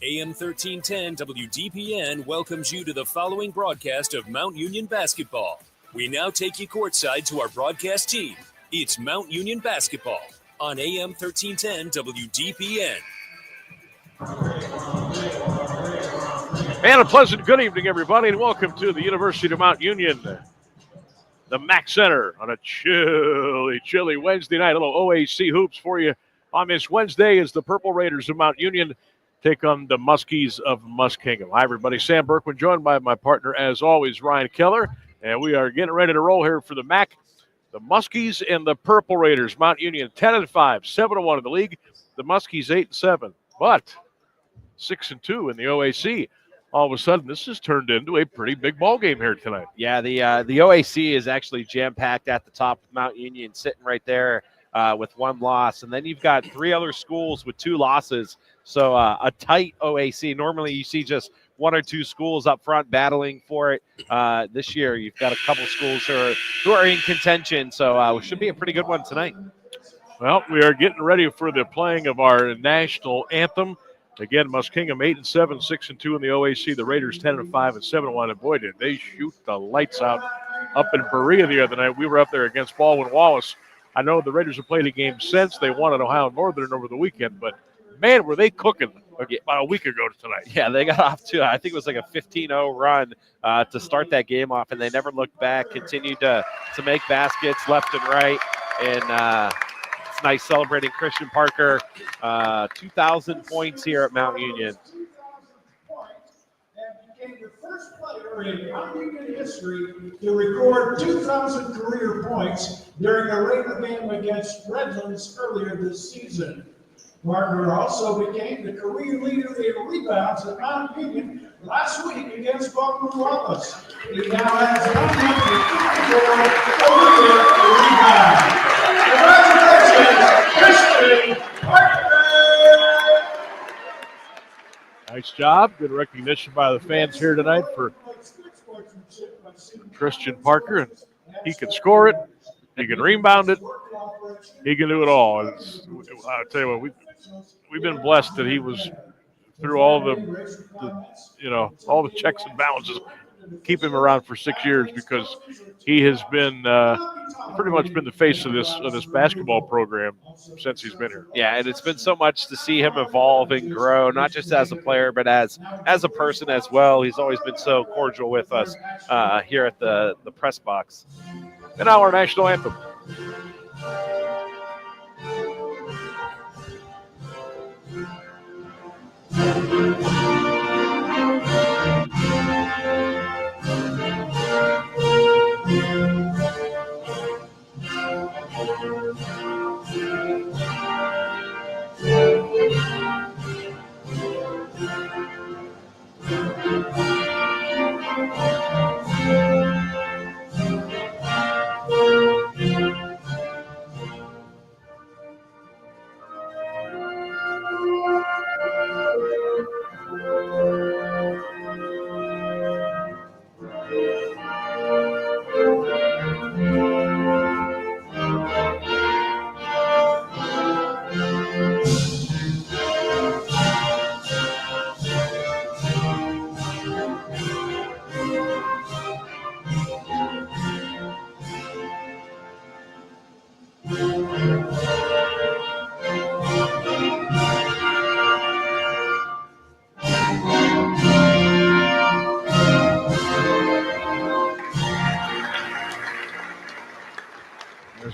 AM 1310 WDPN welcomes you to the following broadcast of Mount Union basketball. We now take you courtside to our broadcast team. It's Mount Union basketball on AM 1310 WDPN. And a pleasant good evening, everybody, and welcome to the University of Mount Union, the MAC Center, on a chilly Wednesday night. A little OAC hoops for you on this Wednesday as the Purple Raiders of Mount Union take on the Muskies of Muskingum. Hi, everybody. Sam Berkman, joined by my partner, as always, Ryan Keller, and we are getting ready to roll here for the MAC. The Muskies and the Purple Raiders. Mount Union 10-5, 7-1 in the league. The Muskies 8-7, but 6-2 in the OAC. All of a sudden, this has turned into a pretty big ball game here tonight. Yeah, the OAC is actually jam-packed at the top of Mount Union, sitting right there with one loss. And then you've got three other schools with two losses. So a tight OAC. Normally you see just one or two schools up front battling for it. This year you've got a couple schools who are in contention. So it should be a pretty good one tonight. Well, we are getting ready for the playing of our national anthem. Again, Muskingum 8-7, 6-2 in the OAC. The Raiders 10-5 and 7-1. And boy, did they shoot the lights out up in Berea the other night. We were up there against Baldwin Wallace. I know the Raiders have played a game since. They won at Ohio Northern over the weekend, but man, were they cooking about a week ago tonight. Yeah, they got off to, I think it was like a 15-0 run to start that game off, and they never looked back, continued to make baskets left and right. And it's nice celebrating Christian Parker. 2,000 points here at Mount Union. Became the first player in Mount Union history to record 2,000 career points during a regular game against Redlands earlier this season. Parker also became the career leader in rebounds at Mount Union last week against Baldwin Wallace. He now has 154 career rebounds. Congratulations, Christian Parker! Nice job. Good recognition by the fans here tonight for Christian Parker. And he can score it. He can rebound it. He can do it all. I'll tell you what, we've been blessed that he was through all all the checks and balances, keep him around for 6 years, because he has been pretty much been the face of this basketball program since he's been here. Yeah, and it's been so much to see him evolve and grow, not just as a player, but as a person as well. He's always been so cordial with us here at the press box. And now our national anthem.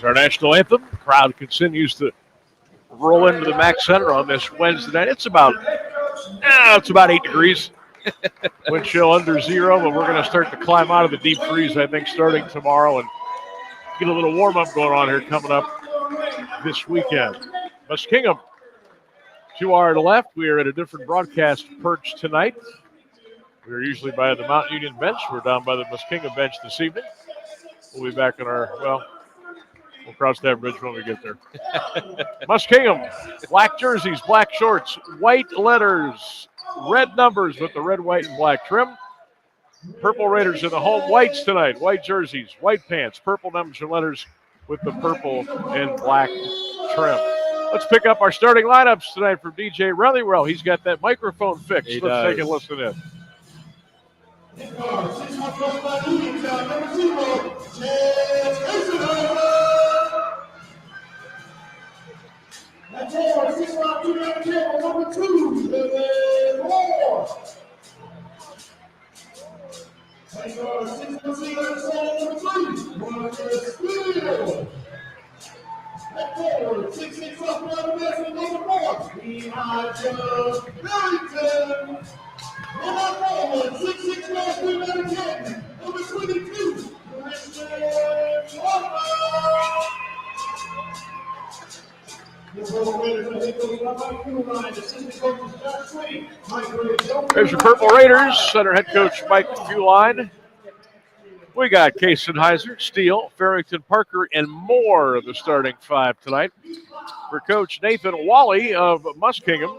Our national anthem. The crowd continues to roll into the MAC Center on this Wednesday night. It's about 8 degrees. Wind chill under zero, but we're going to start to climb out of the deep freeze, I think, starting tomorrow, and get a little warm-up going on here coming up this weekend. Muskingum to our left. We are at a different broadcast perch tonight. We are usually by the Mount Union bench. We're down by the Muskingum bench this evening. We'll be back in we'll cross that bridge when we get there. Muskingum, black jerseys, black shorts, white letters, red numbers with the red, white, and black trim. Purple Raiders in the home whites tonight. White jerseys, white pants, purple numbers and letters with the purple and black trim. Let's pick up our starting lineups tonight from DJ Rutherwell. He's got that microphone fixed. He Let's take a does. listen in. There's your Purple Raiders, center head coach Mike Fuline. We got Kaysenheiser, Steele, Farrington, Parker, and more of the starting five tonight. For Coach Nathan Wally of Muskingum,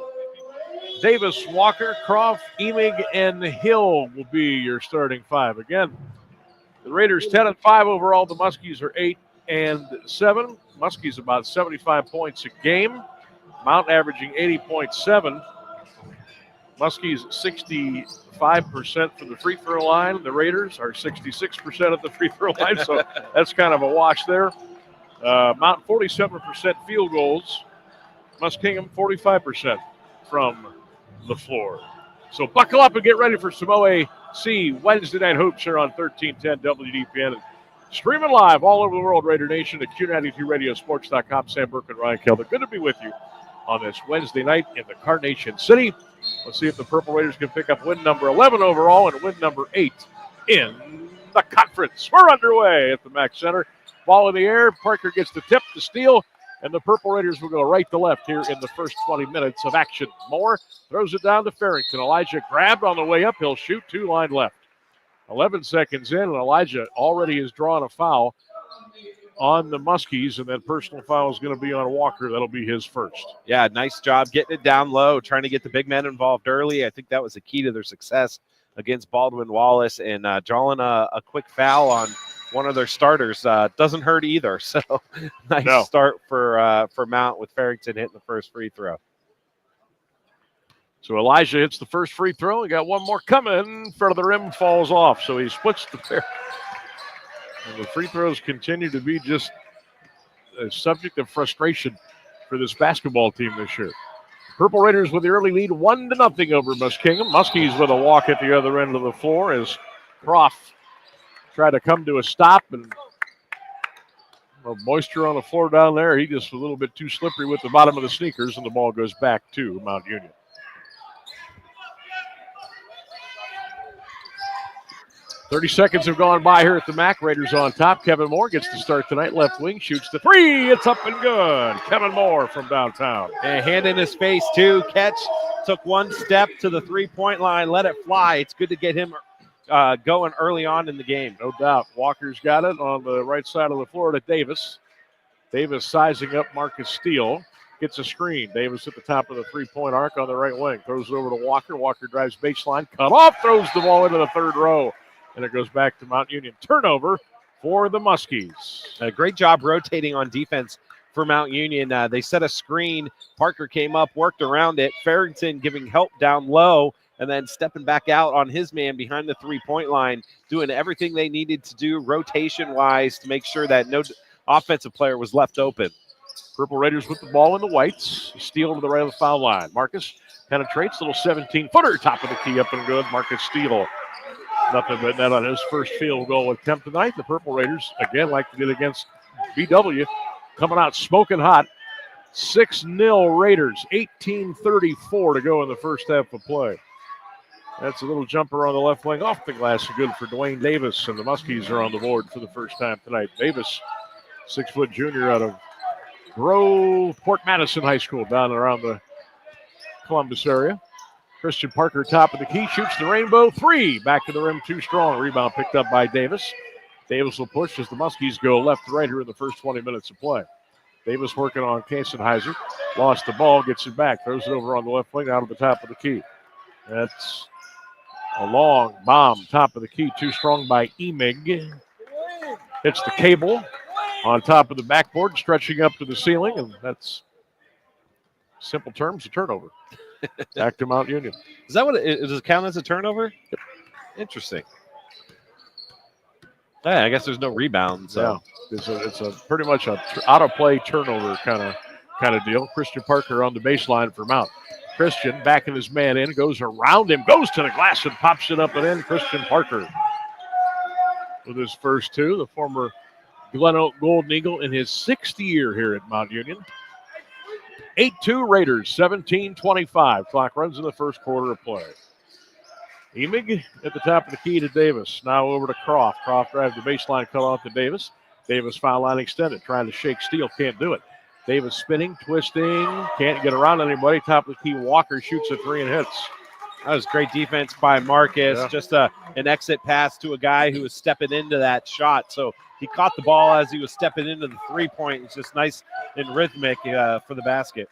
Davis, Walker, Croft, Emig, and Hill will be your starting five. Again, the Raiders 10-5 overall. The Muskies are 8-7. Muskies about 75 points a game. Mount averaging 80.7. Muskies 65% from the free throw line. The Raiders are 66% at the free throw line, so that's kind of a wash there. Mount 47% field goals. Muskingum 45% from the floor. So buckle up and get ready for some OAC Wednesday night hoops here on 1310 WDPN. And streaming live all over the world, Raider Nation at Q92radiosports.com. Sam Burke and Ryan Kelder. Good to be with you on this Wednesday night in the Carnation City. Let's see if the Purple Raiders can pick up win number 11 overall and win number 8 in the conference. We're underway at the Mac Center. Ball in the air. Parker gets the tip to Steele, and the Purple Raiders will go right to left here in the first 20 minutes of action. Moore throws it down to Farrington. Elijah grabbed on the way up. He'll shoot. 2 line left. 11 seconds in, and Elijah already has drawn a foul on the Muskies, and that personal foul is going to be on Walker. That'll be his first. Yeah, nice job getting it down low, trying to get the big men involved early. I think that was the key to their success against Baldwin Wallace, and drawing a quick foul on one of their starters doesn't hurt either. So nice start for Mount with Farrington hitting the first free throw. So Elijah hits the first free throw. He got one more coming. In front of the rim, falls off. So he splits the pair. And the free throws continue to be just a subject of frustration for this basketball team this year. Purple Raiders with the early lead, 1-0 over Muskingum. Muskies with a walk at the other end of the floor as Croft tried to come to a stop, and moisture on the floor down there. He just a little bit too slippery with the bottom of the sneakers, and the ball goes back to Mount Union. 30 seconds have gone by here at the MAC. Raiders on top. Kevin Moore gets to start tonight. Left wing shoots the three. It's up and good. Kevin Moore from downtown. And hand in his face, too. Catch. Took one step to the three-point line. Let it fly. It's good to get him going early on in the game. No doubt. Walker's got it on the right side of the floor to Davis. Davis sizing up Marcus Steele. Gets a screen. Davis at the top of the three-point arc on the right wing. Throws it over to Walker. Walker drives baseline. Cut off. Throws the ball into the third row. And it goes back to Mount Union. Turnover for the Muskies. A great job rotating on defense for Mount Union. They set a screen. Parker came up, worked around it. Farrington giving help down low, and then stepping back out on his man behind the three-point line, doing everything they needed to do rotation-wise to make sure that no offensive player was left open. Purple Raiders with the ball in the whites. Steele to the right of the foul line. Marcus penetrates, little 17-footer, top of the key, up and good. Marcus Steele. Nothing but net on his first field goal attempt tonight. The Purple Raiders, again, like they did against BW, coming out smoking hot. 6-0 Raiders, 18:34 to go in the first half of play. That's a little jumper on the left wing off the glass. Good for Dwayne Davis, and the Muskies are on the board for the first time tonight. Davis, 6-foot junior out of Grove, Port Madison High School down around the Columbus area. Christian Parker, top of the key, shoots the rainbow three. Back to the rim, too strong. Rebound picked up by Davis. Davis will push as the Muskies go left to right here in the first 20 minutes of play. Davis working on Kaysenheiser. Lost the ball, gets it back. Throws it over on the left wing out of the top of the key. That's a long bomb, top of the key, too strong by Emig. Hits the cable on top of the backboard, stretching up to the ceiling, and that's Simple terms, a turnover. Back to Mount Union. Is that what does it count as a turnover? Interesting. Yeah, I guess there's no rebound. So it's a pretty much a out of play turnover kind of deal. Christian Parker on the baseline for Mount. Christian backing his man in, goes around him, goes to the glass and pops it up and in. Christian Parker with his first two, the former Glen Oak Golden Eagle in his 6th year here at Mount Union. 8-2 Raiders, 17-25. Clock runs in the first quarter of play. Emig at the top of the key to Davis. Now over to Croft. Croft drives the baseline, cut off to Davis. Davis foul line extended, trying to shake Steele, can't do it. Davis spinning, twisting, can't get around anybody. Top of the key, Walker shoots a three and hits. That was great defense by Marcus. Yeah. Just an exit pass to a guy who was stepping into that shot. So he caught the ball as he was stepping into the 3-point. It's just nice and rhythmic for the basket.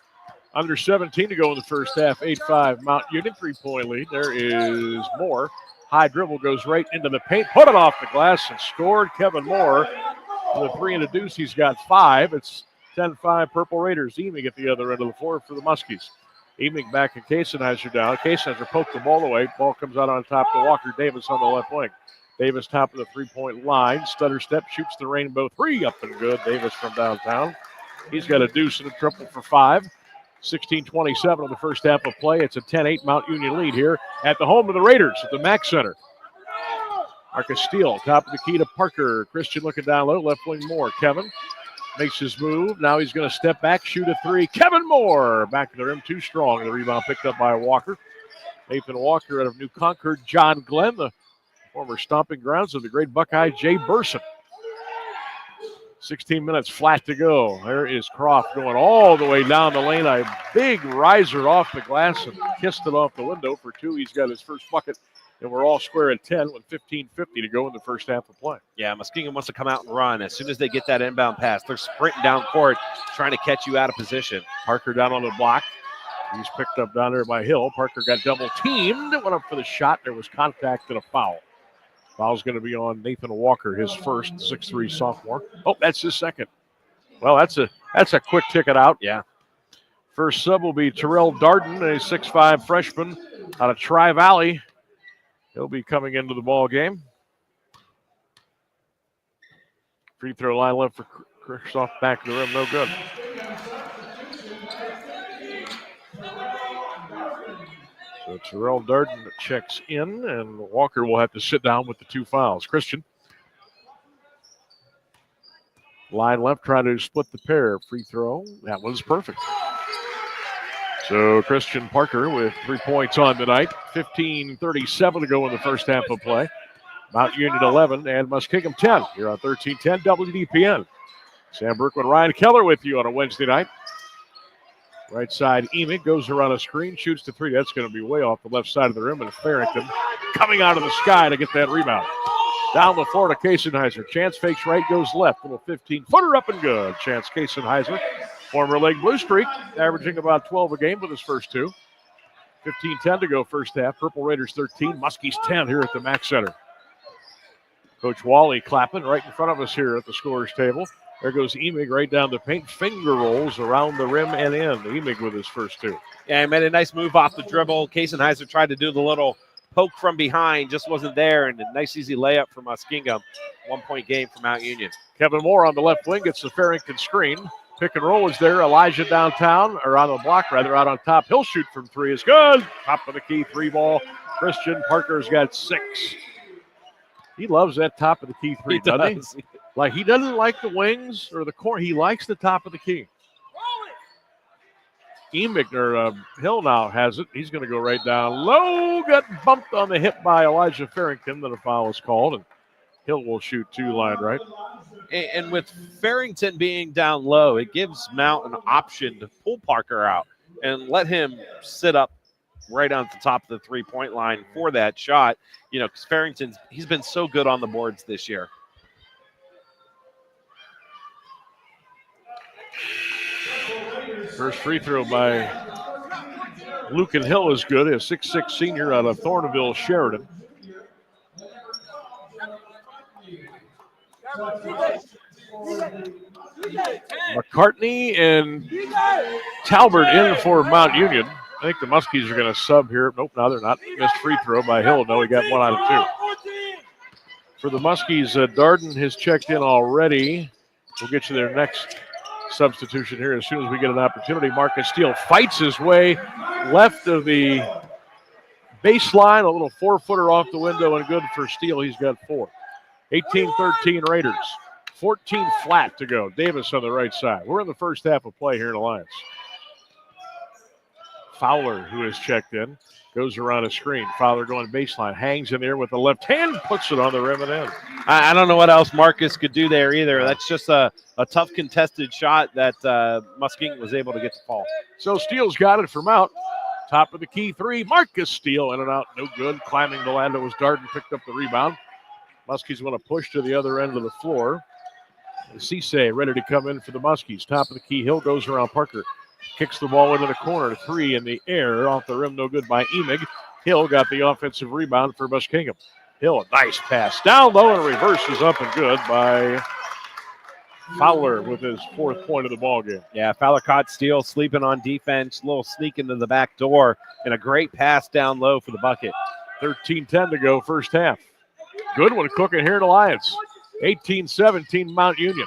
Under 17 to go in the first half. 8-5 Mount Union, 3-point lead. There is Moore. High dribble goes right into the paint. Put it off the glass and scored. Kevin Moore with a 3 and a deuce. He's got 5. It's 10-5 Purple Raiders. Emig at the other end of the floor for the Muskies. Emig back and Kasenizer down. Kasenizer poked the ball away. Ball comes out on top to Walker Davis on the left wing. Davis top of the 3-point line. Stutter step, shoots the rainbow 3 up and good. Davis from downtown. He's got a deuce and a triple for 5. 16-27 on the first half of play. It's a 10-8 Mount Union lead here at the home of the Raiders at the Mack Center. Marcus Steele, top of the key to Parker. Christian looking down low, left wing Moore. Kevin makes his move. Now he's going to step back, shoot a 3. Kevin Moore back to the rim, too strong. The rebound picked up by Walker. Nathan Walker out of New Concord. John Glenn, the former stomping grounds of the great Buckeye Jay Burson. 16 minutes flat to go. There is Croft going all the way down the lane. A big riser off the glass and kissed it off the window for 2. He's got his first bucket, and we're all square at 10 with 15:50 to go in the first half of play. Yeah, Muskingum wants to come out and run. As soon as they get that inbound pass, they're sprinting down court, trying to catch you out of position. Parker down on the block. He's picked up down there by Hill. Parker got double teamed. Went up for the shot. There was contact and a foul. Foul's going to be on Nathan Walker, his first, 6'3" sophomore. Oh, that's his second. Well, that's a quick ticket out. Yeah. First sub will be Terrell Darden, a 6'5" freshman out of Tri-Valley. He'll be coming into the ball game. Free throw line left for Kristoff, back of the rim, no good. So Terrell Darden checks in, and Walker will have to sit down with the 2 fouls. Christian. Line left, trying to split the pair. Free throw. That one's perfect. So Christian Parker with 3 points on tonight. 15:37 to go in the first half of play. Mount Union 11 and Muskingum 10 here on 1310 WDPN. Sam Brookwood, Ryan Keller with you on a Wednesday night. Right side, Emig goes around a screen, shoots the 3. That's going to be way off the left side of the rim, and Farrington coming out of the sky to get that rebound. Down the floor to Kasenizer. Chance fakes right, goes left. Little 15-footer up and good. Chance Kasenizer, former Lake Blue Streak, averaging about 12 a game with his first 2. 15-10 to go first half. Purple Raiders 13, Muskies 10 here at the Mack Center. Coach Wally clapping right in front of us here at the scorer's table. There goes Emig right down the paint. Finger rolls around the rim and in. Emig with his first 2. Yeah, he made a nice move off the dribble. Kasenizer tried to do the little poke from behind, just wasn't there, and a nice easy layup for Muskingum. 1-point game for Mount Union. Kevin Moore on the left wing gets the Farrington screen. Pick and roll is there. Elijah downtown, or on the block rather, out on top. He'll shoot from 3 is good. Top of the key 3 ball. Christian Parker's got 6. He loves that top of the key 3, doesn't he? Like, he doesn't like the wings or the corner. He likes the top of the key. Emig, or Hill now has it. He's going to go right down low. Got bumped on the hip by Elijah Farrington. Then a foul is called, and Hill will shoot 2 line right. And with Farrington being down low, it gives Mount an option to pull Parker out and let him sit up right on the top of the 3-point line for that shot. You know, because Farrington's, he's been so good on the boards this year. First free throw by Lucan Hill is good. A 6'6" senior out of Thornville, Sheridan. McCartney and Talbert in for Mount Union. I think the Muskies are going to sub here. Nope, no, they're not. Missed free throw by Hill. No, he got 1 out of 2. For the Muskies, Darden has checked in already. We'll get you their next substitution here as soon as we get an opportunity. Marcus Steele fights his way left of the baseline, a little 4-footer off the window, and good for Steele. He's got 4. 18-13 Raiders. 14 flat to go. Davis on the right side. We're in the first half of play here in Alliance. Fowler, who has checked in, goes around a screen. Fowler going baseline, hangs in there with the left hand, puts it on the rim and in. I don't know what else Marcus could do there either. That's just a tough contested shot that Muskingum was able to get to fall. So Steele's got it from out. Top of the key 3. Marcus Steele in and out, no good. Climbing the ladder was Darden, picked up the rebound. Muskies want to push to the other end of the floor. Cisse ready to come in for the Muskies. Top of the key, Hill goes around Parker. Kicks the ball into the corner. 3 in the air. Off the rim, no good by Emig. Hill got the offensive rebound for Muskingum. Hill, a nice pass. Down low and reverses up and good by Fowler with his 4th point of the ball game. Yeah, Fowler caught Steele sleeping on defense. Little sneak into the back door. And a great pass down low for the bucket. 13-10 to go first half. Good one cooking here in Alliance. 18-17 Mount Union.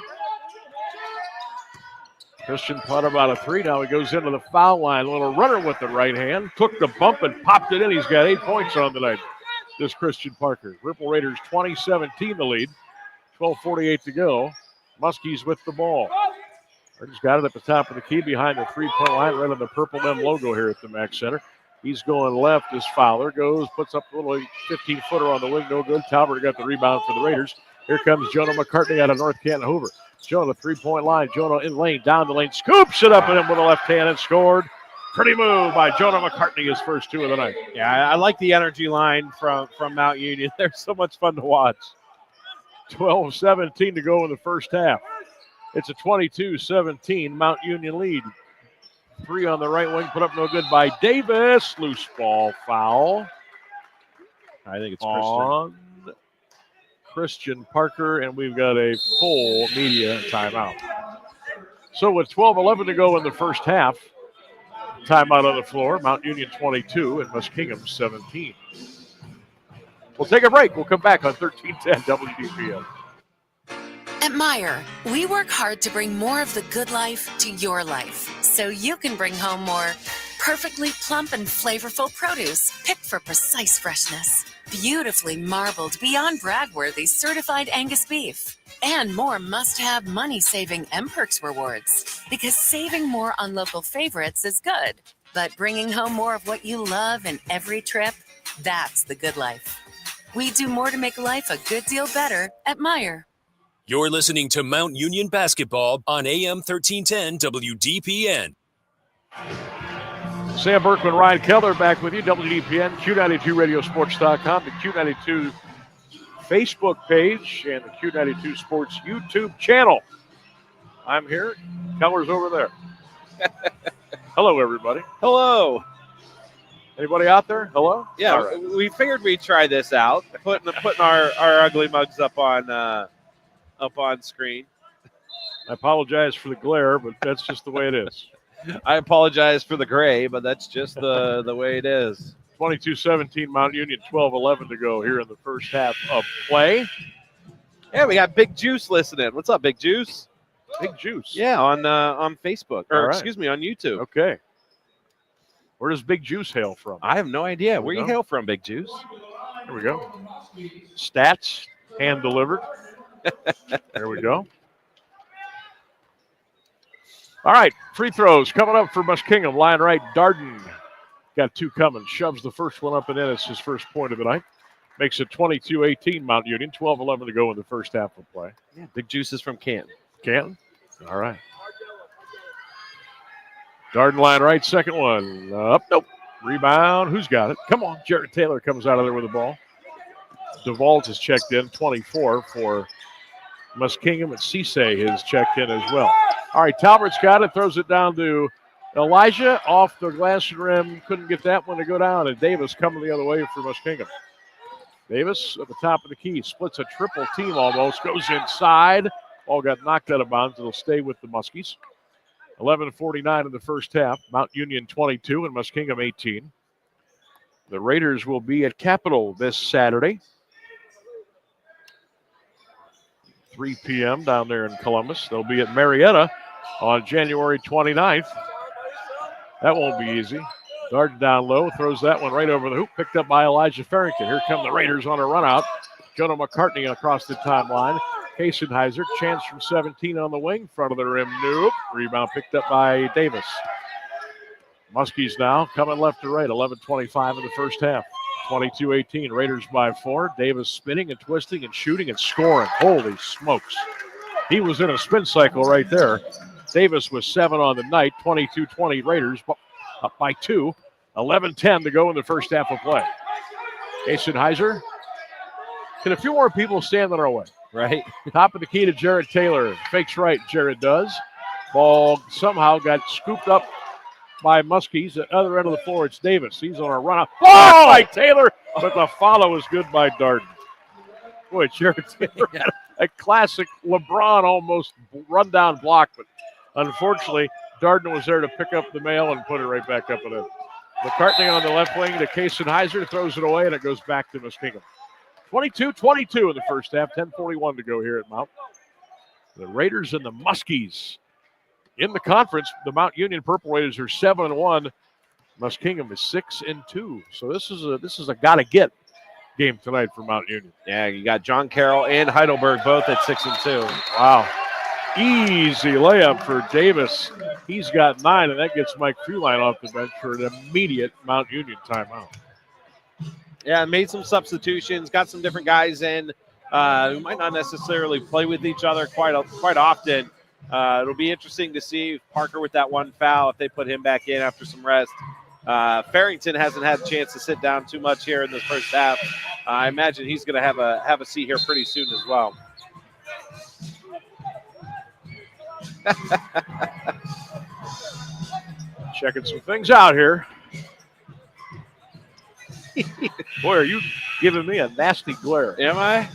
Christian put about a 3. Now he goes into the foul line. A little runner with the right hand. Took the bump and popped it in. He's got 8 points on the night. This Christian Parker. Ripple Raiders 20-17 the lead. 12:48 to go. Muskies with the ball. Just got it at the top of the key behind the 3-point line. Right on the purple M logo here at the Mac Center. He's going left as Fowler goes. Puts up a little 15-footer on the wing. No good. Talbert got the rebound for the Raiders. Here comes Jonah McCartney out of North Canton Hoover. Jonah, 3-point line. Jonah in lane, down the lane, scoops it up and in with the left hand and scored. Pretty move by Jonah McCartney, his first 2 of the night. Yeah, I like the energy line from Mount Union. They're so much fun to watch. 12-17 to go in the first half. It's a 22-17 Mount Union lead. 3 on the right wing, put up no good by Davis. Loose ball foul. I think it's on Christian Parker, and we've got a full media timeout. So with 12-11 to go in the first half, timeout on the floor, Mount Union 22 and Muskingum 17. We'll take a break. We'll come back on 1310 WDPN. At Meijer, we work hard to bring more of the good life to your life so you can bring home more perfectly plump and flavorful produce picked for precise freshness, beautifully marbled beyond brag-worthy certified Angus beef, and more must-have money-saving M-Perks rewards. Because saving more on local favorites is good, but bringing home more of what you love in every trip, that's the good life. We do more to make life a good deal better at Meijer. You're listening to Mount Union Basketball on AM 1310 WDPN. Sam Berkman, Ryan Keller back with you, WDPN, Q92radiosports.com, the Q92 Facebook page, and the Q92 Sports YouTube channel. I'm here. Keller's over there. Hello, everybody. Hello. Anybody out there? Hello? Yeah, right. We figured we'd try this out, putting our ugly mugs up on screen. I apologize for the glare, but that's just the way it is. I apologize for the gray, but that's just the way it is. 22-17 Mount Union, 12-11 to go here in the first half of play. Yeah, we got Big Juice listening. What's up, Big Juice? Big Juice. Yeah, on Facebook, or right. Excuse me, on YouTube. Okay. Where does Big Juice hail from? I have no idea. Where you hail from, Big Juice? Here we go. Stats, hand delivered. There we go. All right, free throws coming up for Muskingum. Line right, Darden got 2 coming. Shoves the first one up and in. It's his first point of the night. Makes it 22-18 Mount Union. 12-11 to go in the first half of play. Yeah, Big Juice is from Canton. Canton? All right. Darden line right, second one. Up, nope. Rebound. Who's got it? Come on. Jared Taylor comes out of there with the ball. DeVault has checked in, 24 for Muskingum, and Cisse has checked in as well. All right, Talbert's got it, throws it down to Elijah off the glass rim. Couldn't get that one to go down, and Davis coming the other way for Muskingum. Davis at the top of the key, splits a triple team almost, goes inside, Ball got knocked out of bounds. It'll stay with the Muskies. 11:49 in the first half. Mount Union 22 and Muskingum 18. The Raiders will be at Capitol this Saturday. 3 p.m. down there in Columbus. They'll be at Marietta on January 29th. That won't be easy. Darden down low, throws that one right over the hoop, picked up by Elijah Farrington. Here come the Raiders on a run out. Jonah McCartney across the timeline. Kasenheiser, chance from 17 on the wing, front of the rim, nope. Rebound picked up by Davis. Muskies now coming left to right, 11:25 in the first half. 22-18, Raiders by 4. Davis spinning and twisting and shooting and scoring. Holy smokes. He was in a spin cycle right there. Davis was 7 on the night, 22-20 Raiders up by 2. 11:10 to go in the first half of play. Kasenheiser. Can a few more people stand in our way? Right. Top of the key to Jared Taylor. Fakes right, Jared does. Ball somehow got scooped up by Muskies. At the other end of the floor, it's Davis. He's on a run out. Oh, by Taylor, but the follow is good by Darden. Boy, Jared Taylor had a classic LeBron almost run-down block, but unfortunately, Darden was there to pick up the mail and put it right back up and in. McCartney on the left wing to Kasenheiser, throws it away, and it goes back to Muskingum. 22-22 in the first half, 10:41 to go here at Mount. The Raiders and the Muskies in the conference. The Mount Union Purple Raiders are 7-1. Muskingum is 6-2. So this is a gotta get game tonight for Mount Union. Yeah, you got John Carroll and Heidelberg both at 6-2. Wow. Easy layup for Davis. He's got 9, and that gets Mike Fuline off the bench for an immediate Mount Union timeout. Yeah, made some substitutions, got some different guys in who might not necessarily play with each other quite often. It'll be interesting to see Parker with that one foul if they put him back in after some rest. Farrington hasn't had a chance to sit down too much here in this first half. I imagine he's going to have a seat here pretty soon as well. Checking some things out here. Boy, are you giving me a nasty glare? Am I?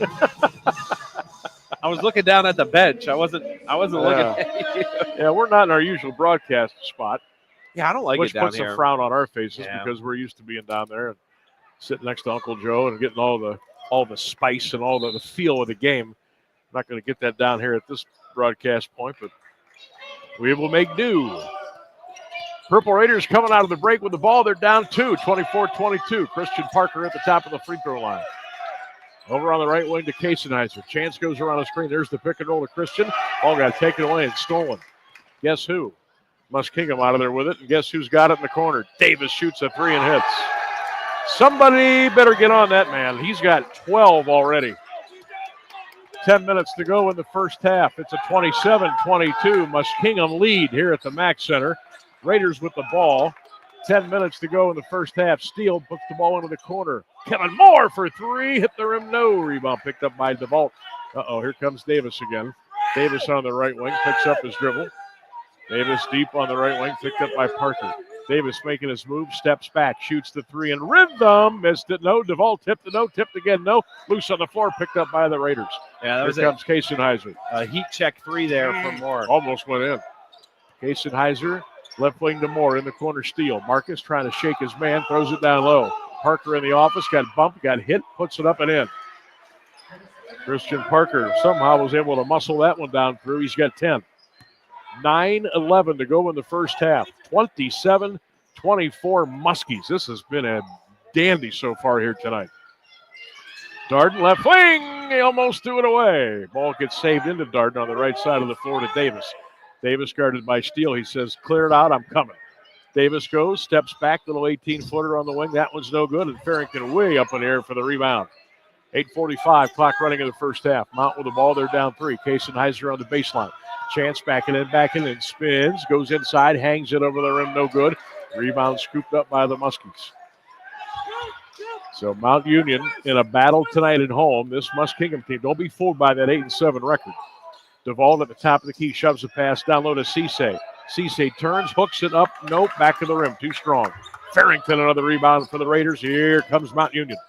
I was looking down at the bench. I wasn't looking at you. Yeah, we're not in our usual broadcast spot. Yeah, I don't like which it down puts here. a frown on our faces because we're used to being down there and sitting next to Uncle Joe and getting all the spice and all the feel of the game. Not going to get that down here at this broadcast point, but we will make do. Purple Raiders coming out of the break with the ball. They're down 2, 24-22. Christian Parker at the top of the free throw line. Over on the right wing to Kasenheiser. Chance goes around the screen. There's the pick and roll to Christian. Ball got taken away and stolen. Guess who? Muskingum out of there with it. And guess who's got it in the corner? Davis shoots a 3 and hits. Somebody better get on that man. He's got 12 already. 10 minutes to go in the first half. It's a 27-22 Muskingum lead here at the Mac Center. Raiders with the ball. 10 minutes to go in the first half. Steele puts the ball into the corner. Kevin Moore for 3. Hit the rim. No. Rebound picked up by DeVault. Here comes Davis again. Davis on the right wing. Picks up his dribble. Davis deep on the right wing. Picked up by Parker. Davis making his move. Steps back. Shoots the 3 and rhythm. Missed it. No. DeVault tipped it. No. Tipped again. No. Loose on the floor. Picked up by the Raiders. Yeah, that was Here comes Kasenheiser. a heat check 3 there from Moore. Almost went in. Kasenheiser. Left wing to Moore in the corner. Steele. Marcus trying to shake his man. Throws it down low. Parker in the office. Got bumped. Got hit. Puts it up and in. Christian Parker somehow was able to muscle that one down through. He's got 10. 9-11 to go in the first half. 27-24 Muskies. This has been a dandy so far here tonight. Darden left wing. He almost threw it away. Ball gets saved into Darden on the right side of the floor to Davis. Davis guarded by Steele. He says, clear it out. I'm coming. Davis goes, steps back, little 18-footer on the wing. That one's no good, and Farrington way up in the air for the rebound. 8:45, clock running in the first half. Mount with the ball. They're down 3. Kasenheiser on the baseline. Chance backing in, spins, goes inside, hangs it over the rim, no good. Rebound scooped up by the Muskies. So Mount Union in a battle tonight at home. This Muskingum team, don't be fooled by that 8-7 record. DeVault at the top of the key, shoves a pass down low to Cisse. Cisse turns, hooks it up, nope, back to the rim, too strong. Farrington, another rebound for the Raiders. Here comes Mount Union.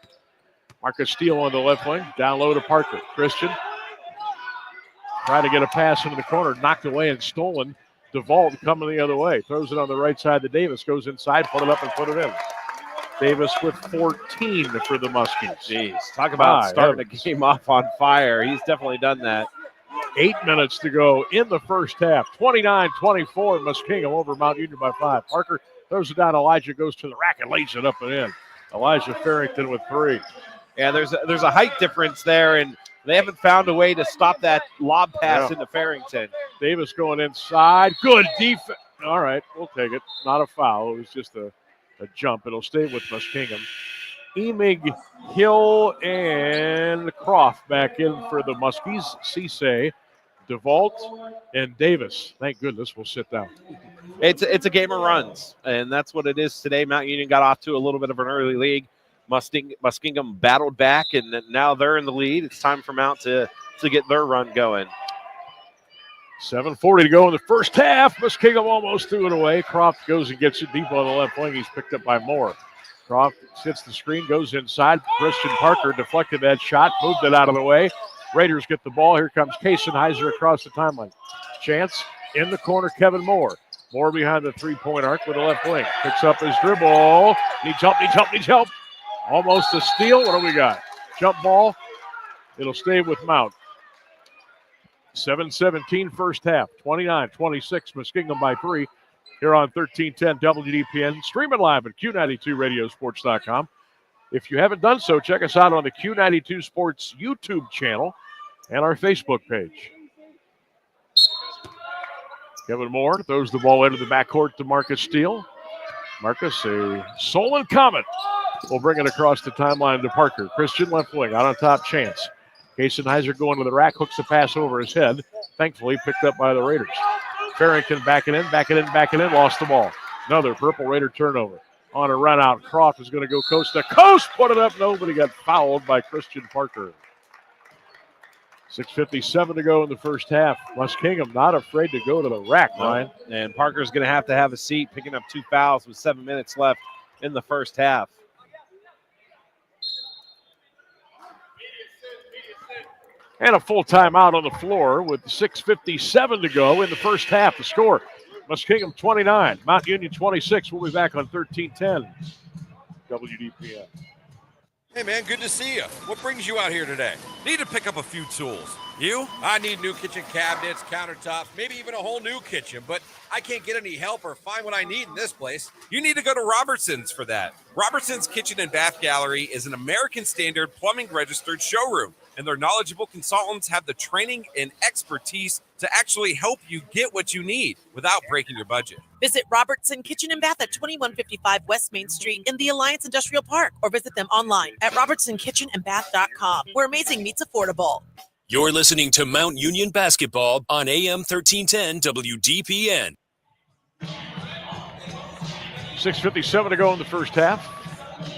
Marcus Steele on the left wing, down low to Parker. Christian Try to get a pass into the corner, knocked away and stolen. DeVault coming the other way. Throws it on the right side to Davis. Goes inside, put it up and put it in. Davis with 14 for the Muskies. Jeez, talk about starting heavens. a game off on fire. He's definitely done that. 8 minutes to go in the first half. 29-24, Muskingum over Mount Union by 5. Parker throws it down. Elijah goes to the rack and lays it up and in. Elijah Farrington with 3. Yeah, there's a height difference there, and they haven't found a way to stop that lob pass into Farrington. Davis going inside. Good defense. All right, we'll take it. Not a foul. It was just a jump. It'll stay with Muskingum. Emig, Hill, and Croft back in for the Muskies. Cisse, DeVault, and Davis. Thank goodness we'll sit down. It's a game of runs, and that's what it is today. Mount Union got off to a little bit of an early lead. Muskingum battled back, and now they're in the lead. It's time for Mount to get their run going. 7:40 to go in the first half. Muskingum almost threw it away. Croft goes and gets it deep on the left wing. He's picked up by Moore. Croft hits the screen, goes inside. Christian Parker deflected that shot, moved it out of the way. Raiders get the ball. Here comes Kaysenheiser across the timeline. Chance in the corner, Kevin Moore. Moore behind the three-point arc with the left wing. Picks up his dribble. Needs help. Almost a steal. What do we got? Jump ball. It'll stay with Mount. 7:17 first half. 29-26, Muskingum by 3. Here on 1310 WDPN. Streaming live at Q92radiosports.com. If you haven't done so, check us out on the Q92 Sports YouTube channel and our Facebook page. Kevin Moore throws the ball into the backcourt to Marcus Steele. Marcus, a Solon Comet, will bring it across the timeline to Parker. Christian left wing, out on top, Chance. Kaysenheiser going to the rack, hooks the pass over his head. Thankfully picked up by the Raiders. Farrington backing in, lost the ball. Another Purple Raider turnover. On a run out, Croft is going to go coast to coast, put it up. Nobody got fouled by Christian Parker. 6:57 to go in the first half. Muskingum not afraid to go to the rack, Ryan. And Parker's going to have a seat, picking up 2 fouls with 7 minutes left in the first half. And a full timeout on the floor with 6:57 to go in the first half. The score, Muskingum 29, Mount Union 26. We'll be back on 1310 WDPN. Hey, man, good to see you. What brings you out here today? Need to pick up a few tools. You? I need new kitchen cabinets, countertops, maybe even a whole new kitchen, but I can't get any help or find what I need in this place. You need to go to Robertson's for that. Robertson's Kitchen and Bath Gallery is an American Standard plumbing registered showroom, and their knowledgeable consultants have the training and expertise to actually help you get what you need without breaking your budget. Visit Robertson Kitchen and Bath at 2155 West Main Street in the Alliance Industrial Park, or visit them online at robertsonkitchenandbath.com, where amazing meets affordable. You're listening to Mount Union Basketball on AM 1310 WDPN. 6:57 to go in the first half.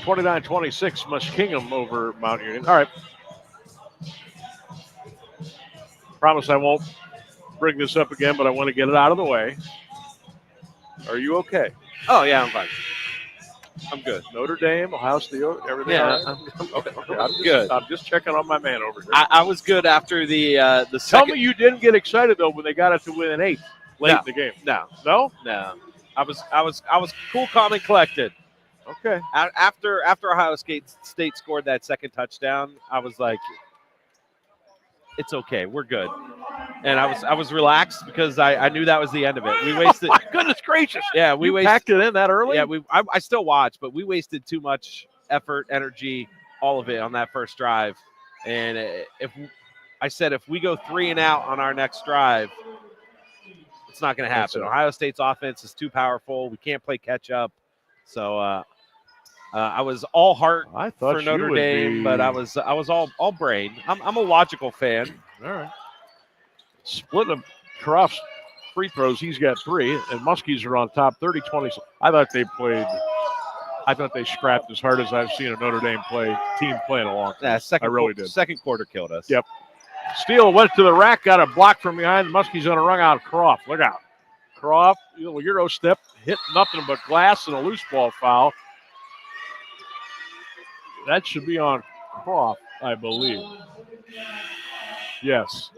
29-26, Muskingum over Mount Union. All right. Promise I won't bring this up again, but I want to get it out of the way. Are you okay? Oh, yeah, I'm fine. I'm good. Notre Dame, Ohio State, everything. Yeah, all right? Okay. I'm good. I'm just checking on my man over here. I was good after the Tell second. me you didn't get excited though when they got it to win 8 late in the game. No. I was cool, calm, and collected. Okay. After Ohio State scored that second touchdown, I was like, it's okay, we're good. And I was relaxed because I knew that was the end of it. We wasted. Oh my goodness gracious! Yeah, we packed it in that early. Yeah, I still watched, but we wasted too much effort, energy, all of it on that first drive. And if we go 3 and out on our next drive, it's not going to happen. Ohio State's offense is too powerful. We can't play catch up. So I was all heart for Notre Dame, but I was all brain. I'm a logical fan. All right. Split of Croft's free throws. He's got 3, and Muskies are on top 30-20. I thought they scrapped as hard as I've seen a Notre Dame team play in a long time. Yeah, I really did. Second quarter killed us. Yep. Steele went to the rack, got a block from behind. Muskies on a run out. Croft, look out. Croft, Euro step, hit nothing but glass and a loose ball foul. That should be on Croft, I believe. Yes.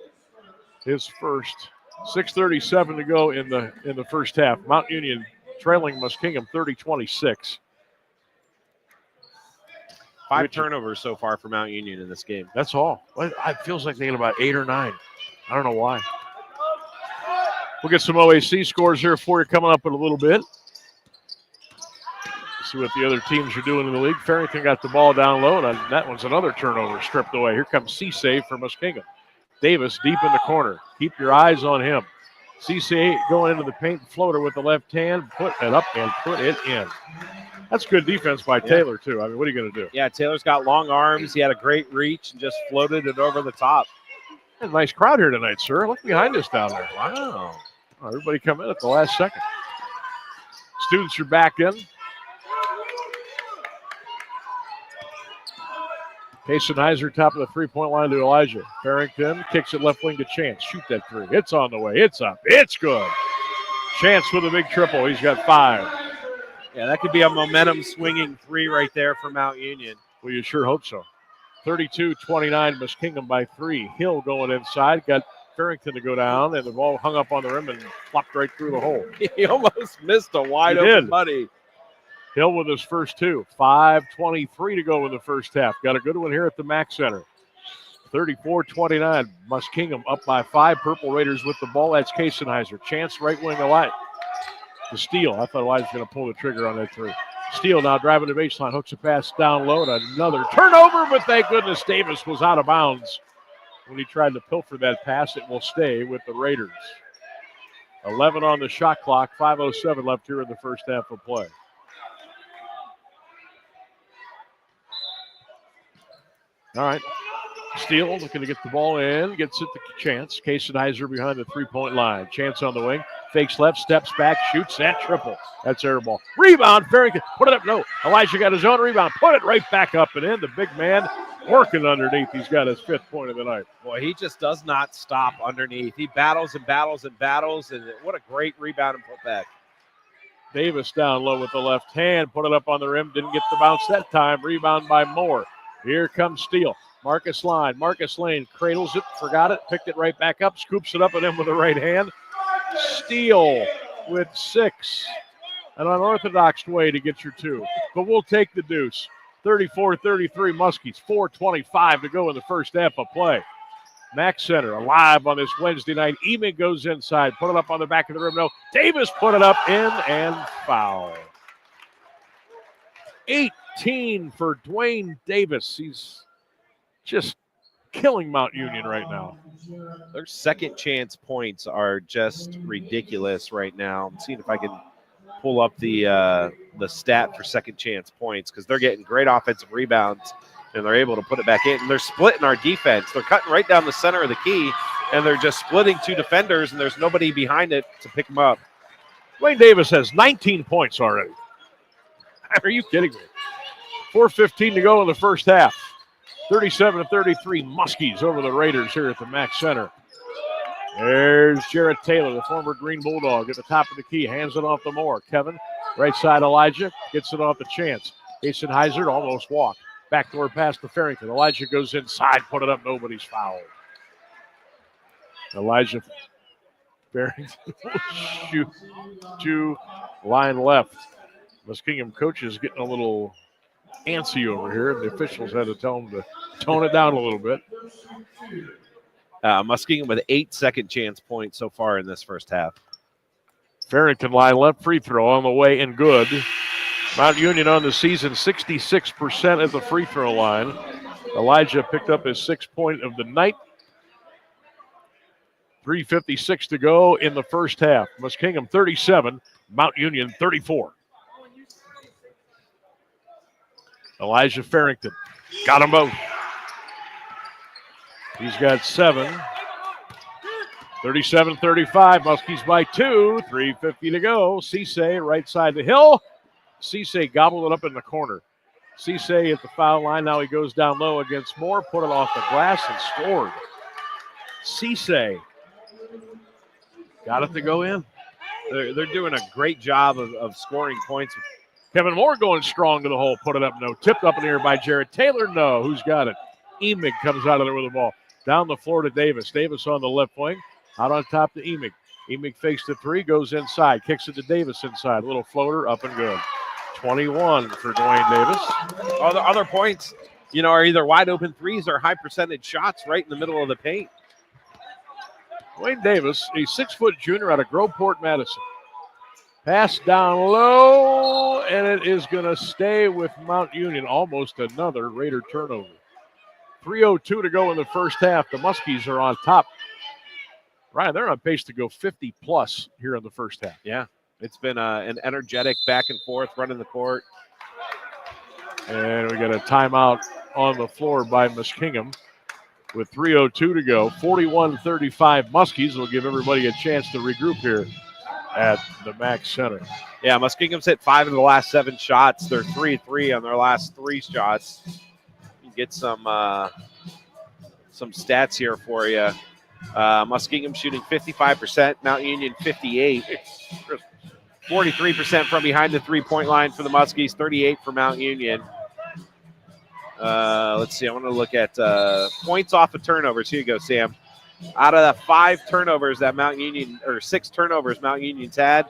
his first. 6:37 to go in the first half. Mount Union trailing Muskingum 30-26. 5 turnovers so far for Mount Union in this game. That's all. It feels like they had about 8 or 9. I don't know why. We'll get some OAC scores here for you coming up in a little bit. See what the other teams are doing in the league. Farrington got the ball down low, and that one's another turnover stripped away. Here comes Cisse for Muskingum. Davis deep in the corner. Keep your eyes on him. Cisse going into the paint floater with the left hand. Put it up and put it in. That's good defense by Taylor, too. I mean, what are you going to do? Yeah, Taylor's got long arms. He had a great reach and just floated it over the top. A nice crowd here tonight, sir. Look behind us down there. Wow. Oh, everybody come in at the last second. Students are back in. Heiser, top of the three-point line to Elijah. Farrington kicks it left wing to Chance. Shoot that three. It's on the way. It's up. It's good. Chance with a big triple. He's got 5. Yeah, that could be a momentum swinging 3 right there for Mount Union. Well, you sure hope so. 32-29, Muskingum by 3. Hill going inside. Got Farrington to go down, and the ball hung up on the rim and flopped right through the hole. He almost missed a wide open buddy. Hill with his first 2. 5:23 to go in the first half. Got a good one here at the Mac Center. 34-29. Muskingum up by 5. Purple Raiders with the ball. That's Heiser. Chance right wing Elijah. The steal. I thought Elijah was going to pull the trigger on that 3. Steele now driving the baseline. Hooks a pass down low. And another turnover, but thank goodness Davis was out of bounds when he tried to pilfer that pass. It will stay with the Raiders. 11 on the shot clock. 5:07 left here in the first half of play. All right. Steele looking to get the ball in. Gets it to Chance. Heiser behind the three-point line. Chance on the wing. Fakes left, steps back, shoots that triple. That's air ball. Rebound, Farrington. Put it up. No. Elijah got his own rebound. Put it right back up and in. The big man working underneath. He's got his 5th point of the night. Boy, he just does not stop underneath. He battles and battles and battles. And what a great rebound and putback. Davis down low with the left hand. Put it up on the rim. Didn't get the bounce that time. Rebound by Moore. Here comes Steele. Marcus Lane cradles it, forgot it, picked it right back up, scoops it up and in with the right hand. Steele with 6. An unorthodox way to get your 2. But we'll take the deuce. 34-33 Muskies. 4:25 to go in the first half of play. Mac Center alive on this Wednesday night. Eamon goes inside, put it up on the back of the rim. No, Davis put it up in and foul. 18 for Dwayne Davis. He's just killing Mount Union right now. Their second chance points are just ridiculous right now. I'm seeing if I can pull up the stat for second chance points because they're getting great offensive rebounds and they're able to put it back in. And they're splitting our defense. They're cutting right down the center of the key and they're just splitting 2 defenders and there's nobody behind it to pick them up. Dwayne Davis has 19 points already. Are you kidding me? 4:15 to go in the first half. 37-33 Muskies over the Raiders here at the Mac Center. There's Jarrett Taylor, the former Green Bulldog, at the top of the key. Hands it off to Moore. Kevin, right side Elijah, gets it off the Chance. Heiser almost walked. Backdoor pass to Farrington. Elijah goes inside, put it up, nobody's fouled. Elijah Farrington shoot to line left. Muskingum coaches getting a little antsy over here, and the officials had to tell them to tone it down a little bit. Muskingum with 8 second chance points so far in this first half. Farrington line left, free throw on the way and good. Mount Union on the season, 66% at the free throw line. Elijah picked up his 6th point of the night. 3:56 to go in the first half. Muskingum 37, Mount Union 34. Elijah Farrington got them both. He's got 7. 37-35, Muskies by 2. 3:50 to go. Cisse right side to Hill. Cisse gobbled it up in the corner. Cisse at the foul line. Now he goes down low against Moore. Put it off the glass and scored. Cisse got it to go in. They're doing a great job of scoring points. Kevin Moore going strong to the hole. Put it up. No. Tipped up in the air by Jarrett Taylor. No. Who's got it? Emig comes out of there with the ball. Down the floor to Davis. Davis on the left wing. Out on top to Emig. Emig fakes the three, goes inside, kicks it to Davis inside. Little floater, up and good. 21 for Dwayne Davis. Other points, are either wide open threes or high percentage shots right in the middle of the paint. Dwayne Davis, a 6-foot junior out of Groveport, Madison. Pass down low, and it is going to stay with Mount Union. Almost another Raider turnover. 3:02 to go in the first half. The Muskies are on top. Ryan, they're on pace to go 50-plus here in the first half. Yeah, it's been an energetic back and forth running the court. And we got a timeout on the floor by Muskingum with 3:02 to go. 41-35 Muskies will give everybody a chance to regroup here at the Mack Center. Yeah, Muskingum's hit 5 of the last 7 shots. They're 3-3 on their last 3 shots. You get some stats here for you. Muskingum shooting 55%, Mount Union 58%. 43% from behind the three-point line for the Muskies, 38% for Mount Union. Let's see, I want to look at points off of turnovers. Here you go, Sam. Out of the 5 turnovers that Mount Union, or 6 turnovers Mount Union's had,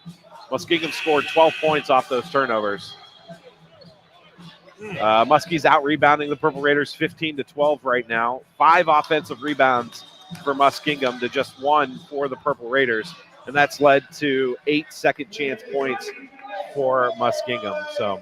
Muskingum scored 12 points off those turnovers. Muskies out-rebounding the Purple Raiders 15-12 right now. 5 offensive rebounds for Muskingum to just 1 for the Purple Raiders. And that's led to 8 second-chance points for Muskingum. So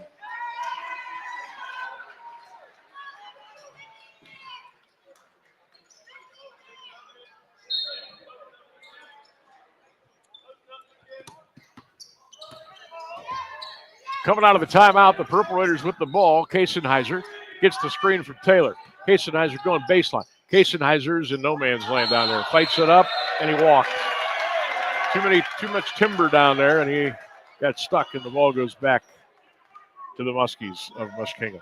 coming out of the timeout, the Purple Raiders with the ball. Kasenheiser gets the screen from Taylor. Kasenheiser going baseline. Kasenheiser's in no man's land down there. Fights it up, and he walks. Too much timber down there, and he got stuck, and the ball goes back to the Muskies of Muskingum.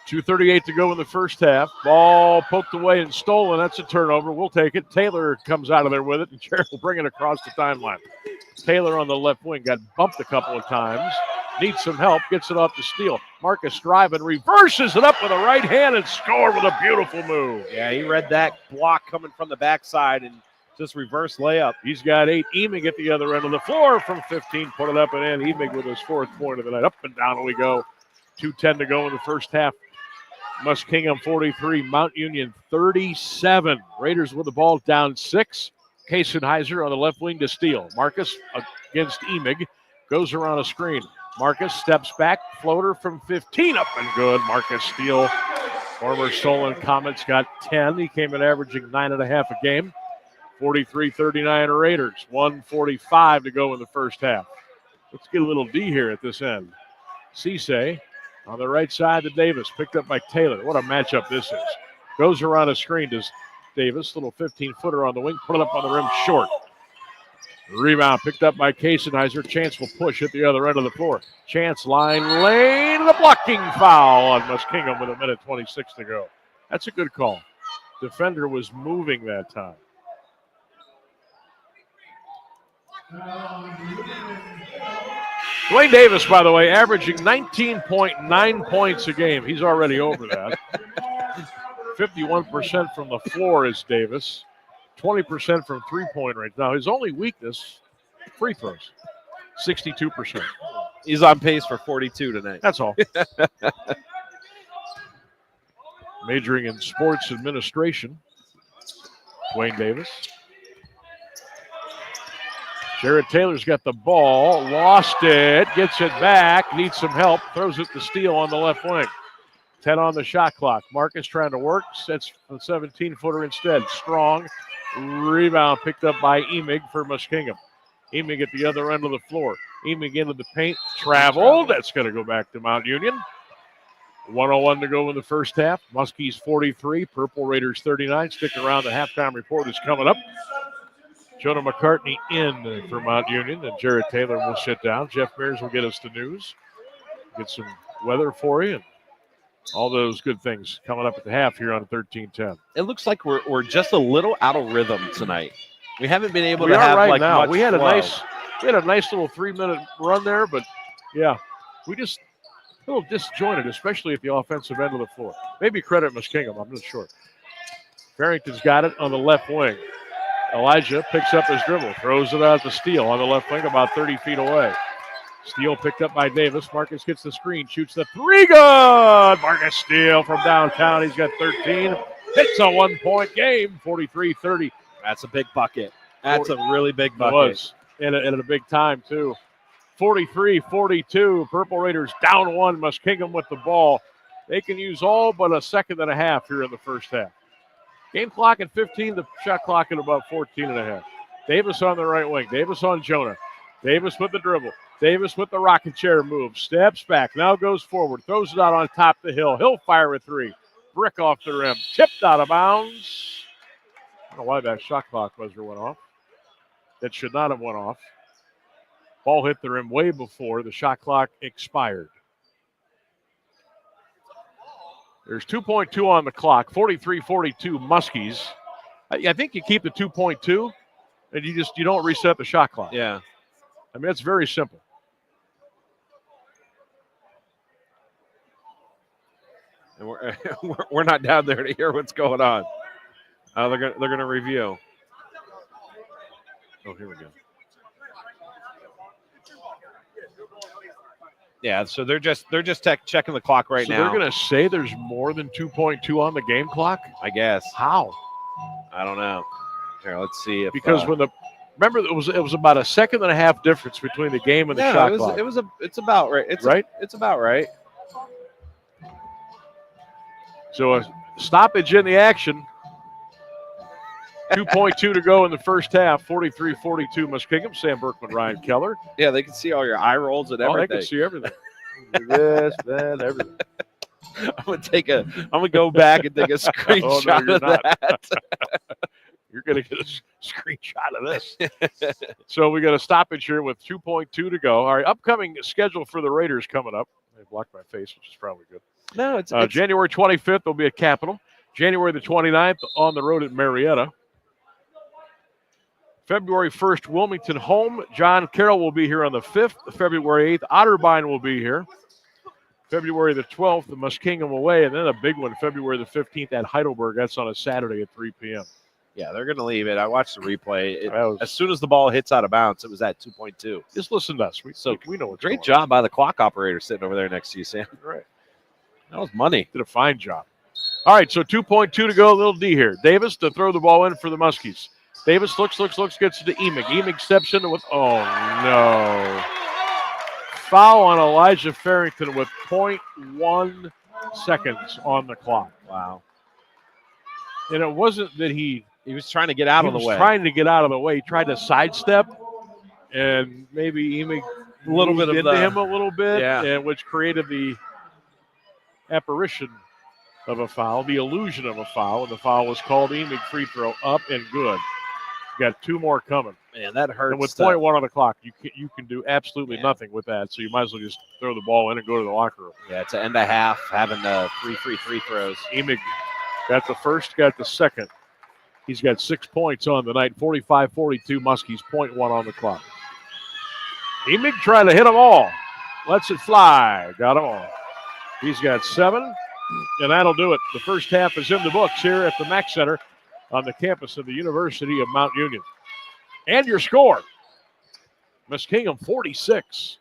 .238 to go in the first half. Ball poked away and stolen. That's a turnover. We'll take it. Taylor comes out of there with it, and Jarrett will bring it across the timeline. Taylor on the left wing got bumped a couple of times. Needs some help. Gets it off to Steele. Marcus driving, reverses it up with a right hand and score with a beautiful move. Yeah, he read that block coming from the backside and just reverse layup. He's got 8. Emig at the other end of the floor from 15. Put it up and in. Emig with his 4th point of the night. Up and down we go. 2:10 to go in the first half. Muskingum 43, Mount Union 37. Raiders with the ball down 6. Kasenheiser on the left wing to Steele. Marcus against Emig. Goes around a screen. Marcus steps back. Floater from 15. Up and good. Marcus Steele, former Solon Comets, got 10. He came in averaging 9.5 a game. 43-39 Raiders. 1:45 to go in the first half. Let's get a little D here at this end. Cisse on the right side to Davis, picked up by Taylor. What a matchup this is. Goes around a screen to Davis, little 15-footer on the wing, put it up on the rim short. Rebound picked up by Kasenheiser. Chance will push at the other end of the floor. Chance line lane, the blocking foul on Muskingum with 1:26 to go. That's a good call. Defender was moving that time. Dwayne Davis, by the way, averaging 19.9 points a game. He's already over that. 51% from the floor is Davis. 20% from three-point range. Now, his only weakness, free throws. 62%. He's on pace for 42 tonight. That's all. Majoring in sports administration, Dwayne Davis. Jarrett Taylor's got the ball, lost it, gets it back, needs some help, throws it to Steele on the left wing. 10 on the shot clock. Marcus trying to work, sets the 17-footer instead. Strong rebound picked up by Emig for Muskingum. Emig at the other end of the floor. Emig into the paint, traveled. That's going to go back to Mount Union. 1:01 to go in the first half. Muskies 43, Purple Raiders 39. Stick around, the halftime report is coming up. Jonah McCartney in for Mount Union, and Jarrett Taylor will sit down. Jeff Mears will get us the news, get some weather for you, and all those good things coming up at the half here on 13-10. It looks like we're just a little out of rhythm tonight. We haven't been able We to are have right like now. much We had a flow. nice little 3-minute run there, but yeah, we just a little disjointed, especially at the offensive end of the floor. Maybe credit Muskingum, I'm not sure. Farrington's got it on the left wing. Elijah picks up his dribble, throws it out to Steele on the left wing about 30 feet away. Steele picked up by Davis. Marcus gets the screen, shoots the three. Good! Marcus Steele from downtown. He's got 13. It's a 1-point game, 43-30. That's a big bucket. That's a really big bucket. It was, and at a big time, too. 43-42. Purple Raiders down one. Muskingum with the ball. They can use all but a second and a half here in the first half. Game clock at 15, the shot clock at about 14 and a half. Davis on the right wing. Davis on Jonah. Davis with the dribble. Davis with the rocket chair move. Steps back. Now goes forward. Throws it out on top of the hill. He'll fire a three. Brick off the rim. Tipped out of bounds. I don't know why that shot clock buzzer went off. That should not have went off. Ball hit the rim way before the shot clock expired. There's 2.2 on the clock, 43-42 Muskies. I think you keep the 2.2 and you don't reset the shot clock. Yeah. I mean, it's very simple. And we're not down there to hear what's going on. They're gonna review. Oh, here we go. Yeah, so they're just checking the clock right now. So they're going to say there's more than 2.2 on the game clock? I guess. How? I don't know. Here, let's see if because remember it was about a second and a half difference between the game and the shot clock. It's about right. It's about right. So a stoppage in the action. 2.2 to go in the first half. 43-42 Muskingum. Sam Berkman, Ryan Keller. Yeah, they can see all your eye rolls and everything. Oh, they can see everything. This, that, everything. I'm gonna go back and take a screenshot of that. You're gonna get a screenshot of this. So we got a stoppage here with 2.2 to go. All right, upcoming schedule for the Raiders coming up. They blocked my face, which is probably good. No, it's January 25th will be at Capitol. January the 29th on the road at Marietta. February 1st, Wilmington home. John Carroll will be here on the 5th. February 8th, Otterbein will be here. February the 12th, the Muskingum away, and then a big one, February the 15th at Heidelberg. That's on a Saturday at 3 p.m. Yeah, they're going to leave it. I watched the replay. As soon as the ball hits out of bounds, it was at 2.2. Just listen to us. We know what's great job by the clock operator sitting over there next to you, Sam. Right. That was money. Did a fine job. All right, so 2.2 to go. Little D here. Davis to throw the ball in for the Muskies. Davis looks, gets it to Emig. Emig steps into with, oh, no. Foul on Elijah Farrington with 0.1 seconds on the clock. Wow. And it wasn't that he was trying to get out of the way. He was trying to get out of the way. He tried to sidestep, and maybe Emig a little bit into him a little bit, yeah. Which created the apparition of a foul, the illusion of a foul, and the foul was called. Emig free throw up and good. Got two more coming. Man, that hurts. And with 0.1 on the clock, you can do absolutely nothing with that. So you might as well just throw the ball in and go to the locker room. Yeah, it's an end of half, having 3 free throws. Emig got the first, got the second. He's got 6 points on the night. 45-42 Muskies, 0.1 on the clock. Emig trying to hit them all. Lets it fly. Got them all. He's got 7, and that'll do it. The first half is in the books here at the Mack Center on the campus of the University of Mount Union. And your score, Muskingum 46,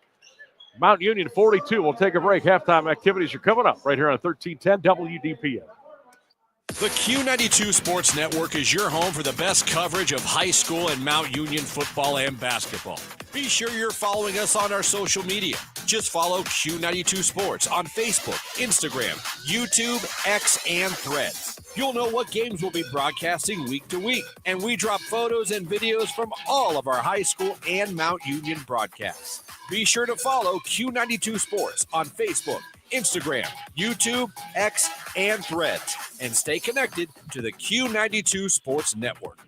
Mount Union 42. We'll take a break. Halftime activities are coming up right here on 1310 WDPN. The Q92 Sports Network is your home for the best coverage of high school and Mount Union football and basketball. Be sure you're following us on our social media. Just follow Q92 Sports on Facebook, Instagram, YouTube, X, and Threads. You'll know what games we'll be broadcasting week to week, and we drop photos and videos from all of our high school and Mount Union broadcasts. Be sure to follow Q92 Sports on Facebook, Instagram, YouTube, X, and Threads, and stay connected to the Q92 Sports Network.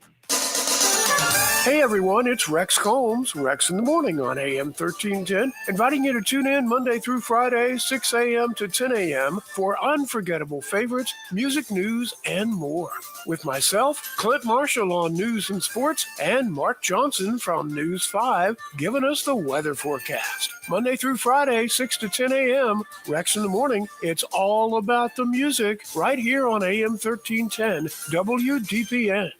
Hey everyone, it's Rex Combs, Rex in the Morning on AM 1310, inviting you to tune in Monday through Friday, 6 a.m. to 10 a.m. for unforgettable favorites, music news, and more. With myself, Clint Marshall on News and Sports, and Mark Johnson from News 5 giving us the weather forecast. Monday through Friday, 6 to 10 a.m., Rex in the Morning, it's all about the music right here on AM 1310 WDPN.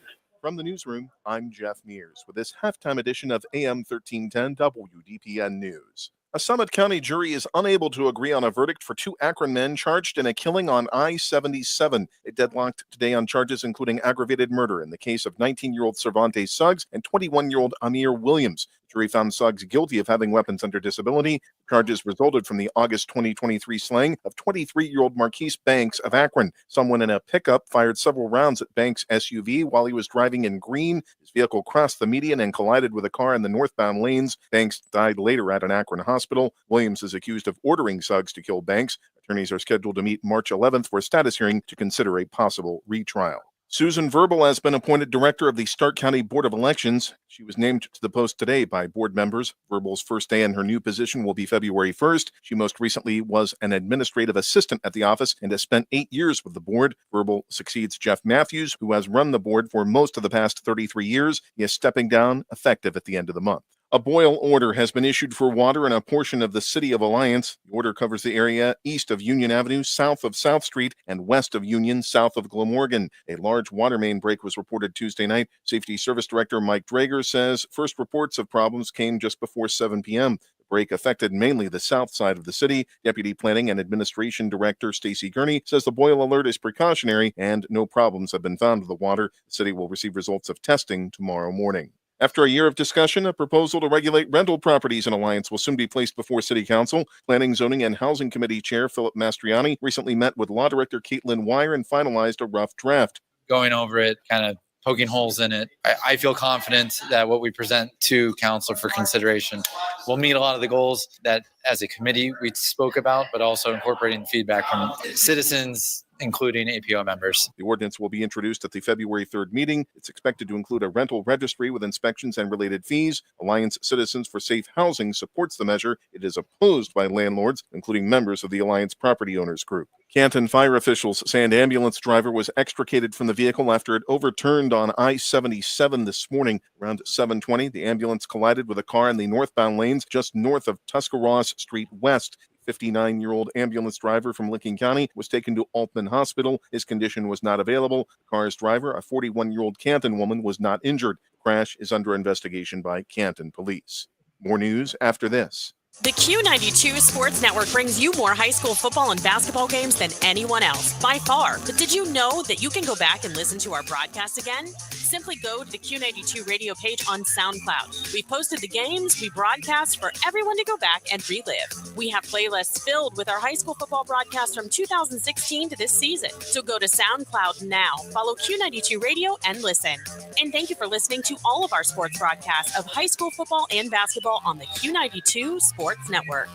From the newsroom, I'm Jeff Mears with this halftime edition of AM 1310 WDPN News. A Summit County jury is unable to agree on a verdict for 2 Akron men charged in a killing on I-77. It deadlocked today on charges including aggravated murder in the case of 19-year-old Cervantes Suggs and 21-year-old Amir Williams. The jury found Suggs guilty of having weapons under disability. Charges resulted from the August 2023 slaying of 23-year-old Marquise Banks of Akron. Someone in a pickup fired several rounds at Banks' SUV while he was driving in green. His vehicle crossed the median and collided with a car in the northbound lanes. Banks died later at an Akron hospital. Williams is accused of ordering Suggs to kill Banks. Attorneys are scheduled to meet March 11th for a status hearing to consider a possible retrial. Susan Verbal has been appointed director of the Stark County Board of Elections. She was named to the post today by board members. Verbal's first day in her new position will be February 1st. She most recently was an administrative assistant at the office and has spent 8 years with the board. Verbal succeeds Jeff Matthews, who has run the board for most of the past 33 years. He is stepping down effective at the end of the month. A boil order has been issued for water in a portion of the city of Alliance. The order covers the area east of Union Avenue, south of South Street, and west of Union, south of Glamorgan. A large water main break was reported Tuesday night. Safety Service Director Mike Drager says first reports of problems came just before 7 p.m. The break affected mainly the south side of the city. Deputy Planning and Administration Director Stacy Gurney says the boil alert is precautionary and no problems have been found with the water. The city will receive results of testing tomorrow morning. After a year of discussion, a proposal to regulate rental properties in Alliance will soon be placed before City Council. Planning, Zoning, and Housing Committee Chair Philip Mastriani recently met with Law Director Caitlin Wire and finalized a rough draft. Going over it, kind of poking holes in it, I feel confident that what we present to Council for consideration will meet a lot of the goals that as a committee we spoke about, but also incorporating feedback from citizens, including APO members. The ordinance will be introduced at the February 3rd meeting. It's expected to include a rental registry with inspections and related fees. Alliance Citizens for Safe Housing supports the measure. It is opposed by landlords, including members of the Alliance Property Owners Group. Canton fire officials say an ambulance driver was extricated from the vehicle after it overturned on I-77 this morning. Around 7:20, the ambulance collided with a car in the northbound lanes just north of Tuscarawas Street West. 59-year-old ambulance driver from Licking County was taken to Altman Hospital. His condition was not available. The car's driver, a 41-year-old Canton woman, was not injured. The crash is under investigation by Canton police. More news after this. The Q92 Sports Network brings you more high school football and basketball games than anyone else, by far. But did you know that you can go back and listen to our broadcast again? Simply go to the Q92 radio page on SoundCloud. We posted the games we broadcast for everyone to go back and relive. We have playlists filled with our high school football broadcasts from 2016 to this season. So go to SoundCloud now, follow Q92 Radio, and listen. And thank you for listening to all of our sports broadcasts of high school football and basketball on the Q92 Sports Network.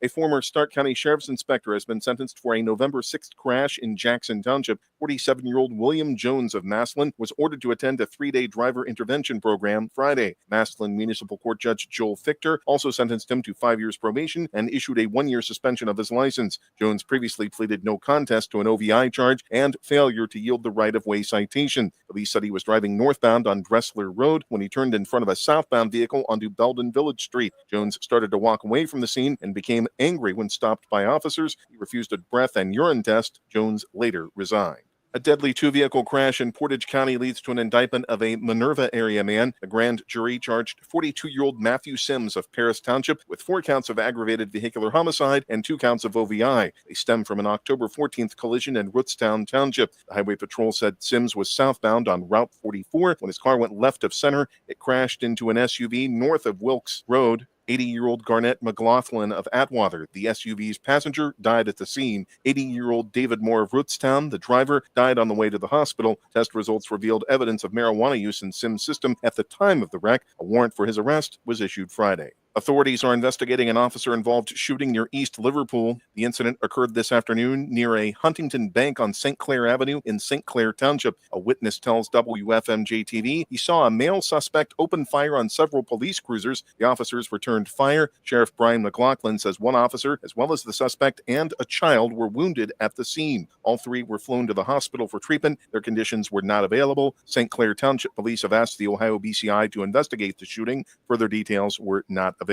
A former Stark County Sheriff's Inspector has been sentenced for a November 6th crash in Jackson Township. 47-year-old William Jones of Massillon was ordered to attend a 3-day driver intervention program Friday. Massillon Municipal Court Judge Joel Fichter also sentenced him to 5 years probation and issued a 1-year suspension of his license. Jones previously pleaded no contest to an OVI charge and failure to yield the right-of-way citation. Police said he was driving northbound on Dressler Road when he turned in front of a southbound vehicle onto Belden Village Street. Jones started to walk away from the scene and became angry when stopped by officers. He refused a breath and urine test. Jones later resigned. A deadly two-vehicle crash in Portage County leads to an indictment of a Minerva area man. A grand jury charged 42-year-old Matthew Sims of Paris Township with 4 counts of aggravated vehicular homicide and 2 counts of OVI. They stem from an October 14th collision in Rootstown Township. The Highway Patrol said Sims was southbound on Route 44. When his car went left of center, it crashed into an SUV north of Wilkes Road. 80-year-old Garnett McLaughlin of Atwater, the SUV's passenger, died at the scene. 80-year-old David Moore of Rootstown, the driver, died on the way to the hospital. Test results revealed evidence of marijuana use in Sims' system at the time of the wreck. A warrant for his arrest was issued Friday. Authorities are investigating an officer-involved shooting near East Liverpool. The incident occurred this afternoon near a Huntington Bank on St. Clair Avenue in St. Clair Township. A witness tells WFMJ-TV he saw a male suspect open fire on several police cruisers. The officers returned fire. Sheriff Brian McLaughlin says one officer, as well as the suspect and a child, were wounded at the scene. All three were flown to the hospital for treatment. Their conditions were not available. St. Clair Township Police have asked the Ohio BCI to investigate the shooting. Further details were not available.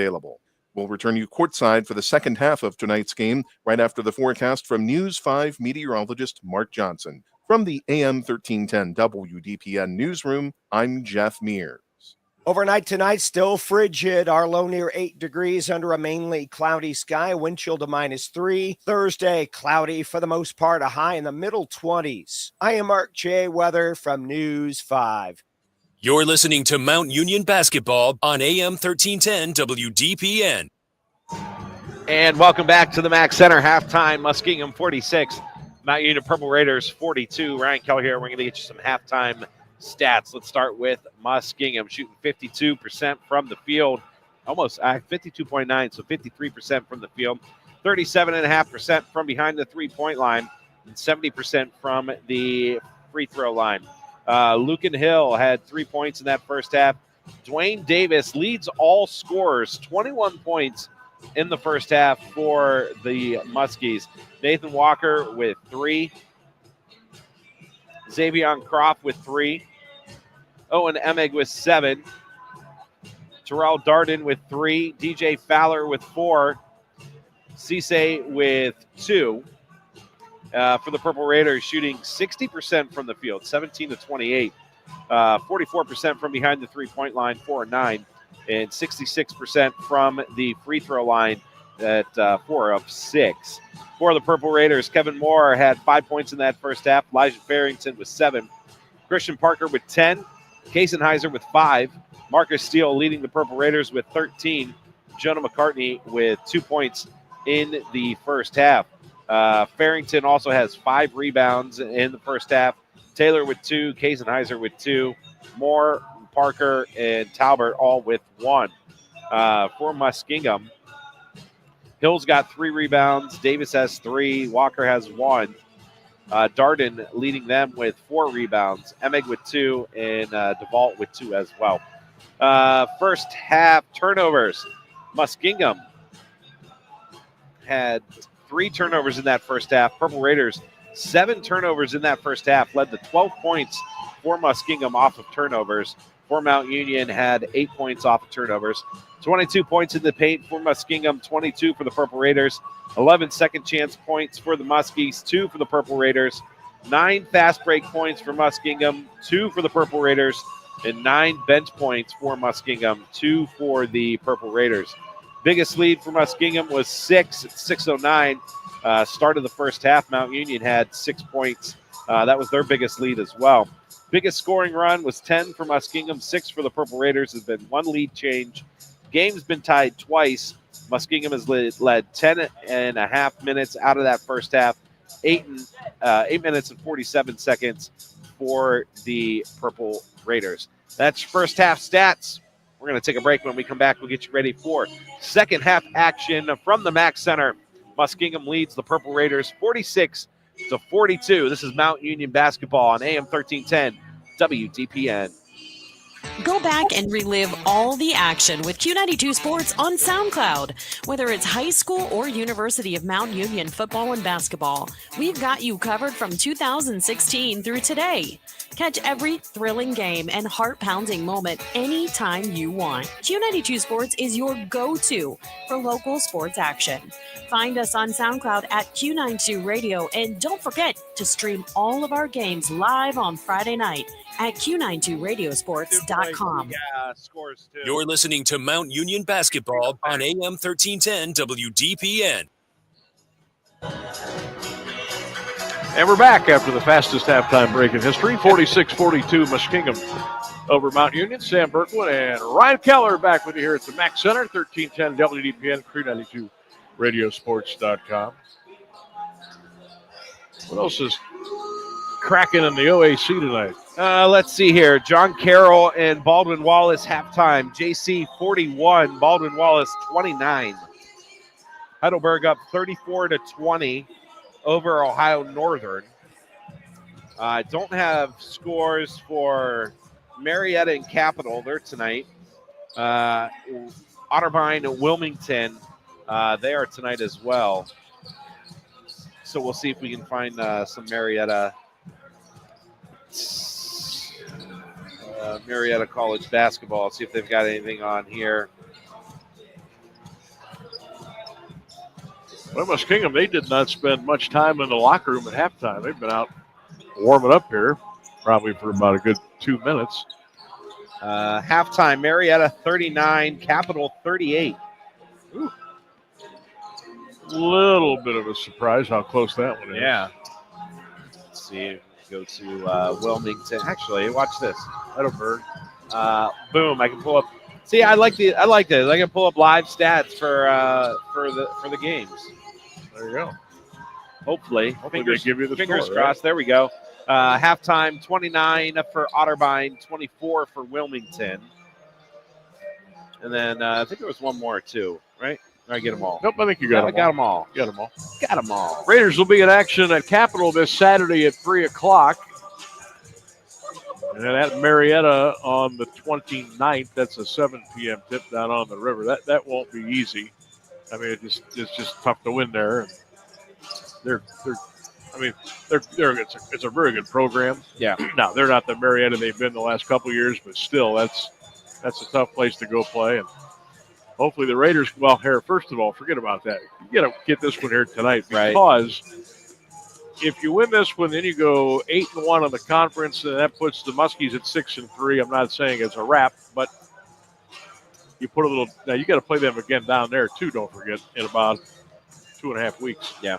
We'll return you courtside for the second half of tonight's game right after the forecast from News 5 meteorologist Mark Johnson. From the AM 1310 WDPN newsroom, I'm Jeff Mears. Overnight tonight, still frigid. Our low near 8 degrees under a mainly cloudy sky. Wind chill to -3. Thursday, cloudy for the most part, a high in the middle 20s. I am Mark J. Weather from News 5. You're listening to Mount Union Basketball on AM 1310 WDPN. And welcome back to the Mack Center halftime. Muskingum 46, Mount Union Purple Raiders 42. Ryan Keller here. We're going to get you some halftime stats. Let's start with Muskingum shooting 52% from the field, almost 52.9, so 53% from the field, 37.5% from behind the three-point line, and 70% from the free throw line. Lucan Hill had 3 points in that first half. Dwayne Davis leads all scorers, 21 points in the first half for the Muskies. Nathan Walker with 3. Xavier Croft with 3. Owen Emig with 7. Terrell Darden with 3. DJ Fowler with 4. Cisse with 2. For the Purple Raiders, shooting 60% from the field, 17 to 28. 44% from behind the three-point line, 4-9. And 66% from the free throw line at 4 of 6. For the Purple Raiders, Kevin Moore had 5 points in that first half. Elijah Farrington with 7. Christian Parker with 10. Kasenheiser with 5. Marcus Steele leading the Purple Raiders with 13. Jonah McCartney with 2 points in the first half. Farrington also has 5 rebounds in the first half. Taylor with 2. Kasenheiser with 2. Moore, Parker, and Talbert all with 1. For Muskingum, Hill's got 3 rebounds. Davis has 3. Walker has 1. Darden leading them with 4 rebounds. Emig with 2, and DeVault with 2 as well. First half turnovers. Muskingum had 3 turnovers in that first half. Purple Raiders, 7 turnovers in that first half, led to 12 points for Muskingum off of turnovers. For Mount Union had 8 points off of turnovers. 22 points in the paint for Muskingum, 22 for the Purple Raiders. 11 second chance points for the Muskies, 2 for the Purple Raiders. 9 fast break points for Muskingum, 2 for the Purple Raiders. And 9 bench points for Muskingum, 2 for the Purple Raiders. Biggest lead for Muskingum was 6 at 6:09. Start of the first half, Mount Union had 6 points. That was their biggest lead as well. Biggest scoring run was 10 for Muskingum, 6 for the Purple Raiders. There's been 1 lead change. Game's been tied twice. Muskingum has led 10.5 minutes out of that first half. 8 minutes and 47 seconds for the Purple Raiders. That's first half stats. We're going to take a break. When we come back, we'll get you ready for second half action from the Mack Center. Muskingum leads the Purple Raiders 46-42. This is Mount Union basketball on AM 1310 WDPN. Go back and relive all the action with Q92 Sports on SoundCloud. Whether it's high school or University of Mount Union football and basketball, we've got you covered from 2016 through today. Catch every thrilling game and heart-pounding moment anytime you want. Q92 Sports is your go-to for local sports action. Find us on SoundCloud at Q92 Radio, and don't forget to stream all of our games live on Friday night at Q92radiosports.com. Scores too. You're listening to Mount Union Basketball on AM 1310 WDPN. And we're back after the fastest halftime break in history, 46-42 Muskingum over Mount Union. Sam Berkwood and Ryan Keller back with you here at the Mack Center, 1310 WDPN, Crew 92 Radiosports.com. What else is cracking in the OAC tonight? Let's see here. John Carroll and Baldwin Wallace halftime. JC 41, Baldwin Wallace 29. Heidelberg up 34-20 over Ohio Northern. I don't have scores for Marietta and Capital. They're tonight. Otterbein and Wilmington, they are tonight as well. So we'll see if we can find some Marietta College basketball. See if they've got anything on here. Well, Muskingum, they did not spend much time in the locker room at halftime. They've been out warming up here probably for about a good 2 minutes. Halftime, Marietta 39, Capital 38. Ooh. Little bit of a surprise how close that one is. Yeah. Let's see. Go to Wilmington. Actually, watch this. Heidelberg. Boom! I can pull up. See, I like this. I can pull up live stats for the games. There you go. Hopefully they give you the fingers score, crossed. right? There we go. Halftime, 29 for Otterbein, 24 for Wilmington. And then I think there was one more too, right? I get them all. Nope, I think you got them all. Got them all. Got them all. Got them all. Raiders will be in action at Capital this Saturday at 3 o'clock. And then at Marietta on the 29th. That's a 7 p.m. tip down on the river. That won't be easy. I mean, it's just tough to win there. It's a very good program. Yeah. Now they're not the Marietta they've been the last couple of years, but still, that's a tough place to go play. And hopefully the Raiders. Well, here, first of all, forget about that. You got to get this one here tonight because if you win this one, then you go 8-1 on the conference, and that puts the Muskies at 6-3. I'm not saying it's a wrap, but you put a little. Now you got to play them again down there too. Don't forget in about 2.5 weeks. Yeah.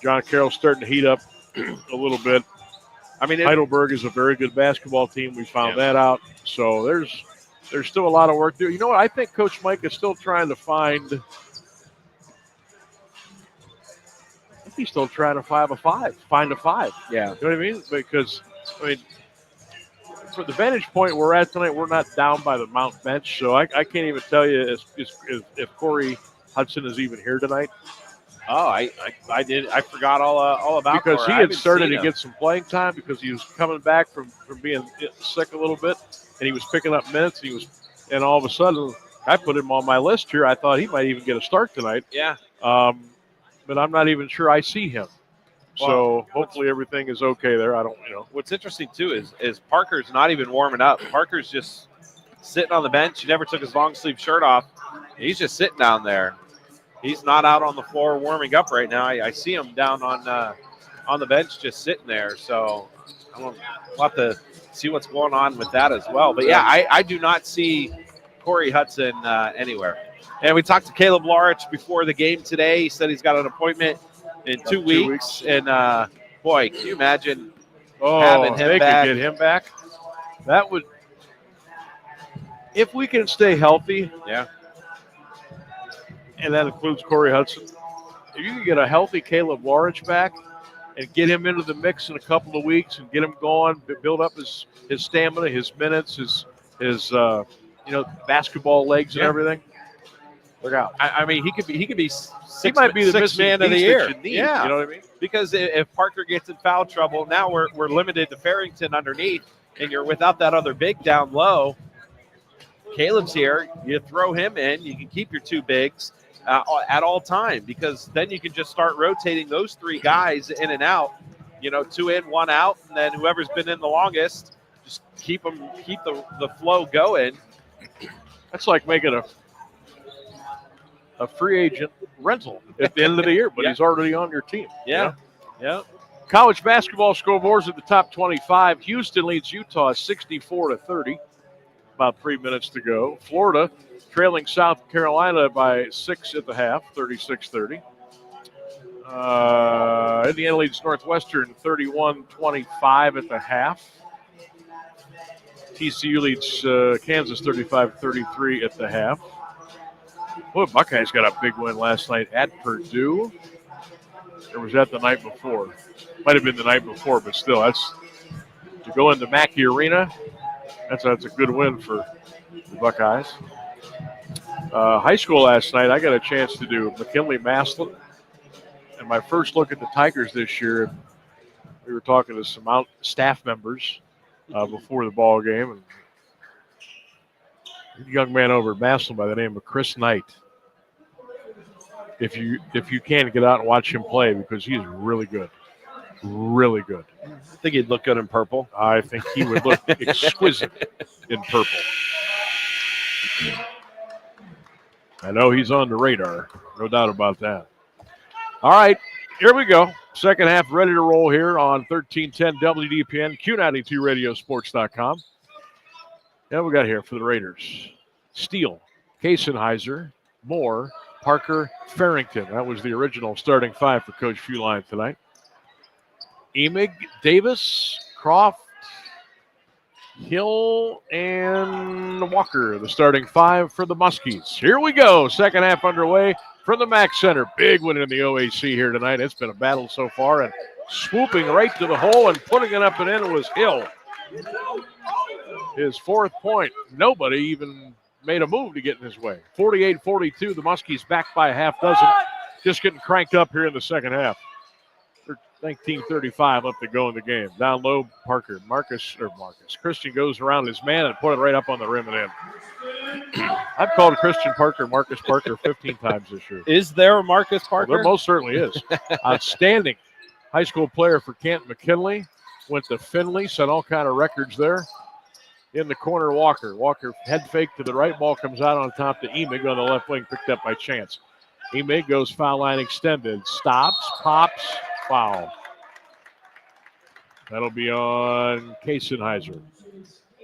John Carroll's starting to heat up a little bit. I mean, Heidelberg is a very good basketball team. We found that out. So there's still a lot of work to do. You know what? I think Coach Mike is still trying to find. He's still trying to find a 5. Yeah. You know what I mean? Because, I mean, for the vantage point we're at tonight, we're not down by the Mount bench. So I can't even tell you if Corey Hudson is even here tonight. Oh, I forgot all about because Corey. he had started to get some playing time because he was coming back from being sick a little bit, and he was picking up minutes. And all of a sudden, I put him on my list here. I thought he might even get a start tonight. Yeah. But I'm not even sure I see him. So hopefully everything is okay there. I don't, What's interesting too is Parker's not even warming up. Parker's just sitting on the bench. He never took his long sleeve shirt off. He's just sitting down there. He's not out on the floor warming up right now. I see him down on the bench just sitting there. So we'll have to see what's going on with that as well. But yeah, I do not see Corey Hudson anywhere. And we talked to Caleb Larich before the game today. He said he's got an appointment in 2 weeks. And boy, can you imagine having him back? Could get him back. That would, if we can stay healthy. Yeah. And that includes Corey Hudson. If you can get a healthy Caleb Larich back and get him into the mix in a couple of weeks and get him going, build up his stamina, his minutes, his basketball legs and everything. Look out! I mean, he could be. He might be the sixth man of the year. Yeah, you know what I mean? Because if Parker gets in foul trouble, now we're limited to Farrington underneath, and you're without that other big down low. Caleb's here. You throw him in. You can keep your two bigs at all time because then you can just start rotating those three guys in and out. 2 in, 1 out, and then whoever's been in the longest, just keep the flow going. That's like making a free agent rental at the end of the year, but he's already on your team. Yeah. Yeah. College basketball scoreboards at the top 25. Houston leads Utah 64-30. About 3 minutes to go. Florida trailing South Carolina by 6 at the half, 36-30. Indiana leads Northwestern 31-25 at the half. TCU leads Kansas 35-33 at the half. Boy, Buckeyes got a big win last night at Purdue. Or was that the night before? Might have been the night before, but still, that's to go into Mackey Arena. That's a good win for the Buckeyes. High school last night, I got a chance to do McKinley-Maslin. And my first look at the Tigers this year, we were talking to some staff members before the ball game. And a young man over at Maslin by the name of Chris Knight. If you can, get out and watch him play because he's really good. Really good. I think he'd look good in purple. I think he would look exquisite in purple. I know he's on the radar. No doubt about that. All right, here we go. Second half ready to roll here on 1310 WDPN, Q92RadioSports.com. And we got here for the Raiders. Steele, Kasenheiser, Moore, Parker, Farrington. That was the original starting five for Coach Fuline tonight. Emig, Davis, Croft, Hill, and Walker, the starting five for the Muskies. Here we go. Second half underway from the Mack Center. Big win in the OAC here tonight. It's been a battle so far, and swooping right to the hole and putting it up and in was Hill. His fourth point. Nobody even made a move to get in his way. 48-42, the Muskies back by a half dozen. Just getting cranked up here in the second half. 19:35 left to go in the game. Down low, Parker. Christian goes around his man and put it right up on the rim and in. I've called Christian Parker Marcus Parker 15 times this year. Is there a Marcus Parker? Well, there most certainly is. Outstanding high school player for Canton McKinley. Went to Findlay, set all kind of records there. In the corner, Walker. Walker head fake to the right. Ball comes out on top to Emig on the left wing, picked up by Chance. Emig goes foul line extended. Stops, pops, foul. That'll be on Kasenheiser.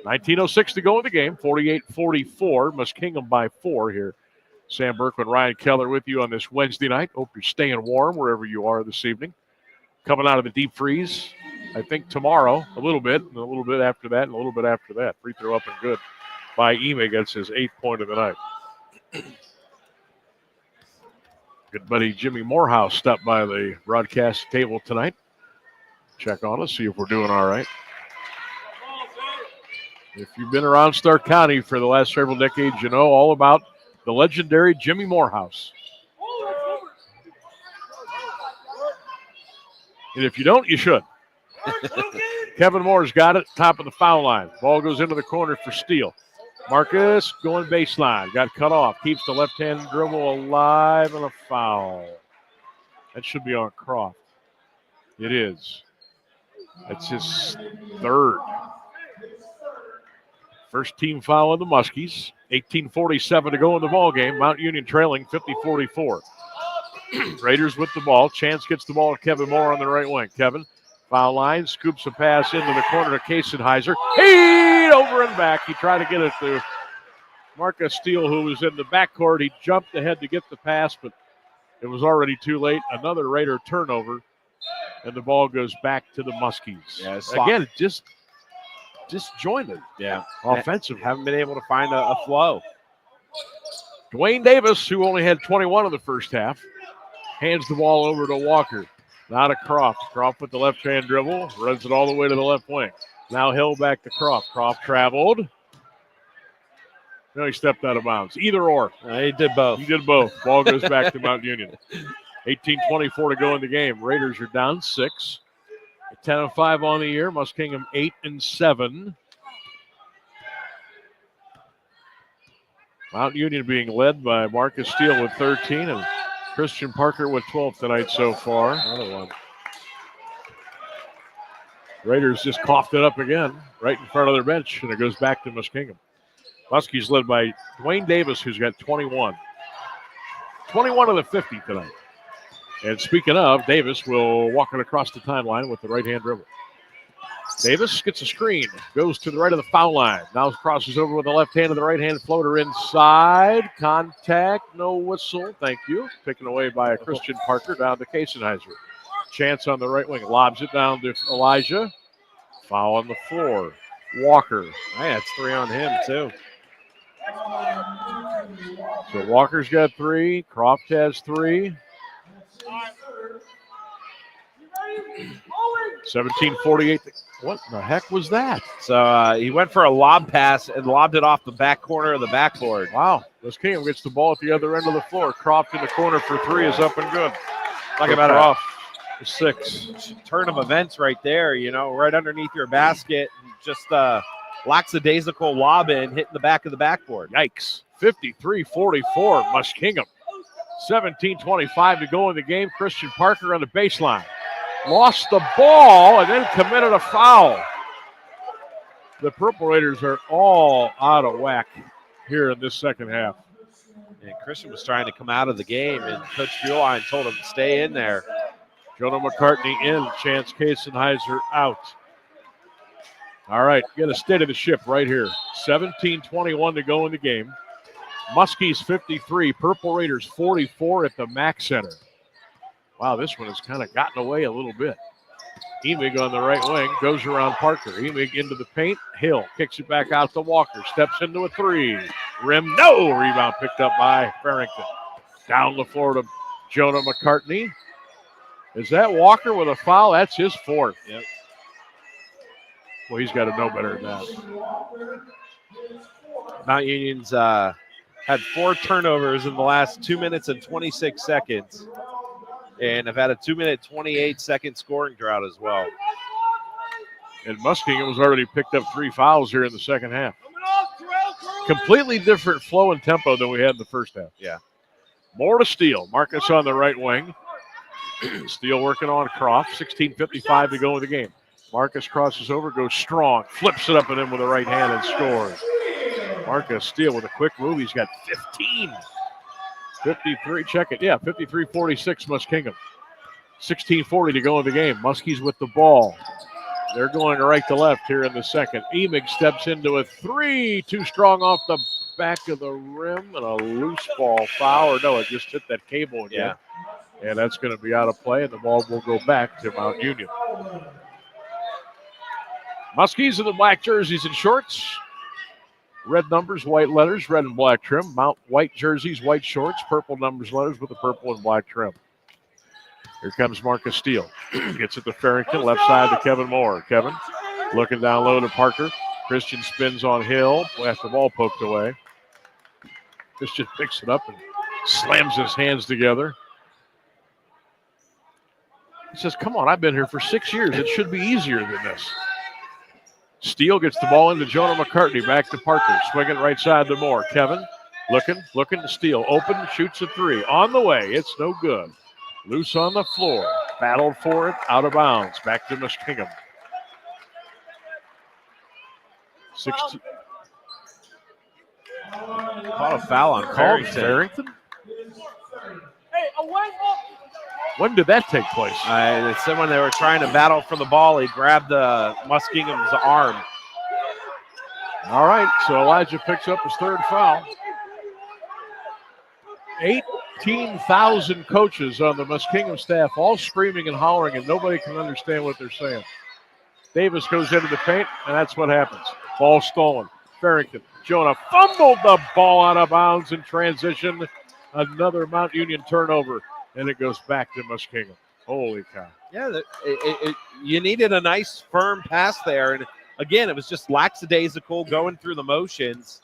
19:06 to go in the game. 48-44. Muskingum by 4 here. Sam Berkman, Ryan Keller with you on this Wednesday night. Hope you're staying warm wherever you are this evening. Coming out of the deep freeze, I think tomorrow, a little bit, and a little bit after that, and a little bit after that. Free throw up and good by Emig. That's his 8th point of the night. Good buddy Jimmy Morehouse stopped by the broadcast table tonight. Check on us, see if we're doing all right. If you've been around Stark County for the last several decades, you know all about the legendary Jimmy Morehouse. And if you don't, you should. Kevin Moore's got it, top of the foul line. Ball goes into the corner for Steele. Marcus going baseline. Got cut off. Keeps the left-hand dribble alive and a foul. That should be on Croft. It is. That's his 3rd. First team foul on the Muskies. 18:47 to go in the ball game. Mount Union trailing 50-44. Raiders with the ball. Chance gets the ball to Kevin Moore on the right wing. Kevin, foul line, scoops a pass into the corner to Kasenheiser. Hey, over and back. He tried to get it to Marcus Steele, who was in the backcourt. He jumped ahead to get the pass, but it was already too late. Another Raider turnover, and the ball goes back to the Muskies. Yeah, again, just disjointed. Yeah, offensively. Haven't been able to find a flow. Dwayne Davis, who only had 21 in the first half, hands the ball over to Walker. Now to Croft. Croft with the left-hand dribble. Runs it all the way to the left wing. Now Hill back to Croft. Croft traveled. No, he stepped out of bounds. Either or. He did both. He did both. Ball goes back to Mount Union. 18:24 to go in the game. Raiders are down 6. 10-5 on the year. Muskingum 8-7. Mount Union being led by Marcus Steele with 13 and Christian Parker with 12 tonight so far. Another one. Raiders just coughed it up again right in front of their bench, and it goes back to Muskingum. Muskies led by Dwayne Davis, who's got 21. 21 of the 50 tonight. And speaking of, Davis will walk it across the timeline with the right-hand dribble. Davis gets a screen, goes to the right of the foul line. Now crosses over with the left hand and the right-hand floater inside. Contact, no whistle. Thank you. Taken away by Christian Parker down to Kasenheiser. Chance on the right wing. Lobs it down to Elijah. Foul on the floor. Walker. Hey, that's 3 on him, too. So Walker's got 3. Croft has 3. 17:48. What the heck was that? So he went for a lob pass and lobbed it off the back corner of the backboard. Wow. Muskingum gets the ball at the other end of the floor. Croft in the corner for three is up and good. Talk about a 6. Turn of events right there, right underneath your basket. Just lackadaisical lob in, hitting the back of the backboard. Yikes. 53-44, Muskingum. 17:25 to go in the game. Christian Parker on the baseline. Lost the ball and then committed a foul. The Purple Raiders are all out of whack here in this second half. And Christian was trying to come out of the game, and Coach Bueline told him to stay in there. Jonah McCartney in, Chance Kasenheiser out. All right, get a state of the ship right here. 17:21 to go in the game. Muskies 53, Purple Raiders 44 at the Mac Center. Wow, this one has kind of gotten away a little bit. Emig on the right wing, goes around Parker. Emig into the paint. Hill kicks it back out to Walker. Steps into a three. Rim, no! Rebound picked up by Farrington. Down the floor to Jonah McCartney. Is that Walker with a foul? That's his fourth. Yep. Well, he's got to know better than that. Mount Union's had 4 turnovers in the last 2 minutes and 26 seconds. And have had a 2-minute, 28-second scoring drought as well. And Muskingum has already picked up 3 fouls here in the second half. Completely different flow and tempo than we had in the first half. Yeah. More to Steele. Marcus on the right wing. Steele working on Croft. 16:55 to go in the game. Marcus crosses over, goes strong, flips it up and in with the right hand and scores. Marcus Steele with a quick move. He's got 15. 53, check it. Yeah, 53-46 Muskingum. 16:40 to go in the game. Muskies with the ball. They're going right to left here in the second. Emig steps into a three. Too strong off the back of the rim and a loose ball foul. Or no, it just hit that cable again. Yeah. And that's going to be out of play, and the ball will go back to Mount Union. Muskies in the black jerseys and shorts. Red numbers, white letters, red and black trim. Mount white jerseys, white shorts, purple numbers, letters with the purple and black trim. Here comes Marcus Steele. Gets it to Farrington, left side to Kevin Moore. Kevin looking down low to Parker. Christian spins on Hill after the ball poked away. Christian picks it up and slams his hands together. He says, come on, I've been here for 6 years. It should be easier than this. Steele gets the ball into Jonah McCartney. Back to Parker. Swinging right side to Moore. Kevin looking to Steele. Open, shoots a three. On the way. It's no good. Loose on the floor. Battled for it. Out of bounds. Back to Muskingum. 16. Caught a foul on Farrington. When did that take place? It said when they were trying to battle for the ball, he grabbed Muskingum's arm. All right, so Elijah picks up his third foul. 18,000 coaches on the Muskingum staff, all screaming and hollering, and nobody can understand what they're saying. Davis goes into the paint, and that's what happens. Ball stolen. Farrington. Jonah fumbled the ball out of bounds in transition. Another Mount Union turnover. And it goes back to Muskingum. Holy cow. Yeah, you needed a nice, firm pass there. And, again, it was just lackadaisical going through the motions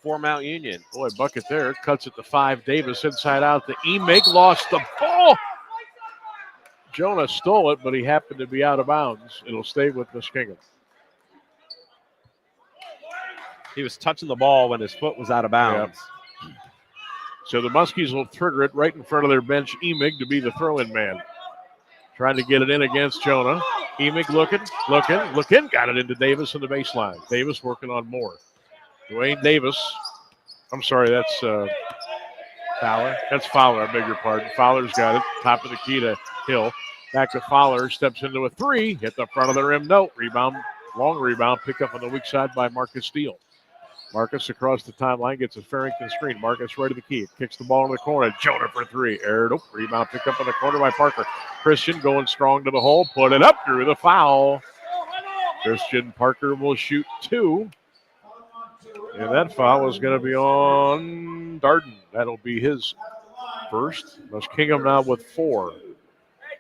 for Mount Union. Boy, bucket there. Cuts it to 5. Davis inside out to Emig. Lost the ball. Jonah stole it, but he happened to be out of bounds. It'll stay with Muskingum. He was touching the ball when his foot was out of bounds. Yep. So the Muskies will trigger it right in front of their bench. Emig to be the throw-in man. Trying to get it in against Jonah. Emig looking. Got it into Davis on the baseline. Davis working on Moore. Dwayne Davis. I'm sorry, that's Fowler. That's Fowler, I beg your pardon. Fowler's got it. Top of the key to Hill. Back to Fowler. Steps into a three. Hit the front of the rim. No. Rebound. Long rebound. Pick up on the weak side by Marcus Steele. Marcus across the timeline gets a Farrington screen. Marcus right to the key. Kicks the ball in the corner. Jonah for three. Aired up. Rebound picked up in the corner by Parker. Christian going strong to the hole. Put it up through the foul. Christian Parker will shoot 2. And that foul is going to be on Darden. That'll be his first. Muskingum now with 4.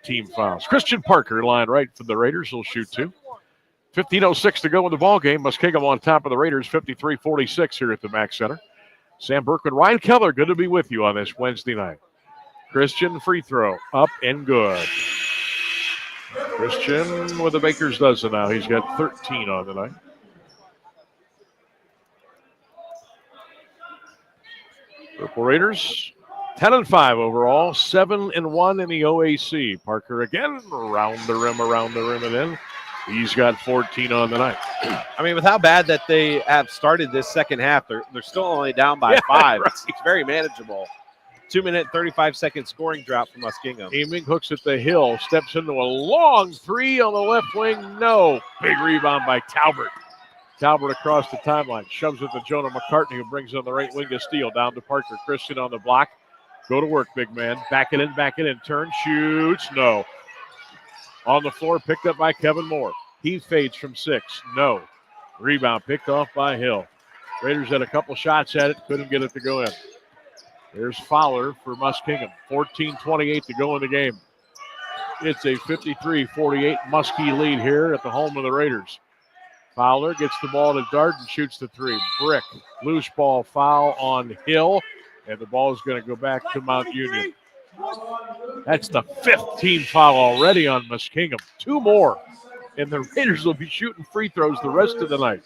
team fouls. Christian Parker, line right for the Raiders, will shoot 2. 15:06 to go in the ball game. Muskingum on top of the Raiders, 53-46 here at the Mack Center. Sam Berkman, Ryan Keller, good to be with you on this Wednesday night. Christian free throw, up and good. Christian with a baker's dozen now. He's got 13 on the night. Purple Raiders, 10-5 overall, 7-1 in the OAC. Parker again, around the rim, and in. He's got 14 on the night. I mean, with how bad that they have started this second half, they're still only down by 5. Right. It's very manageable. 2-minute, 35-second scoring drought from Muskingum. Aiming, hooks at the hill, steps into a long 3 on the left wing. No. Big rebound by Talbert. Talbot across the timeline, shoves it to Jonah McCartney, who brings on the right wing to steal. Down to Parker. Christian on the block. Go to work, big man. Back it in. Turn, shoots. No. On the floor, picked up by Kevin Moore. He fades from 6. No. Rebound picked off by Hill. Raiders had a couple shots at it. Couldn't get it to go in. There's Fowler for Muskingum. 14:28 to go in the game. It's a 53-48 Muskie lead here at the home of the Raiders. Fowler gets the ball to Dart and shoots the 3. Brick. Loose ball foul on Hill. And the ball is going to go back to Mount Union. That's the 5th team foul already on Muskingum. 2 more. And the Raiders will be shooting free throws the rest of the night.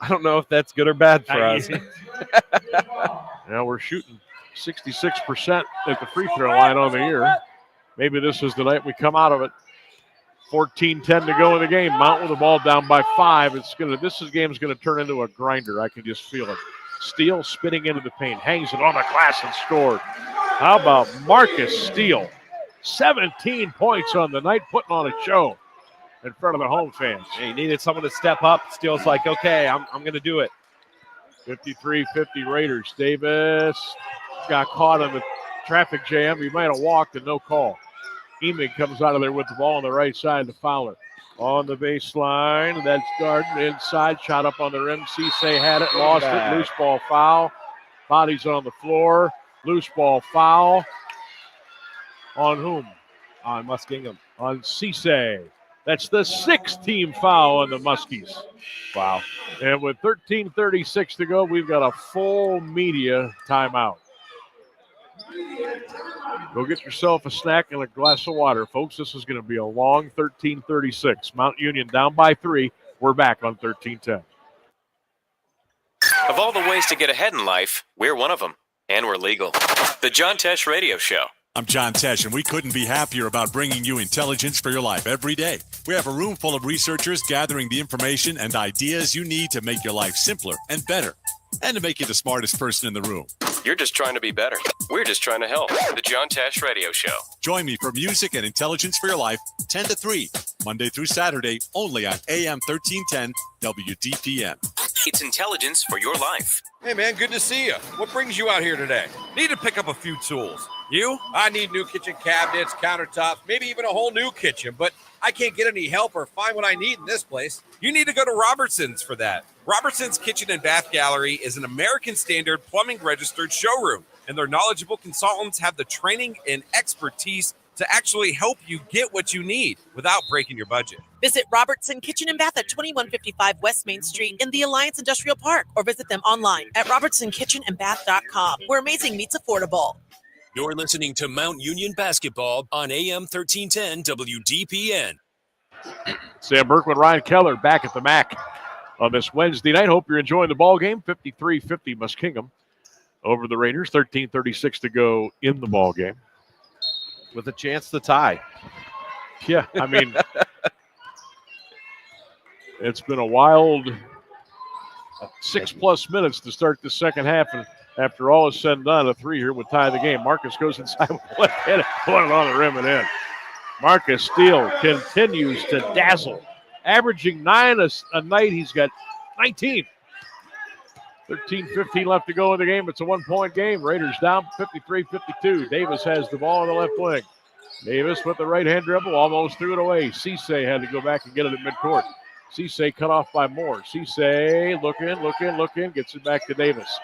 I don't know if that's good or bad for us. Now we're shooting 66% at the free throw line on the year. Maybe this is the night we come out of it. 14-10 to go in the game. Mount with the ball down by 5. This game's going to turn into a grinder. I can just feel it. Steele spinning into the paint, hangs it on the glass and scored. How about Marcus Steele? 17 points on the night, putting on a show in front of the home fans. He needed someone to step up. Steele's like, okay, I'm going to do it. 53-50 Raiders. Davis got caught on the traffic jam. He might have walked and no call. Emig comes out of there with the ball on the right side to Fowler. On the baseline, that's Garden inside, shot up on the rim. Cisse had it, lost it. Loose ball foul. Bodies on the floor. Loose ball foul. On whom? On Muskingum. On Cisse. That's the 6th team foul on the Muskies. Wow. And with 13:36 to go, we've got a full media timeout. Go get yourself a snack and a glass of water, folks. This is going to be a long 13:36. Mount Union down by 3. We're back on 13:10. Of all the ways to get ahead in life, we're one of them. And we're legal. The John Tesh Radio Show. I'm John Tesh, and we couldn't be happier about bringing you intelligence for your life every day. We have a room full of researchers gathering the information and ideas you need to make your life simpler and better, and to make you the smartest person in the room. You're just trying to be better. We're just trying to help. The John Tesh Radio Show. Join me for music and intelligence for your life, 10 to 3, Monday through Saturday, only on AM 1310 WDPN. It's intelligence for your life. Hey, man, good to see you. What brings you out here today? Need to pick up a few tools. You? I need new kitchen cabinets, countertops, maybe even a whole new kitchen, but I can't get any help or find what I need in this place. You need to go to Robertson's for that. Robertson's Kitchen and Bath Gallery is an American Standard plumbing registered showroom, and their knowledgeable consultants have the training and expertise to actually help you get what you need without breaking your budget. Visit Robertson Kitchen and Bath at 2155 West Main Street in the Alliance Industrial Park, or visit them online at robertsonkitchenandbath.com, where amazing meets affordable. You're listening to Mount Union Basketball on AM 1310 WDPN. Sam Berkman, Ryan Keller back at the MAC on this Wednesday night. Hope you're enjoying the ball game. 53-50 Muskingum over the Raiders. 13:36 to go in the ball game. With a chance to tie. Yeah, I mean, it's been a wild 6+ minutes to start the second half, and after all is said and done, a 3 here would tie the game. Marcus goes inside with the left hand, put it on the rim and in. Marcus Steele continues to dazzle, averaging 9 a night. He's got 19. 13:15 left to go in the game. It's a 1-point game. Raiders down 53-52. Davis has the ball on the left wing. Davis with the right-hand dribble, almost threw it away. Cisse had to go back and get it at midcourt. Cisse cut off by Moore. Cisse looking, gets it back to Davis.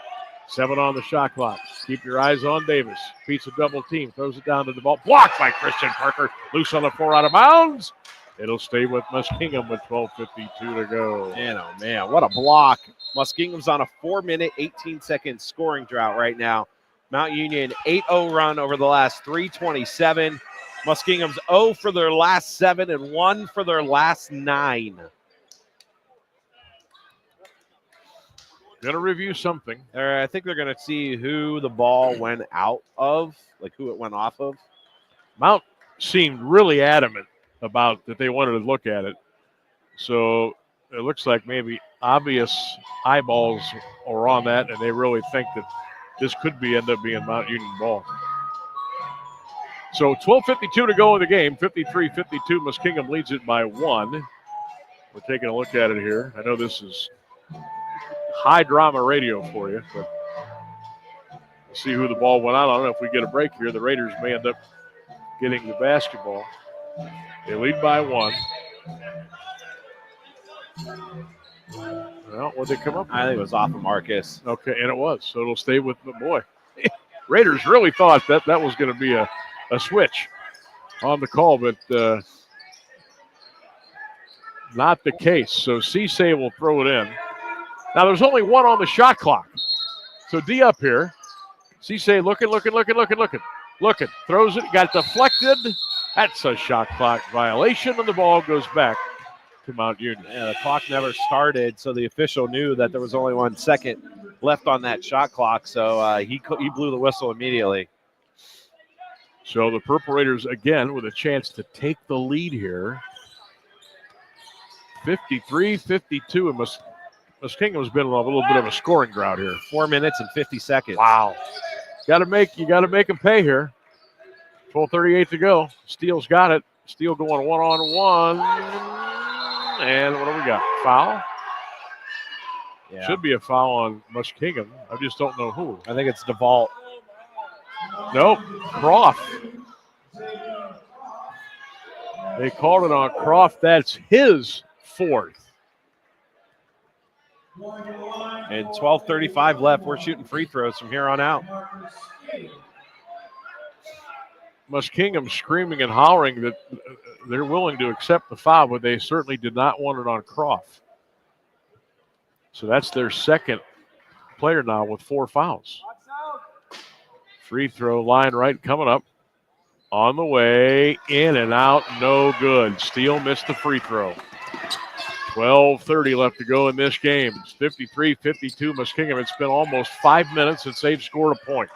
7 on the shot clock. Keep your eyes on Davis. Beats a double team. Throws it down to the ball. Blocked by Christian Parker. Loose on the floor, out of bounds. It'll stay with Muskingum with 12:52 to go. Man, oh man, what a block. Muskingum's on a 4-minute, 18-second scoring drought right now. Mount Union 8-0 run over the last 3:27. Muskingum's 0 for their last 7 and 1 for their last 9. Going to review something. I think they're going to see who the ball went out of, like who it went off of. Mount seemed really adamant about that they wanted to look at it. So it looks like maybe obvious eyeballs are on that, and they really think that this could end up being Mount Union ball. So 12:52 to go in the game. 53-52. Muskingum leads it by 1. We're taking a look at it here. I know this is high drama radio for you, but we'll see who the ball went out on. If we get a break here, the Raiders may end up getting the basketball. They lead by 1. Well, what'd they come up with? I think it was off of Marcus. Okay, and it was. So it'll stay with the boy. Raiders really thought that was going to be a switch on the call, but not the case. So Cisse will throw it in. Now there's only 1 on the shot clock. So D up here. Cisse looking. Throws it, got deflected. That's a shot clock violation, and the ball goes back to Mount Union. Yeah, the clock never started, so the official knew that there was only 1 second left on that shot clock, so he blew the whistle immediately. So the Purple Raiders, again, with a chance to take the lead here. 53-52, and Muskingum's been a little bit of a scoring drought here. 4 minutes and 50 seconds. Wow. You got to make them pay here. 12:38 to go. Steele's got it. Steele going 1-on-1. And what do we got? Foul? Yeah. Should be a foul on Muskingum. I just don't know who. I think it's DeVault. Nope. Croft. They called it on Croft. That's his 4th. And 12:35 left. We're shooting free throws from here on out. Muskingum screaming and hollering that they're willing to accept the foul, but they certainly did not want it on Croft. So that's their second player now with 4 fouls. Free throw line right coming up. On the way, in and out, no good. Steele missed the free throw. 12:30 left to go in this game. It's 53-52 Muskingum. It's been almost 5 minutes since they've scored a point.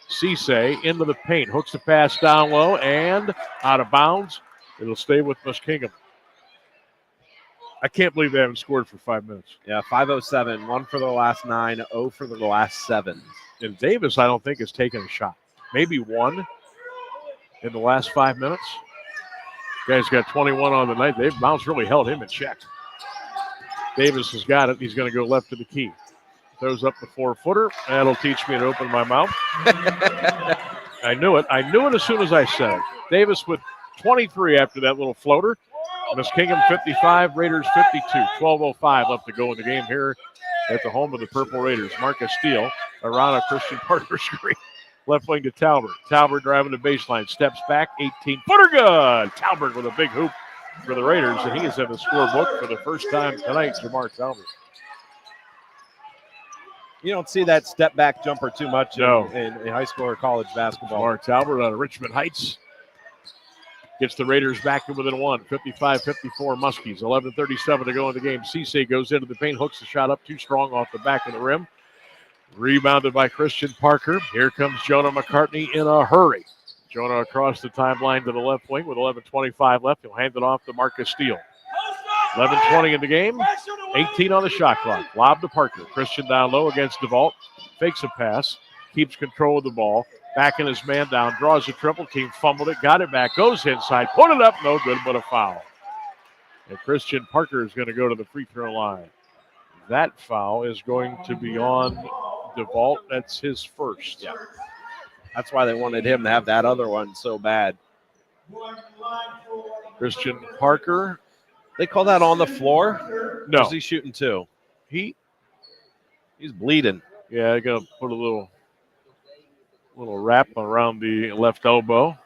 Cisse into the paint, hooks the pass down low and out of bounds. It'll stay with Muskingum. I can't believe they haven't scored for 5 minutes. Yeah, 5:07, 1 for the last 9, 0 for the last 7. And Davis, I don't think, has taken a shot. Maybe 1 in the last 5 minutes. Guy's got 21 on the night. Bounce really held him in check. Davis has got it. He's going to go left to the key. Throws up the 4-footer. That'll teach me to open my mouth. I knew it. I knew it as soon as I said it. Davis with 23 after that little floater. Muskingum 55, Raiders 52. 12:05 left to go in the game here at the home of the Purple Raiders. Marcus Steele around a Christian Parker screen. Left wing to Talbert. Talbert driving the baseline. Steps back. 18-footer good. Talbert with a big hoop for the Raiders, and he is in the scorebook for the first time tonight, Jamar Talbert. You don't see that step back jumper too much No. in high school or college basketball. Jamar Talbert out of Richmond Heights gets the Raiders back to within 1. 55-54 Muskies. 11:37 to go in the game. Cisse goes into the paint, hooks the shot up too strong off the back of the rim. Rebounded by Christian Parker. Here comes Jonah McCartney in a hurry. Jonah across the timeline to the left wing with 11:25 left. He'll hand it off to Marcus Steele. 11:20 in the game. 18 on the shot clock. Lob to Parker. Christian down low against DeVault. Fakes a pass. Keeps control of the ball. Backing his man down. Draws a triple. Team fumbled it. Got it back. Goes inside. Put it up. No good, but a foul. And Christian Parker is going to go to the free throw line. That foul is going to be on DeVault. That's his first. Yeah. That's why they wanted him to have that other one so bad. Christian Parker. They call that on the floor? No. Or is he shooting 2? He's bleeding. Yeah, I got to put a little wrap around the left elbow.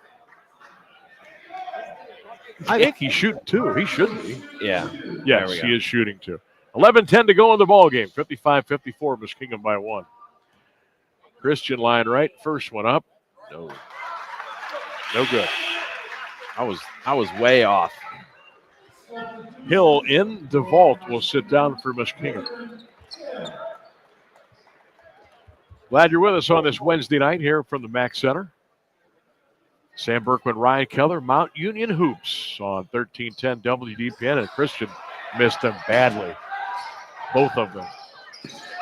I think he's shooting too. He should be. Yeah. Yes, he is shooting too. 11-10 to go in the ball game. 55-54, Muskingum by 1. Christian line right. First one up. No good. I was way off. Hill in. DeVault will sit down for Muskingum. Glad you're with us on this Wednesday night here from the Mac Center. Sam Berkman, Ryan Keller, Mount Union Hoops on 1310 WDPN, and Christian missed them badly. Both of them.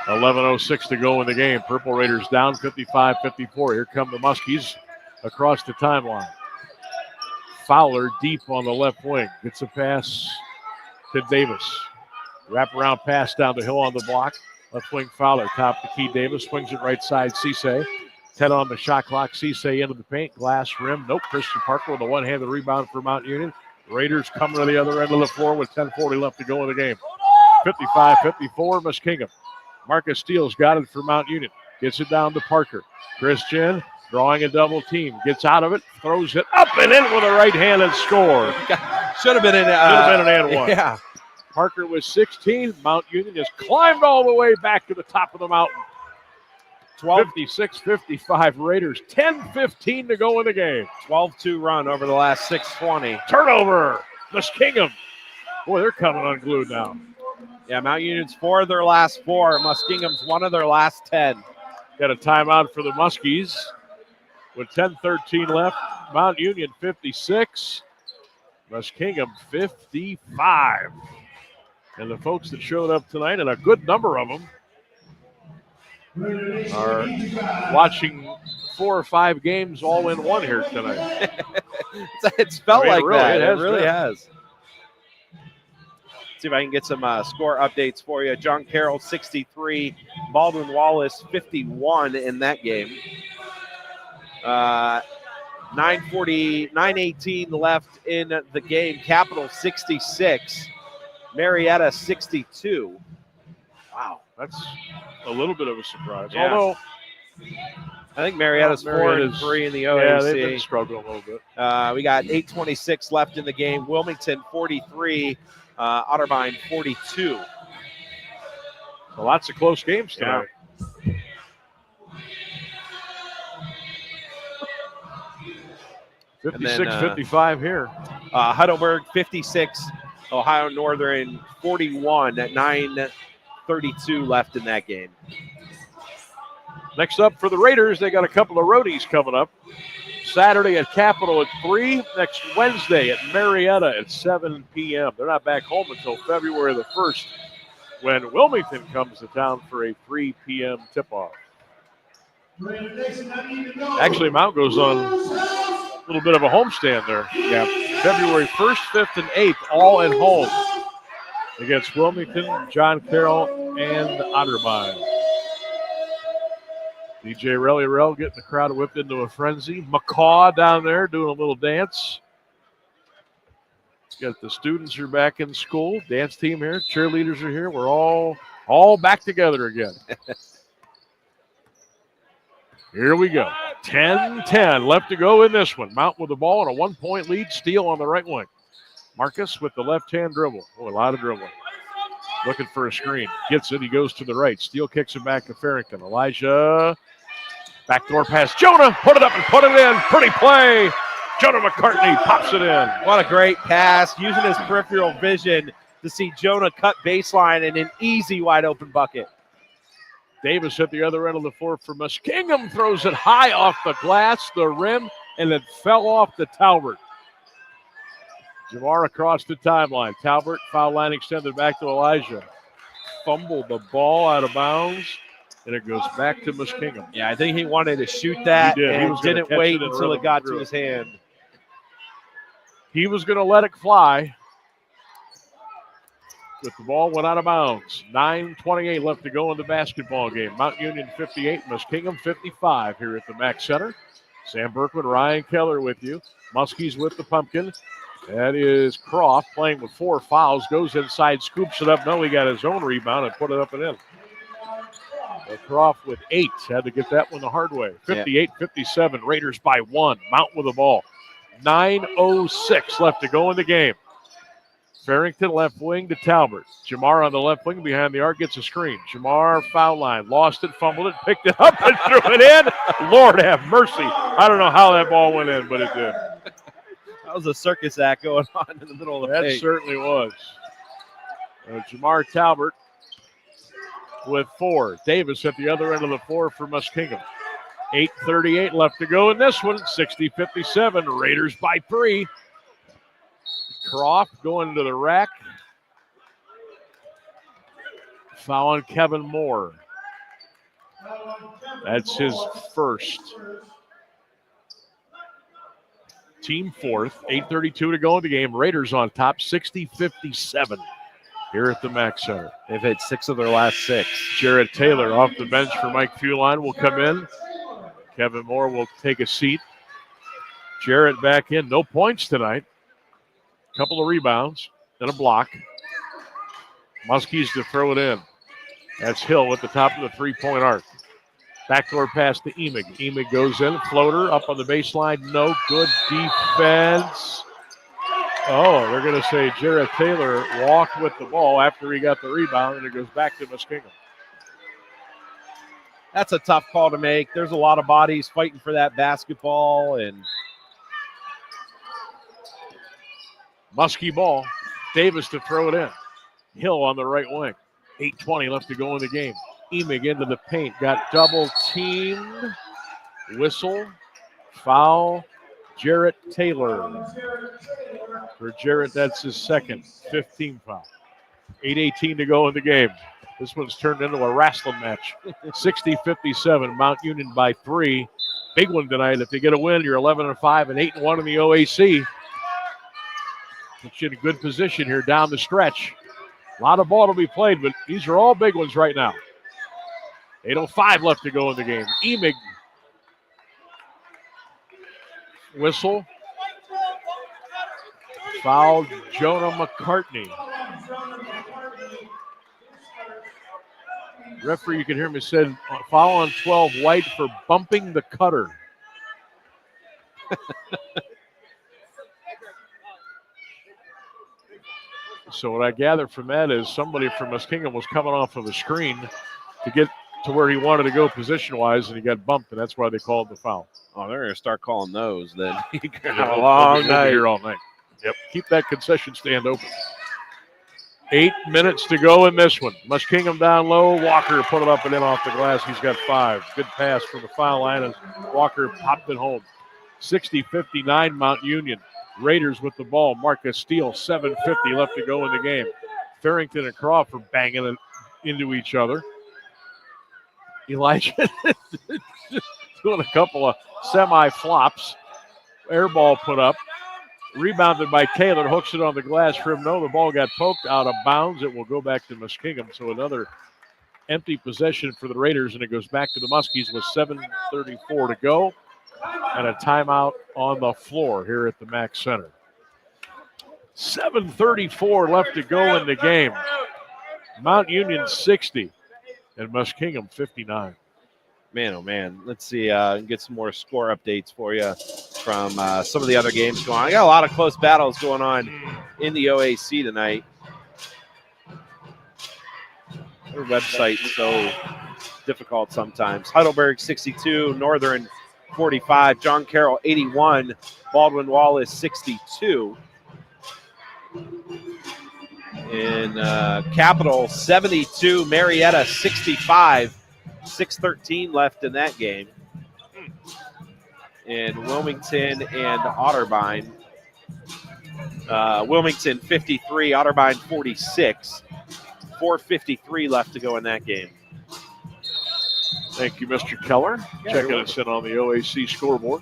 11:06 to go in the game. Purple Raiders down 55-54. Here come the Muskies across the timeline. Fowler deep on the left wing. Gets a pass to Davis. Wraparound pass down the Hill on the block. Left wing Fowler. Top to Key Davis. Swings it right side. Cisse. 10 on the shot clock. Cisse into the paint. Glass rim. Nope. Christian Parker with a one-handed rebound for Mount Union. Raiders coming to the other end of the floor with 10:40 left to go in the game. 55-54, Muskingum. Marcus Steele's got it for Mount Union. Gets it down to Parker. Christian drawing a double team. Gets out of it. Throws it up and in with a right-handed score. Should have been an and one. Yeah. Parker was 16. Mount Union has climbed all the way back to the top of the mountain. 56-55 Raiders. 10:15 to go in the game. 12-2 run over the last 6:20. Turnover. Muskingum. Boy, they're coming unglued now. Yeah, Mount Union's 4 of their last 4. Muskingum's 1 of their last 10. Got a timeout for the Muskies with 10:13 left. Mount Union 56. Muskingum 55. And the folks that showed up tonight, and a good number of them, are watching 4 or 5 games all in one here tonight. It's felt like really, that. It really has. See if I can get some score updates for you. John Carroll, 63. Baldwin Wallace, 51 in that game. 9:18 left in the game. Capital, 66. Marietta, 62. Wow, that's a little bit of a surprise. Yeah. Although I think Marietta's 4-3 in the OAC. Yeah, they've been struggling a little bit. We got 8:26 left in the game. Wilmington, 43. Otterbein, 42. So lots of close games tonight. Yeah. 56-55 here. Heidelberg, 56. Ohio Northern, 41 at 9:32 left in that game. Next up for the Raiders, they got a couple of roadies coming up. Saturday at Capitol at 3. Next Wednesday at Marietta at 7 p.m. They're not back home until February the 1st when Wilmington comes to town for a 3 p.m. tip-off. Actually, Mount goes on a little bit of a homestand there. Yeah, February 1st, 5th, and 8th, all at home against Wilmington, John Carroll, and Otterbein. DJ Relly getting the crowd whipped into a frenzy. McCaw down there doing a little dance. Got the students are back in school. Dance team here. Cheerleaders are here. We're all back together again. Here we go. 10-10 left to go in this one. Mount with the ball and a 1-point lead. Steele on the right wing. Marcus with the left-hand dribble. Oh, a lot of dribbling. Looking for a screen. Gets it. He goes to the right. Steele kicks it back to Farrington. Elijah. Backdoor pass. Jonah put it up and put it in. Pretty play. Jonah McCartney pops it in. What a great pass. Using his peripheral vision to see Jonah cut baseline and an easy wide open bucket. Davis at the other end of the floor for Muskingum. Throws it high off the glass, the rim, and it fell off to Talbert. Jamar across the timeline. Talbert, foul line extended back to Elijah. Fumbled the ball out of bounds, and it goes back to Muskingum. Yeah, I think he wanted to shoot that and didn't wait until it got to his hand. He was going to let it fly, but the ball went out of bounds. 9:28 left to go in the basketball game. Mount Union 58, Muskingum 55 here at the Mac Center. Sam Berkman, Ryan Keller with you. Muskies with the pumpkin. That is Croft playing with 4 fouls. Goes inside, scoops it up. No, he got his own rebound and put it up and in. Croft with 8. Had to get that one the hard way. 58-57. Raiders by 1. Mount with the ball. 9:06 left to go in the game. Farrington left wing to Talbert. Jamar on the left wing behind the arc gets a screen. Jamar foul line. Lost it, fumbled it, picked it up, and threw it in. Lord have mercy. I don't know how that ball went in, but it did. That was a circus act going on in the middle of the That paint. certainly was. Jamar Talbert with 4. Davis at the other end of the floor for Muskingum. 8:38 left to go in this one. 60-57. Raiders by 3. Croft going to the rack. Foul on Kevin Moore. That's his first. Team 4th. 8:32 to go in the game. Raiders on top. 60-57 here at the Mac Center. They've hit 6 of their last 6. Jared Taylor off the bench for Mike Fuline will come in. Kevin Moore will take a seat. Jarrett back in. No points tonight. Couple of rebounds and a block. Muskies to throw it in. That's Hill at the top of the three-point arc. Backdoor pass to Emig. Emig goes in. Floater up on the baseline. No good defense. Oh, they're going to say Jarrett Taylor walked with the ball after he got the rebound, and it goes back to Muskingum. That's a tough call to make. There's a lot of bodies fighting for that basketball, and Muskie ball. Davis to throw it in. Hill on the right wing. 8:20 left to go in the game. Emig into the paint. Got double teamed. Whistle. Foul. Jarrett Taylor. For Jarrett, that's his second. 15 foul. 8:18 to go in the game. This one's turned into a wrestling match. 60-57. Mount Union by 3. Big one tonight. If they get a win, you're 11-5 and 8-1 in the OAC. Puts you in a good position here down the stretch. A lot of ball to be played, but these are all big ones right now. 8:05 left to go in the game. Emig. Whistle. Fouled Jonah McCartney. Referee, you can hear me, said foul on 12 White for bumping the cutter. So what I gather from that is somebody from Muskingum was coming off of a screen to get to where he wanted to go position-wise, and he got bumped, and that's why they called the foul. Oh, they're going to start calling those then. Yeah, a long we'll night. be here all night. Yep, keep that concession stand open. 8 minutes to go in this one. Muskingum down low. Walker put it up and in off the glass. He's got 5. Good pass from the foul line, and Walker popped it home. 60-59 Mount Union. Raiders with the ball. Marcus Steele, 7:50 left to go in the game. Farrington and Crawford banging it into each other. Elijah doing a couple of semi-flops. Air ball put up. Rebounded by Taylor. Hooks it on the glass for him. No, the ball got poked out of bounds. It will go back to Muskingum. So another empty possession for the Raiders, and it goes back to the Muskies with 7:34 to go. And a timeout on the floor here at the Mac Center. 7:34 left to go in the game. Mount Union 60 and Muskingum 59. Man, oh man. Let's see, get some more score updates for you from some of the other games going on. I got a lot of close battles going on in the OAC tonight. Their website's so difficult sometimes. Heidelberg 62, Northern 45, John Carroll 81, Baldwin Wallace 62. In Capital 72, Marietta 65. 6:13 left in that game. In Wilmington and Otterbein. Wilmington 53, Otterbein 46. 4:53 left to go in that game. Thank you, Mr. Keller. Checking us in on the OAC scoreboard.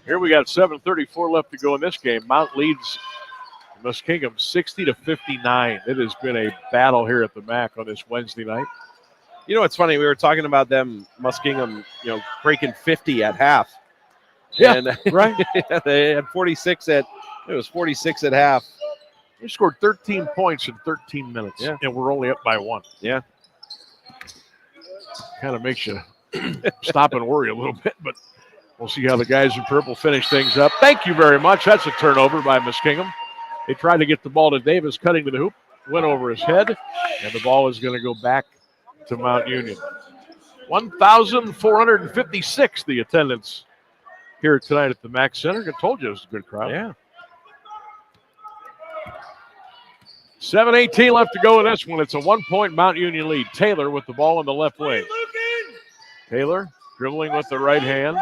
Here we got 7:34 left to go in this game. Mount leads Muskingum 60-59. It has been a battle here at the MAC on this Wednesday night. You know, it's funny. We were talking about them, Muskingum, breaking 50 at half. Yeah, and, right. They had 46 at half. They scored 13 points in 13 minutes, yeah. and we're only up by 1. Yeah. Kind of makes you stop and worry a little bit, but we'll see how the guys in purple finish things up. Thank you very much. That's a turnover by Muskingum. They tried to get the ball to Davis, cutting to the hoop, went over his head, and the ball is going to go back to Mount Union. 1,456 the attendance here tonight at the Mack Center. I told you it was a good crowd. Yeah. 7:18 left to go in this one. It's a 1-point Mount Union lead. Taylor with the ball in the left wing. Taylor dribbling with the right hand.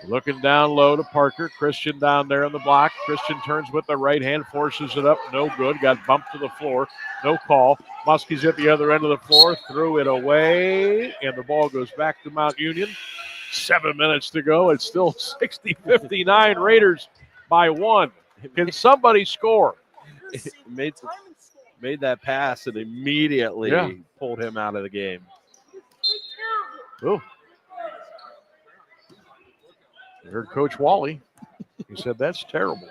Looking down low to Parker. Christian down there on the block. Christian turns with the right hand, forces it up. No good. Got bumped to the floor. No call. Muskie's at the other end of the floor. Threw it away, and the ball goes back to Mount Union. 7 minutes to go. It's still 60-59 Raiders by 1. Can somebody score? Made that pass and immediately pulled him out of the game. Ooh. You heard Coach Wally. He said, that's terrible.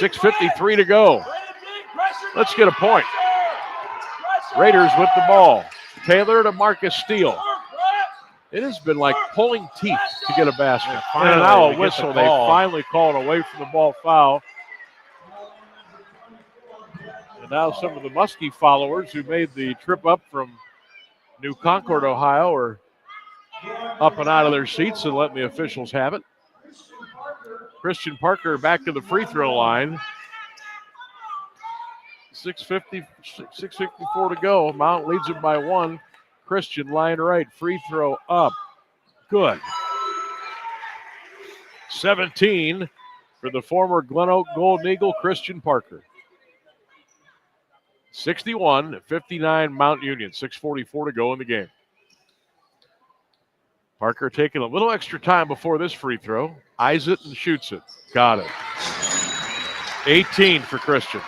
6:53 to go. Let's get a point. Raiders with the ball. Taylor to Marcus Steele. It has been like pulling teeth to get a basket. And now a whistle. They finally called away from the ball foul. And now some of the Muskie followers who made the trip up from New Concord, Ohio, are up and out of their seats and letting the officials have it. Christian Parker back to the free throw line. 6:54 to go. Mount leads it by 1. Christian line right. Free throw up. Good. 17 for the former Glen Oak Golden Eagle, Christian Parker. 61-59 Mount Union. 6:44 to go in the game. Parker taking a little extra time before this free throw. Eyes it and shoots it. Got it. 18 for Christian.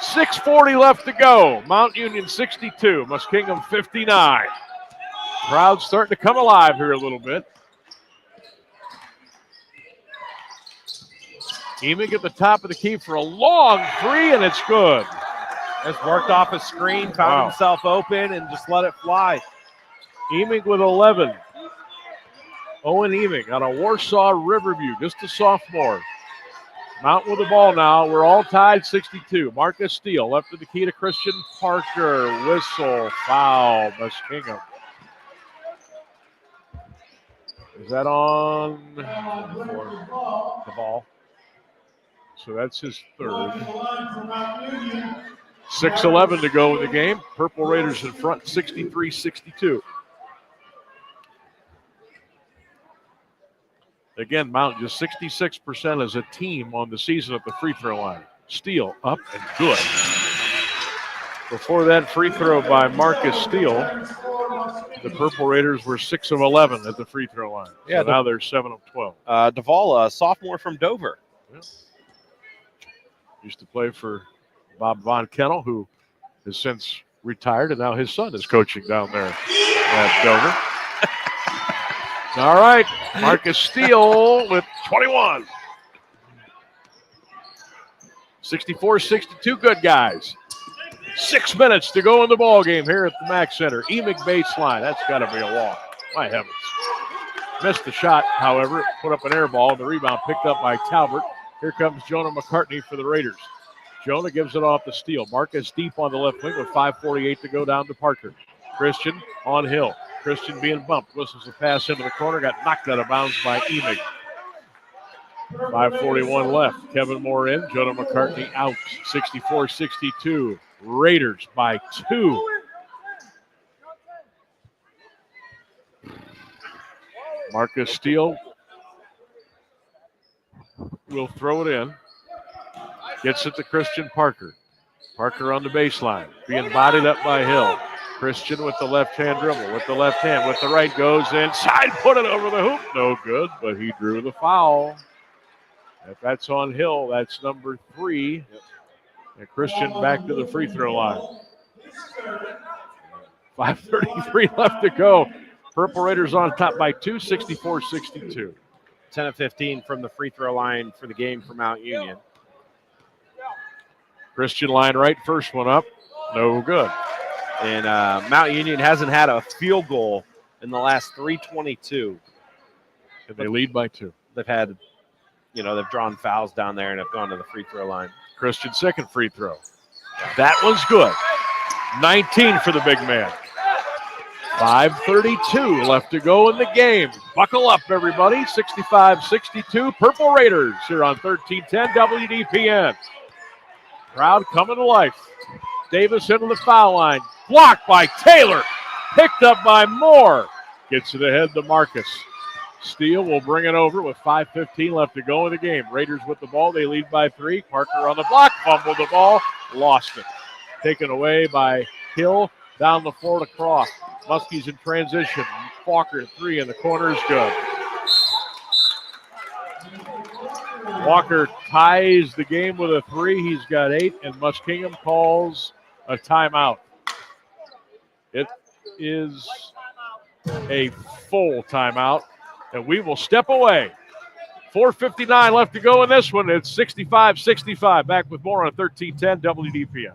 6:40 left to go. Mount Union 62, Muskingum 59. Crowd's starting to come alive here a little bit. Emig at the top of the key for a long three, and it's good. Just worked off a screen, found himself open, and just let it fly. Emig with 11. Owen Emig out of Warsaw Riverview, just a sophomore. Mount with the ball now. We're all tied 62. Marcus Steele left of the key to Christian Parker. Whistle, foul, Muskingum. Is that on the ball? So that's his third. 6:11 to go in the game. Purple Raiders in front, 63-62. Again, Mount just 66% as a team on the season at the free throw line. Steele up and good. Before that free throw by Marcus Steele, the Purple Raiders were 6 of 11 at the free throw line. So now they're 7 of 12. Duvall, a sophomore from Dover. Yeah. Used to play for Bob Von Kennel, who has since retired, and now his son is coaching down there at Dover. All right, Marcus Steele with 21. 64-62, good guys. 6 minutes to go in the ball game here at the Mack Center. Emig baseline, that's got to be a walk. My heavens. Missed the shot, however, put up an air ball, and the rebound picked up by Talbert. Here comes Jonah McCartney for the Raiders. Jonah gives it off to Steele. Marcus deep on the left wing with 5:48 to go down to Parker. Christian on Hill. Christian being bumped. Whistles a pass into the corner. Got knocked out of bounds by Emig. 5:41 left. Kevin Moore in. Jonah McCartney out. 64-62. Raiders by 2. Marcus Steele will throw it in. Gets it to Christian Parker. Parker on the baseline. Being bodied up by Hill. Christian with the left-hand dribble. With the left hand. With the right goes inside. Put it over the hoop. No good, but he drew the foul. If that's on Hill, that's number 3. And Christian back to the free throw line. 5:33 left to go. Purple Raiders on top by 2, 64-62. 10 of 15 from the free throw line for the game for Mount Union. Christian line right, first one up. No good. And Mount Union hasn't had a field goal in the last 3:22. And they lead by 2. They've had, they've drawn fouls down there and have gone to the free throw line. Christian's second free throw. That one's good. 19 for the big man. 5:32 left to go in the game. Buckle up, everybody. 65-62, Purple Raiders here on 1310 WDPN. Crowd coming to life. Davis into the foul line. Blocked by Taylor. Picked up by Moore. Gets it ahead to Marcus. Steele will bring it over with 5:15 left to go in the game. Raiders with the ball. They lead by 3. Parker on the block. Fumbled the ball. Lost it. Taken away by Hill. Down the floor to Croft. Muskie's in transition. Walker at 3 in the corner is good. Walker ties the game with a 3. He's got 8, and Muskingum calls a timeout. It is a full timeout, and we will step away. 4:59 left to go in this one. It's 65-65. Back with more on 1310 WDPN.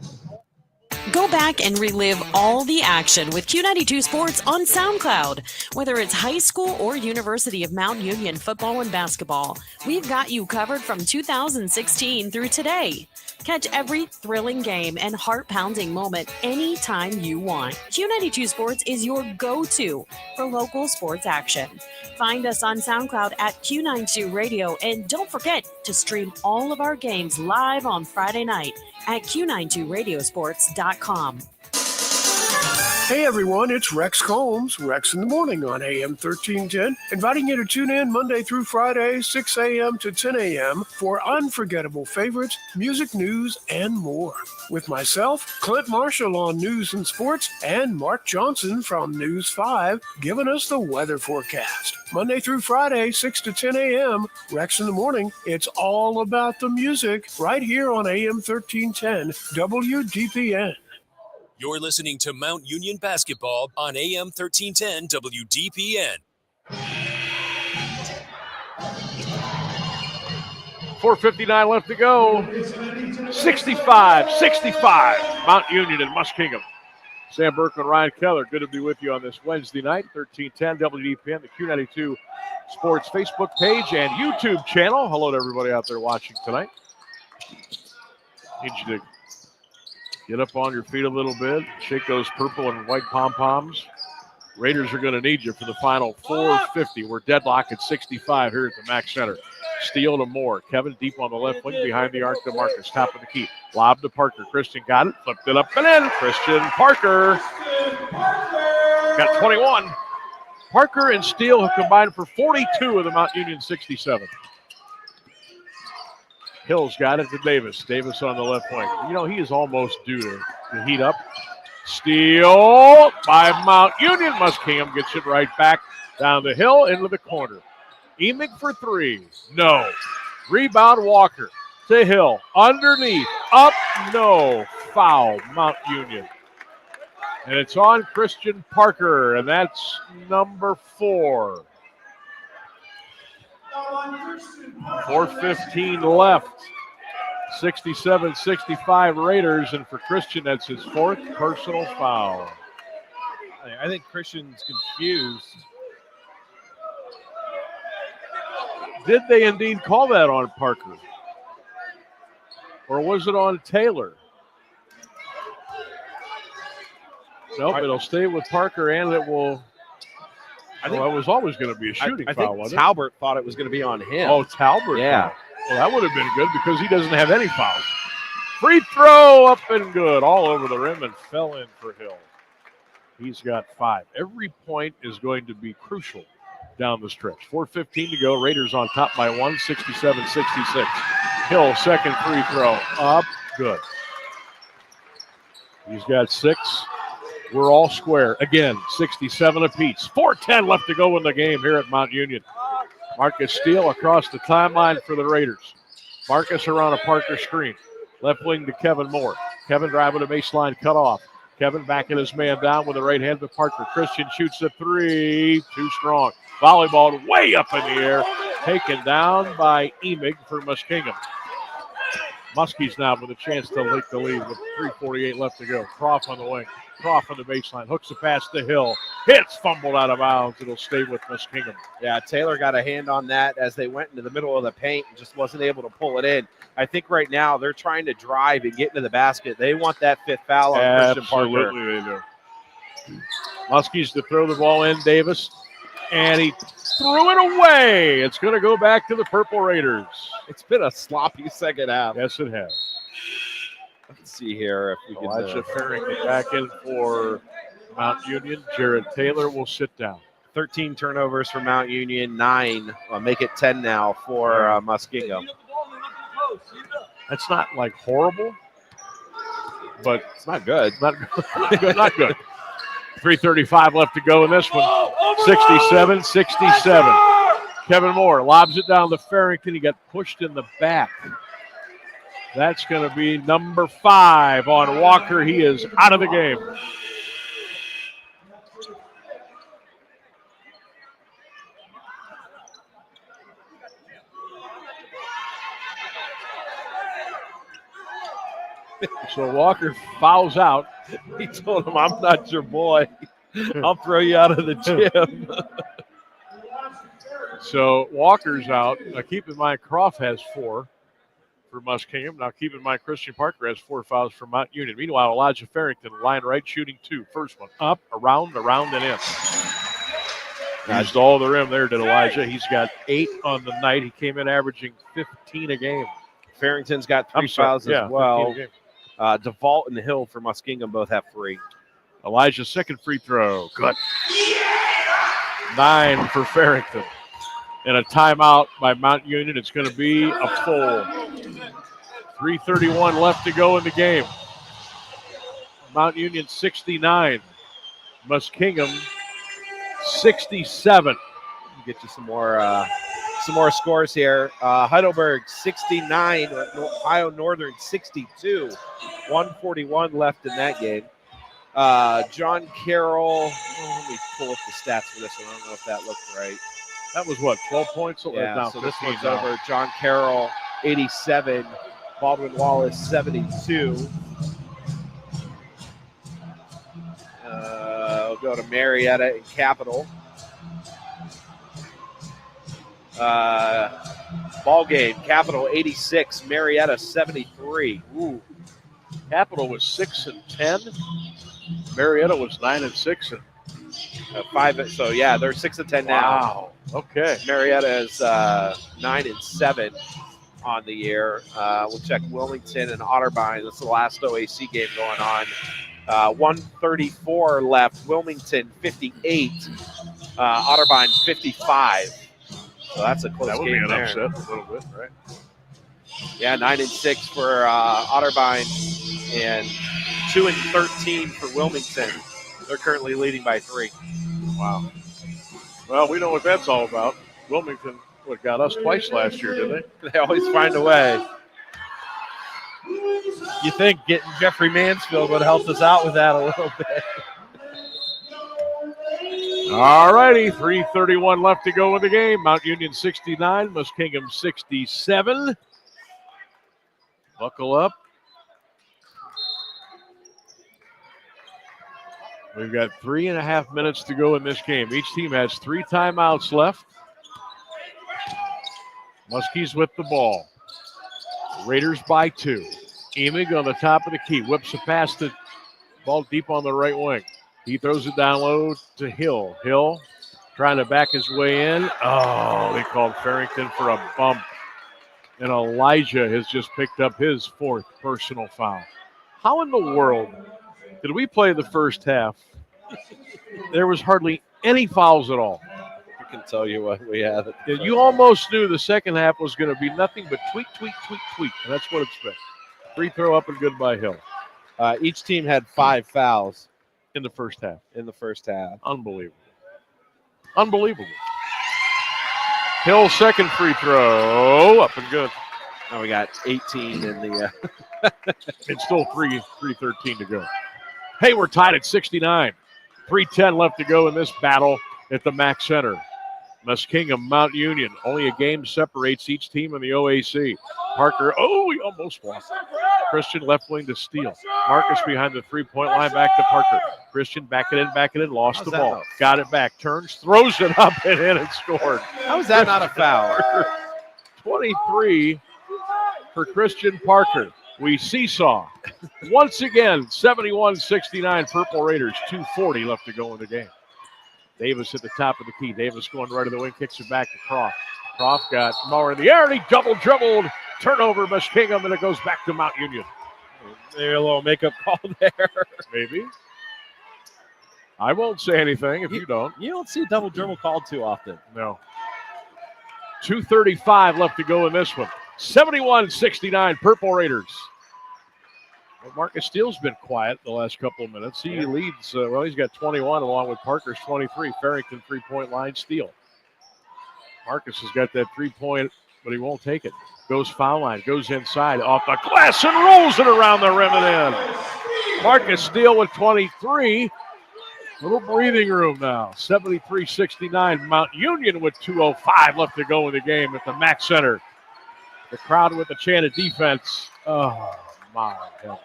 Go back and relive all the action with Q92 Sports on SoundCloud. Whether it's high school or University of Mount Union football and basketball, we've got you covered from 2016 through today. Catch every thrilling game and heart-pounding moment anytime you want. Q92 Sports is your go-to for local sports action. Find us on SoundCloud at Q92 Radio, and don't forget to stream all of our games live on Friday night at Q92radiosports.com. Hey everyone, it's Rex Combs, Rex in the Morning on AM 1310, inviting you to tune in Monday through Friday, 6 a.m. to 10 a.m. for unforgettable favorites, music news, and more. With myself, Clint Marshall on News and Sports, and Mark Johnson from News 5 giving us the weather forecast. Monday through Friday, 6 to 10 a.m., Rex in the Morning, it's all about the music right here on AM 1310 WDPN. You're listening to Mount Union Basketball on AM 1310 WDPN. 4:59 left to go. 65-65. Mount Union and Muskingum. Sam Burke and Ryan Keller, good to be with you on this Wednesday night. 1310 WDPN, the Q92 Sports Facebook page and YouTube channel. Hello to everybody out there watching tonight. Need you to get up on your feet a little bit. Shake those purple and white pom-poms. Raiders are going to need you for the final 4:50. We're deadlocked at 65 here at the Mac Center. Steele to Moore. Kevin deep on the left wing behind the arc to Marcus. Top of the key. Lob to Parker. Christian got it. Flipped it up and in. Christian Parker. Got 21. Parker and Steele have combined for 42 of the Mount Union 67. Hill's got it to Davis. Davis on the left wing. He is almost due to heat up. Steal by Mount Union. Muskingum gets it right back down the hill into the corner. Emig for 3. No. Rebound Walker to Hill. Underneath. Up. No. Foul. Mount Union. And it's on Christian Parker, and that's number 4. 4:15 left. 67-65 Raiders, and for Christian, that's his 4th personal foul. I think Christian's confused. Did they indeed call that on Parker? Or was it on Taylor? Nope, it'll stay with Parker, and it will... I think it was always going to be a shooting foul, wasn't it? Talbert thought it was going to be on him. Oh, Talbert. Yeah. Well, that would have been good because he doesn't have any fouls. Free throw up and good. All over the rim and fell in for Hill. He's got 5. Every point is going to be crucial down the stretch. 4:15 to go. Raiders on top by 1, 67-66. Hill, second free throw. Up, good. He's got 6. We're all square. Again, 67 apiece. 4:10 left to go in the game here at Mount Union. Marcus Steele across the timeline for the Raiders. Marcus around a Parker screen. Left wing to Kevin Moore. Kevin driving a baseline cut off. Kevin backing his man down with the right hand to Parker. Christian shoots a 3. Too strong. Volleyball way up in the air. Taken down by Emig for Muskingum. Muskies now with a chance to take the lead with 3:48 left to go. Croft on the wing. Croft on the baseline. Hooks the pass to Hill. Hits, fumbled out of bounds. It'll stay with Muskingum. Yeah, Taylor got a hand on that as they went into the middle of the paint and just wasn't able to pull it in. I think right now they're trying to drive and get into the basket. They want that 5th foul on Christian Parker. Absolutely they do. Muskies to throw the ball in. Davis. And he threw it away. It's going to go back to the Purple Raiders. It's been a sloppy second half. Yes, it has. Let's see here if we can. Elijah Farrington back in for Mount Union. Jared Taylor will sit down. 13 turnovers for Mount Union, 9. Make it 10 now for Muskingum. That's not like horrible, but it's not good. Not good. Not good. 3:35 left to go in this one. 67-67. Kevin Moore lobs it down to Farrington. He got pushed in the back. That's going to be number 5 on Walker. He is out of the game. So Walker fouls out. He told him, "I'm not your boy. I'll throw you out of the gym." So Walker's out. Now keep in mind, Croft has 4 for Muskingum. Now keep in mind, Christian Parker has 4 fouls for Mount Union. Meanwhile, Elijah Farrington, line right, shooting 2. First one up, around, and in. Used all the rim there, did Elijah. He's got 8 on the night. He came in averaging 15 a game. Farrington's got 3 fouls as well. 15 a game. DeVault and Hill for Muskingum both have 3. Elijah's second free throw. Good. 9 for Farrington. And a timeout by Mount Union. It's going to be a full. 3:31 left to go in the game. Mount Union 69. Muskingum 67. Get you some more scores here. Heidelberg 69, Ohio Northern 62. 141 left in that game. John Carroll. Let me pull up the stats for this one. I don't know if that looked right. That was what, 12 points? Yeah, no, so this one's over. John Carroll 87. Baldwin Wallace 72. We'll go to Marietta and Capital. Ball game, Capital 86, Marietta 73. Ooh. Capital was 6-10. Marietta was 9-6. 5. So yeah, they're 6-10 now. Wow. Okay. Marietta is 9-7 on the year. We'll check Wilmington and Otterbein. This is the last OAC game going on. 134 left. Wilmington 58. Otterbein 55. So that's a close game. That would be an upset a little bit, right? Yeah, 9-6 for Otterbein and 2-13 for Wilmington. They're currently leading by 3. Wow. Well, we know what that's all about. Wilmington got us twice last year, didn't they? They always find a way. You think getting Jeffrey Mansfield would help us out with that a little bit. All righty, 3:31 left to go in the game. Mount Union 69, Muskingum 67. Buckle up. We've got 3.5 minutes to go in this game. Each team has 3 timeouts left. Muskies with the ball. Raiders by 2. Emig on the top of the key. Whips it past the ball deep on the right wing. He throws it down low to Hill. Hill trying to back his way in. Oh, they called Farrington for a bump. And Elijah has just picked up his 4th personal foul. How in the world did we play the first half? There was hardly any fouls at all. I can tell you what we had. You almost knew the second half was going to be nothing but tweak, tweak, tweak, tweak. And that's what it's been. Free throw up and good by Hill. Each team had 5 fouls. In the first half. Unbelievable. Unbelievable. Hill second free throw. Up and good. Now we got 18 in the... It's still 3:13 to go. Hey, we're tied at 69. 3:10 left to go in this battle at the Mac Center. Muskingum, Mount Union. Only a game separates each team in the OAC. Parker, he almost lost. Christian left wing to Steele. Marcus behind the three-point line, back to Parker. Christian back it in, lost the ball. Got it back, turns, throws it up and in and scored. How is that not a foul? 23 for Christian Parker. We seesaw. Once again, 71-69 Purple Raiders, 2:40 left to go in the game. Davis at the top of the key. Davis going right to the wing, kicks it back to Croft. Croft got Maurer in the air, and he double dribbled. Turnover, Muskingum, and it goes back to Mount Union. Maybe a little makeup call there. Maybe. I won't say anything if you don't. You don't see a double dribble called too often. No. 2:35 left to go in this one. 71-69 Purple Raiders. Well, Marcus Steele's been quiet the last couple of minutes. He leads, he's got 21 along with Parker's 23. Farrington three-point line, Steele. Marcus has got that three-point, but he won't take it. Goes foul line, goes inside, off the glass, and rolls it around the rim and in. Marcus Steele with 23. Little breathing room now. 73-69. Mount Union with 2:05 left to go in the game at the Mac Center. The crowd with a chant of defense. Oh, my heavens.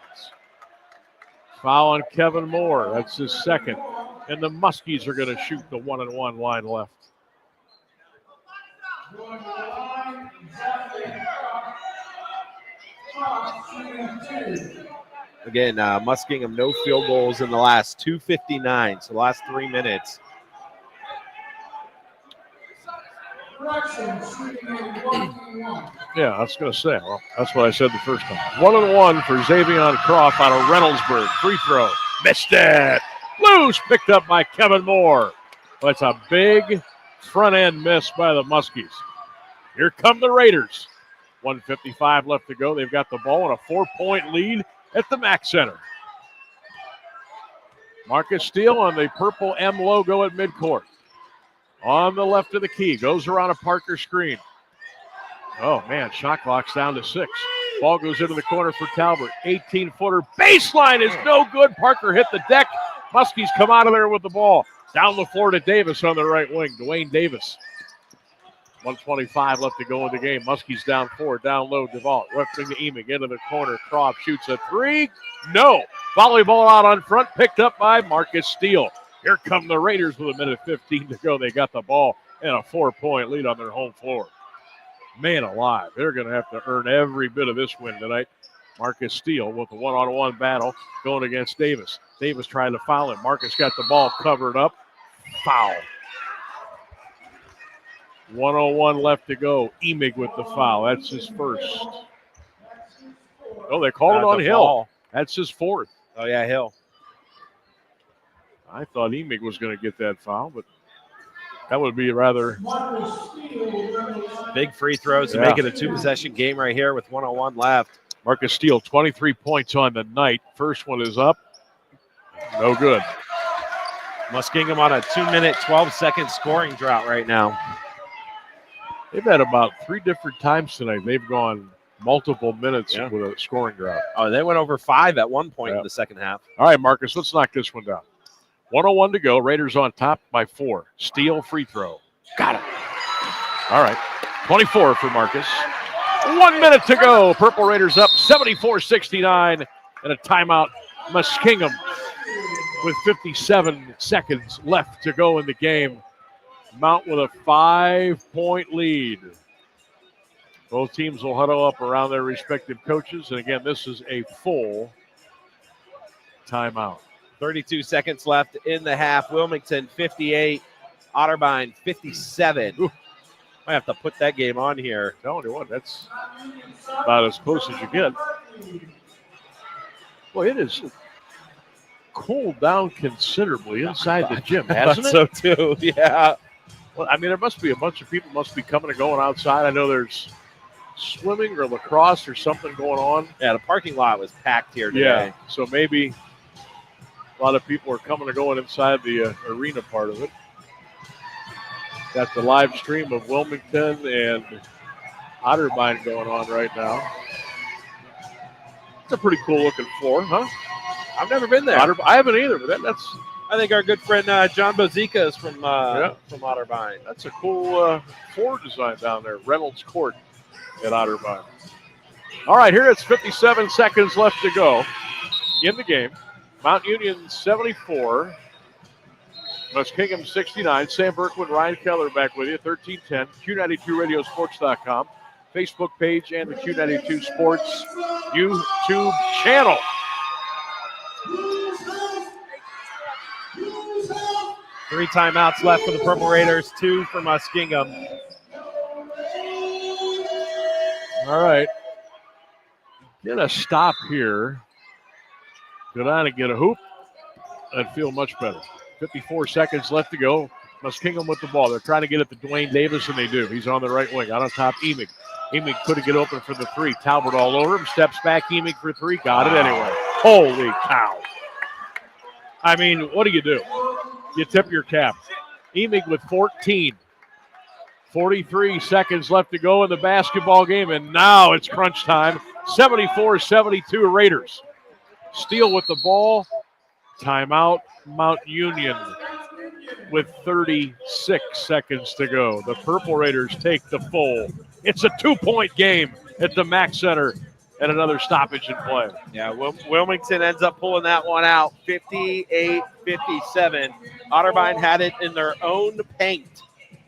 Foul on Kevin Moore. That's his second. And the Muskies are going to shoot the 1-and-1 line left. Again, Muskingum, no field goals in the last 2:59, so the last 3 minutes. Yeah, I was going to say. Well, that's what I said the first time. 1-and-1 for Xavion Croft out of Reynoldsburg. Free throw. Missed it. Loose, picked up by Kevin Moore. That's a big front-end miss by the Muskies. Here come the Raiders. 1:55 left to go. They've got the ball and a 4-point lead at the Mac Center. Marcus Steele on the purple M logo at midcourt. On the left of the key. Goes around a Parker screen. Oh, man, shot clock's down to 6. Ball goes into the corner for Talbot. 18-footer. Baseline is no good. Parker hit the deck. Muskies come out of there with the ball. Down the floor to Davis on the right wing. Dwayne Davis. 1:25 left to go in the game. Muskies down 4. Down low, DeVault. Left wing to Emig. Into the corner. Croft shoots a 3. No. Volleyball out on front. Picked up by Marcus Steele. Here come the Raiders with 1:15 to go. They got the ball and a 4-point lead on their home floor. Man alive. They're going to have to earn every bit of this win tonight. Marcus Steele with a one-on-one battle going against Davis. Davis trying to foul him. Marcus got the ball covered up. Foul. 1:01 left to go. Emig with the foul. That's his first. Oh, they called it on Hill. Ball. That's his fourth. Oh, yeah, Hill. I thought Emig was going to get that foul, but that would be rather big free throws to make it a 2-possession game right here with 1:01 left. Marcus Steele, 23 points on the night. First one is up. No good. Muskingum on a 2-minute, 12-second scoring drought right now. They've had about 3 different times tonight. They've gone multiple minutes with a scoring drought. Oh, they went over 5 at one point in the second half. All right, Marcus, let's knock this one down. 1:01 to go. Raiders on top by 4. Steele free throw. Got it. All right. 24 for Marcus. 1 minute to go. Purple Raiders up 74-69 and a timeout. Muskingum with 57 seconds left to go in the game. Mount with a 5-point lead. Both teams will huddle up around their respective coaches. And again, this is a full timeout. 32 seconds left in the half. Wilmington 58, Otterbein 57. Ooh, I have to put that game on here. Telling you what, that's about as close as you get. Well, it is cooled down considerably inside the gym, hasn't it? So too, yeah. Well, I mean, there must be a bunch of people must be coming and going outside. I know there's swimming or lacrosse or something going on. Yeah, the parking lot was packed here today. Yeah, so maybe a lot of people are coming and going inside the arena part of it. Got the live stream of Wilmington and Otterbein going on right now. It's a pretty cool looking floor, huh? I've never been there. I haven't either, but I think our good friend John Bozica is from Otterbein. That's a cool Ford design down there. Reynolds Court at Otterbein. All right, here it's 57 seconds left to go in the game. Mount Union 74, Muskingum 69. Sam Berkman, Ryan Keller back with you. 1310, Q92radiosports.com, Facebook page, and the Q92 Sports YouTube channel. Three timeouts left for the Purple Raiders, 2 for Muskingum. All right. Get a stop here. Go down and get a hoop. I'd feel much better. 54 seconds left to go. Muskingum with the ball. They're trying to get it to Dwayne Davis, and they do. He's on the right wing. Out on top, Emig. Emig couldn't get open for the three. Talbot all over him. Steps back, Emig for three. Got it anyway. Holy cow. I mean, what do? You tip your cap. Emig with 14. 43 seconds left to go in the basketball game, and now it's crunch time. 74-72 Raiders. Steele with the ball. Timeout, Mount Union with 36 seconds to go. The Purple Raiders take the full. It's a 2-point game at the Mack Center and another stoppage in play. Yeah, Wilmington ends up pulling that one out, 58-57. Otterbein had it in their own paint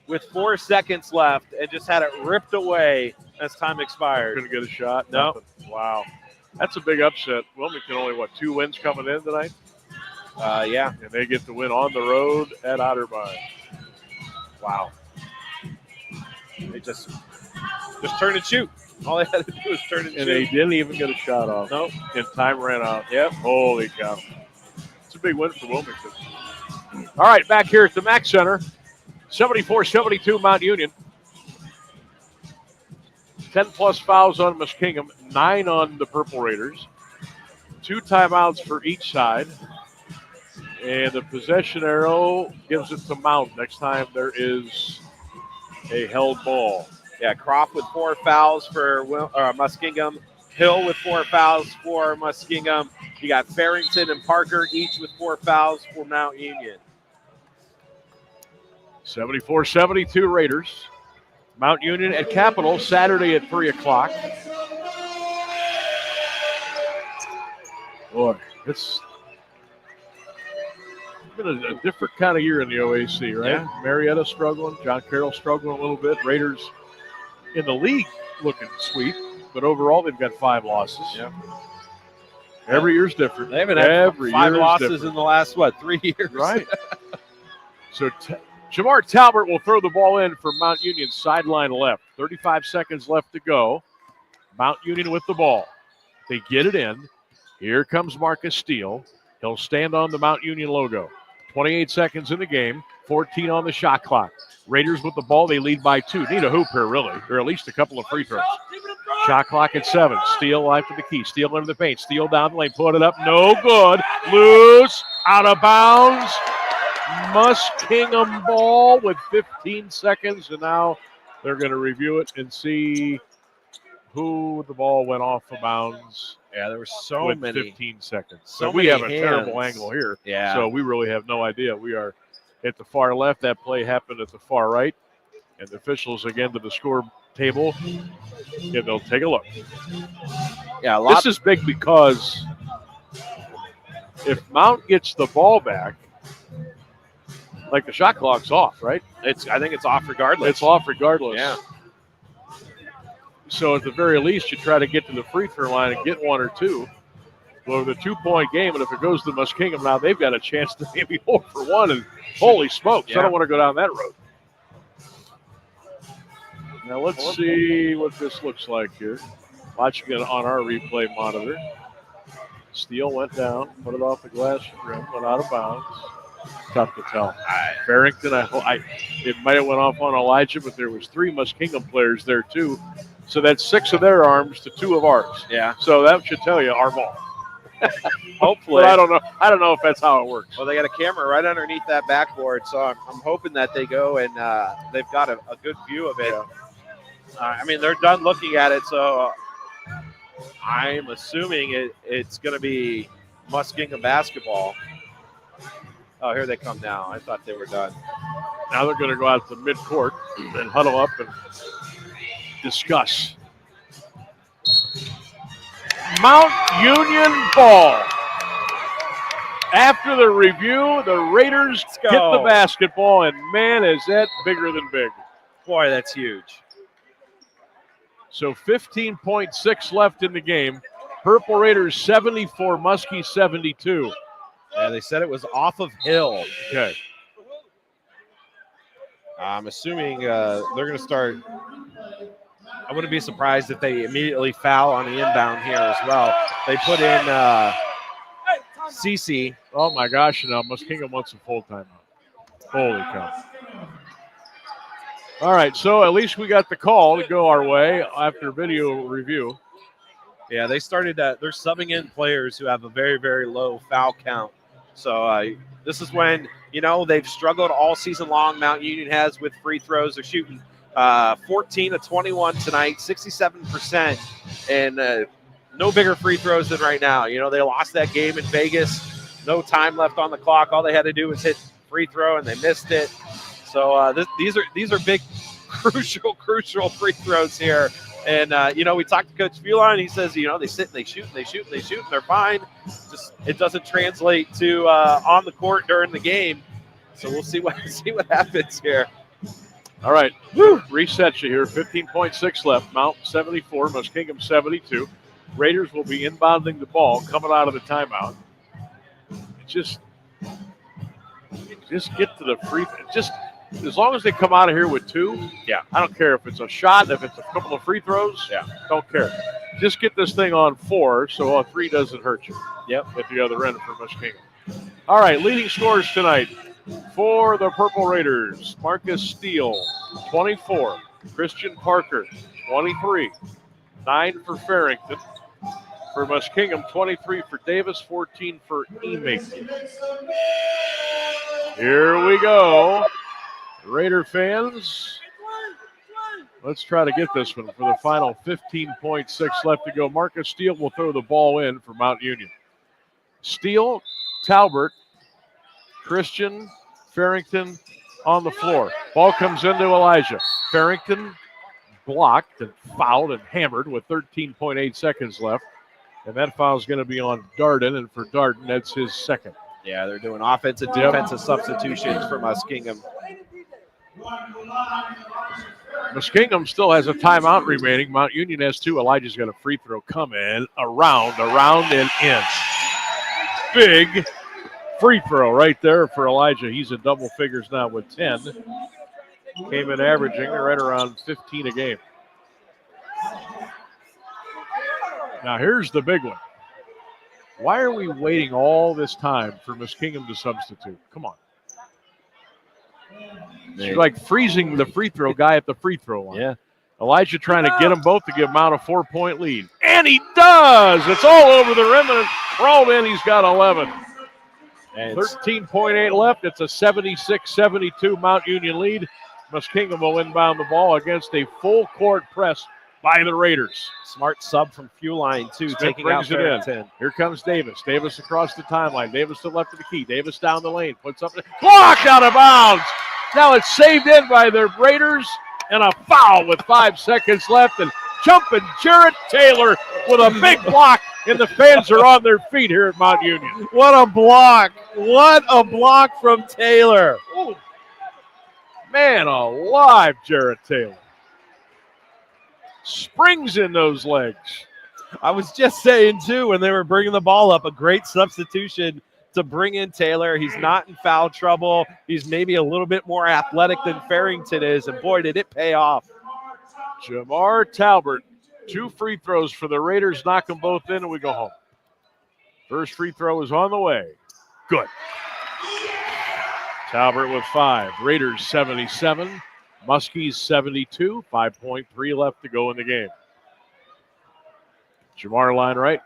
with 4 seconds left and just had it ripped away as time expired. Couldn't get a shot? No. Nothing. Wow. That's a big upset. Wilmington only, 2 wins coming in tonight? Yeah. And they get the win on the road at Otterbein. Wow. They just turn and shoot. All they had to do was turn and shoot. And they didn't even get a shot off. Nope. And time ran out. Yep. Holy cow. It's a big win for Wilmington. All right, back here at the Mack Center. 74-72 Mount Union. 10-plus fouls on Muskingum, 9 on the Purple Raiders. 2 timeouts for each side. And the possession arrow gives it to Mount. Next time there is a held ball. Yeah, Croft with 4 fouls for Muskingum. Hill with 4 fouls for Muskingum. You got Farrington and Parker each with 4 fouls for Mount Union. 74-72 Raiders. Mount Union at Capitol Saturday at 3 o'clock. Boy, it's been a different kind of year in the OAC, right? Yeah. Marietta struggling, John Carroll struggling a little bit. Raiders in the league looking sweet, but overall they've got 5 losses. Yeah. Every year's different. They haven't had 5 losses in the last, 3 years? Right. So Jamar Talbot will throw the ball in for Mount Union sideline left. 35 seconds left to go. Mount Union with the ball. They get it in. Here comes Marcus Steele. He'll stand on the Mount Union logo. 28 seconds in the game, 14 on the shot clock. Raiders with the ball, they lead by 2. Need a hoop here, really, or at least a couple of free throws. Shot clock at 7. Steele live to the key. Steele into the paint. Steele down the lane, put it up, no good. Loose, out of bounds. Muskingum ball with 15 seconds, and now they're going to review it and see who the ball went off of bounds. Yeah, there were so with many. 15 seconds. So we have a many terrible hands. angle here. Yeah. So we really have no idea. We are at the far left. That play happened at the far right. And the officials again to the score table. And they'll take a look. Yeah, this is big because if Mount gets the ball back, like the shot clock's off, right? I think it's off regardless. It's off regardless. Yeah. So at the very least, you try to get to the free throw line and get 1 or 2. Well, the 2-point game, and if it goes to Muskingum now, they've got a chance to maybe 0 for 1. And holy smokes, I don't want to go down that road. Now let's see what this looks like here. Watching it on our replay monitor. Steele went down, put it off the glass rim, went out of bounds. Tough to tell. Barrington, it might have went off on Elijah, but there was 3 Muskingum players there too. So that's 6 of their arms to 2 of ours. Yeah. So that should tell you our ball. Hopefully. But I don't know if that's how it works. Well, they got a camera right underneath that backboard, so I'm hoping that they go and they've got a good view of it. I mean, they're done looking at it, so I'm assuming it's going to be Muskingum basketball. Oh, here they come now. I thought they were done. Now they're going to go out to midcourt and huddle up and discuss. Mount Union ball. After the review, the Raiders hit the basketball, and man, is that bigger than big. Boy, that's huge. So 15.6 left in the game. Purple Raiders 74, Muskie 72. Yeah, they said it was off of Hill. Okay. I'm assuming they're going to start. I wouldn't be surprised if they immediately foul on the inbound here as well. They put in CC. Oh, my gosh. Now Muskingum wants a full timeout. Holy cow. All right, so at least we got the call to go our way after video review. Yeah, they started that. They're subbing in players who have a very, very low foul count. So this is when, they've struggled all season long. Mount Union has with free throws. They're shooting 14 to 21 tonight, 67%, and no bigger free throws than right now. They lost that game in Vegas. No time left on the clock. All they had to do was hit free throw, and they missed it. So these are big, crucial free throws here. And, we talked to Coach Fuline. He says, they sit and they shoot and they shoot and they shoot and they're fine. Just it doesn't translate to on the court during the game. So we'll see what happens here. All right. Woo. Reset you here. 15.6 left. Mount 74, Muskingum 72. Raiders will be inbounding the ball coming out of the timeout. Just get to the free throw. As long as they come out of here with two, yeah. I don't care if it's a shot, if it's a couple of free throws, don't care. Just get this thing on 4 so a 3 doesn't hurt you. Yep. At the other end for Muskingum. All right, leading scorers tonight for the Purple Raiders. Marcus Steele, 24. Christian Parker, 23. 9 for Farrington. For Muskingum, 23 for Davis, 14 for Emaker. Here we go. Raider fans, let's try to get this one for the final 15.6 left to go. Marcus Steele will throw the ball in for Mount Union. Steele, Talbert, Christian, Farrington on the floor. Ball comes into Elijah. Farrington blocked and fouled and hammered with 13.8 seconds left. And that foul is going to be on Darden, and for Darden, that's his second. Yeah, they're doing offensive, defensive substitutions for Muskingum. Muskingum still has a timeout remaining. Mount Union has 2. Elijah's got a free throw coming. Around, and in. Big free throw right there for Elijah. He's in double figures now with 10. Came in averaging right around 15 a game. Now here's the big one. Why are we waiting all this time for Muskingum to substitute? Come on. It's like freezing the free throw guy at the free throw line. Yeah. Elijah trying to get them both to give Mount a 4-point lead. And he does! It's all over the rim, and crawled in. He's got 11. And 13.8 left. It's a 76-72 Mount Union lead. Muskingum will inbound the ball against a full court press by the Raiders. Smart sub from Fuline, too, Smith taking brings out it in. Farrington. Here comes Davis. Davis across the timeline. Davis to the left of the key. Davis down the lane. Puts up. Blocked out of bounds. Now it's saved in by the Raiders. And a foul with 5 seconds left. And jumping Jarrett Taylor with a big block. And the fans are on their feet here at Mount Union. What a block. What a block from Taylor. Ooh. Man alive, Jarrett Taylor. Springs in those legs. I was just saying, too, when they were bringing the ball up, a great substitution to bring in Taylor. He's not in foul trouble. He's maybe a little bit more athletic than Farrington is, and boy, did it pay off. Jamar Talbert, 2 free throws for the Raiders, knock them both in, and we go home. First free throw is on the way. Good. Talbert with 5. Raiders 77. Muskies 72. 5.3 left to go in the game. Jamar line right.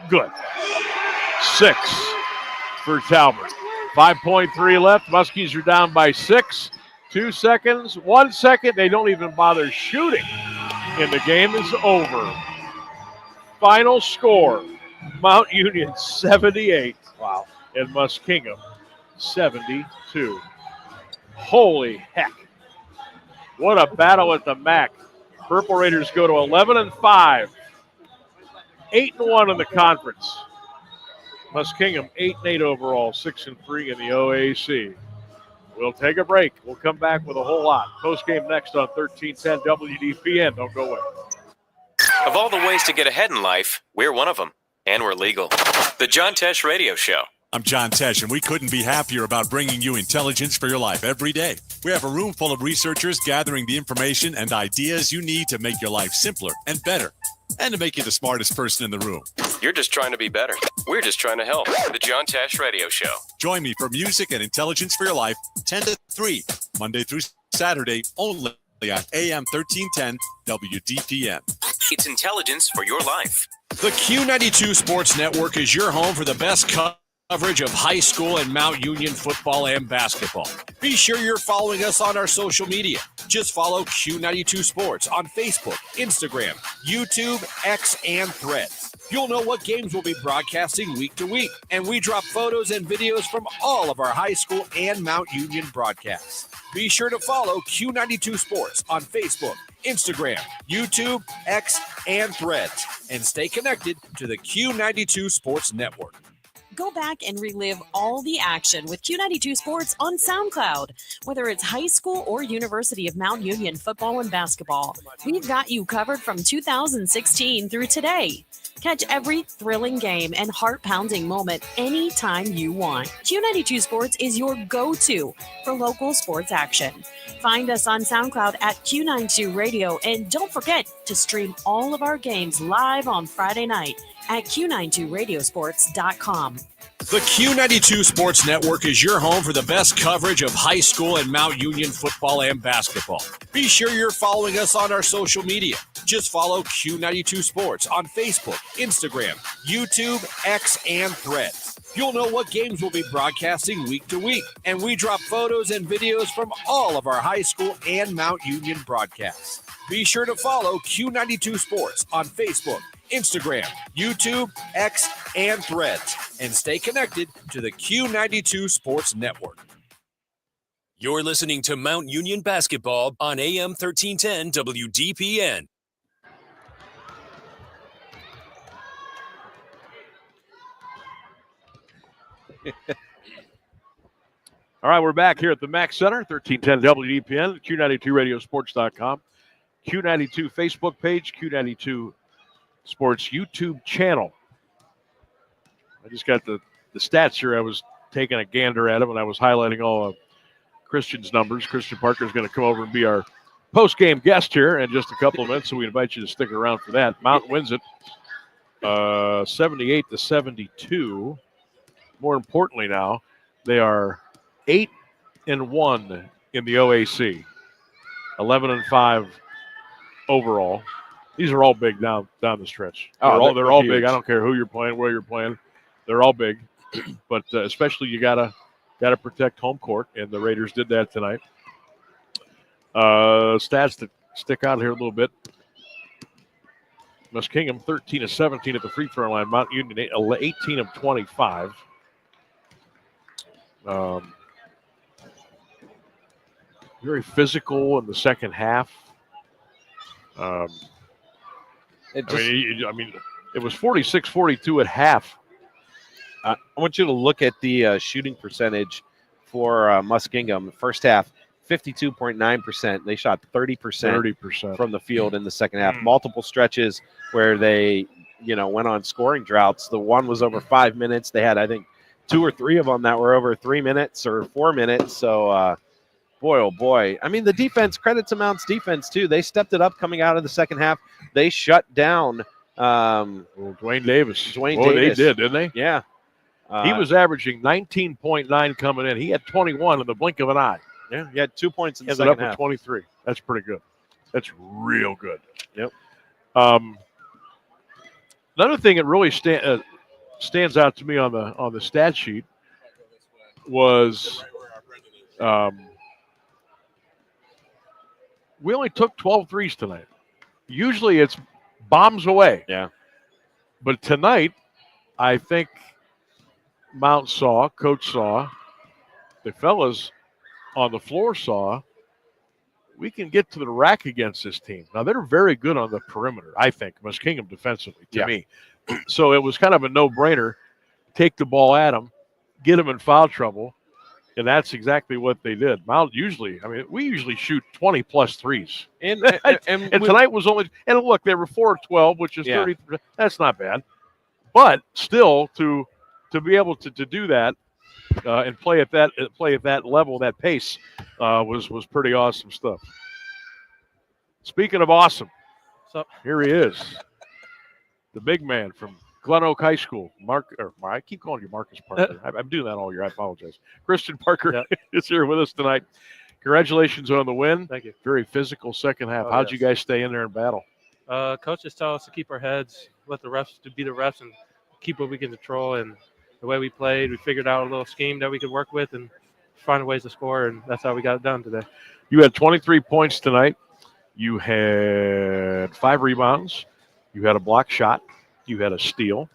Good. 6 for Talbot. 5.3 left. Muskies are down by 6. 2 seconds. 1 second. They don't even bother shooting. And the game is over. Final score, Mount Union 78. Wow. And Muskingum 72. Holy heck. What a battle at the MAC. Purple Raiders go to 11-5. 8-1 in the conference. Muskingum 8-8 overall, 6-3 in the OAC. We'll take a break. We'll come back with a whole lot. Postgame next on 1310 WDPN. Don't go away. Of all the ways to get ahead in life, we're one of them. And we're legal. The John Tesh Radio Show. I'm John Tesh, and we couldn't be happier about bringing you intelligence for your life every day. We have a room full of researchers gathering the information and ideas you need to make your life simpler and better, and to make you the smartest person in the room. You're just trying to be better. We're just trying to help. The John Tesh Radio Show. Join me for music and intelligence for your life, 10 to 3, Monday through Saturday, only on AM 1310 WDPN. It's intelligence for your life. The Q92 Sports Network is your home for the best coverage of high school and Mount Union football and basketball. Be sure you're following us on our social media. Just follow Q92 Sports on Facebook, Instagram, YouTube, X, and Threads. You'll know what games we'll be broadcasting week to week, and we drop photos and videos from all of our high school and Mount Union broadcasts. Be sure to follow Q92 Sports on Facebook, Instagram, YouTube, X, and Threads, and stay connected to the Q92 Sports Network. Go back and relive all the action with Q92 Sports on SoundCloud. Whether it's high school or University of Mount Union football and basketball, we've got you covered from 2016 through today. Catch every thrilling game and heart-pounding moment anytime you want. Q92 Sports is your go-to for local sports action. Find us on SoundCloud at Q92 Radio, and don't forget to stream all of our games live on Friday night at Q92Radiosports.com. The Q92 Sports Network is your home for the best coverage of high school and Mount Union football and basketball. Be sure you're following us on our social media. Just follow Q92 Sports on Facebook, Instagram, YouTube, X, and Threads. You'll know what games we'll be broadcasting week to week, and we drop photos and videos from all of our high school and Mount Union broadcasts. Be sure to follow Q92 Sports on Facebook, Instagram, YouTube, X, and Threads, and stay connected to the Q92 Sports Network. You're listening to Mount Union Basketball on AM 1310 WDPN. All right, we're back here at the MAC Center, 1310 WDPN, Q92Radiosports.com, Q92 Facebook page, Q92 Sports YouTube channel. I just got the stats here. I was taking a gander at them, and I was highlighting all of Christian's numbers. Christian Parker is going to come over and be our post-game guest here in just a couple of minutes, so we invite you to stick around for that. Mount wins it 78-72. More importantly now, they are 8-1 in the OAC, 11-5 overall. These are all big down the stretch. They're all big. I don't care who you're playing, where you're playing. They're all big. But especially you gotta protect home court, and the Raiders did that tonight. Stats that stick out here a little bit. Muskingum 13 of 17 at the free throw line. Mount Union 18 of 25. Very physical in the second half. It was 46-42 at half. I want you to look at the shooting percentage for Muskingum. First half, 52.9%. They shot 30% from the field in the second half. Multiple stretches where they, went on scoring droughts. The one was over 5 minutes. They had, I think, 2 or 3 of them that were over 3 minutes or 4 minutes. So, boy, oh boy. I mean, the defense, credit to Mount's defense, too. They stepped it up coming out of the second half. They shut down Dwayne Davis. They did, didn't they? Yeah. He was averaging 19.9 coming in. He had 21 in the blink of an eye. Yeah, he had 2 points in the second second half. half. 23. That's pretty good. That's real good. Yep. Another thing that really stands out to me on the stat sheet was we only took 12 threes tonight. Usually it's bombs away. Yeah. But tonight I think Mount saw, Coach saw, the fellas on the floor saw, we can get to the rack against this team. Now, they're very good on the perimeter, I think, Muskingum defensively, to me. So it was kind of a no-brainer. Take the ball at them, get them in foul trouble, and that's exactly what they did. Mount we usually shoot 20-plus threes. And tonight was only – and look, they were 4 of 12, which is 30%. That's not bad. But still, to be able to do that and play at that level, that pace, was pretty awesome stuff. Speaking of awesome, here he is, the big man from Glen Oak High School. I keep calling you Marcus Parker. I'm doing that all year. I apologize. Christian Parker is here with us tonight. Congratulations on the win. Thank you. Very physical second half. How'd you guys stay in there and battle? Coaches tell us to keep our heads, let the refs be the refs, and keep what we can control. And the way we played, we figured out a little scheme that we could work with and find ways to score, and that's how we got it done today. You had 23 points tonight. You had 5 rebounds. You had a block shot. You had a steal.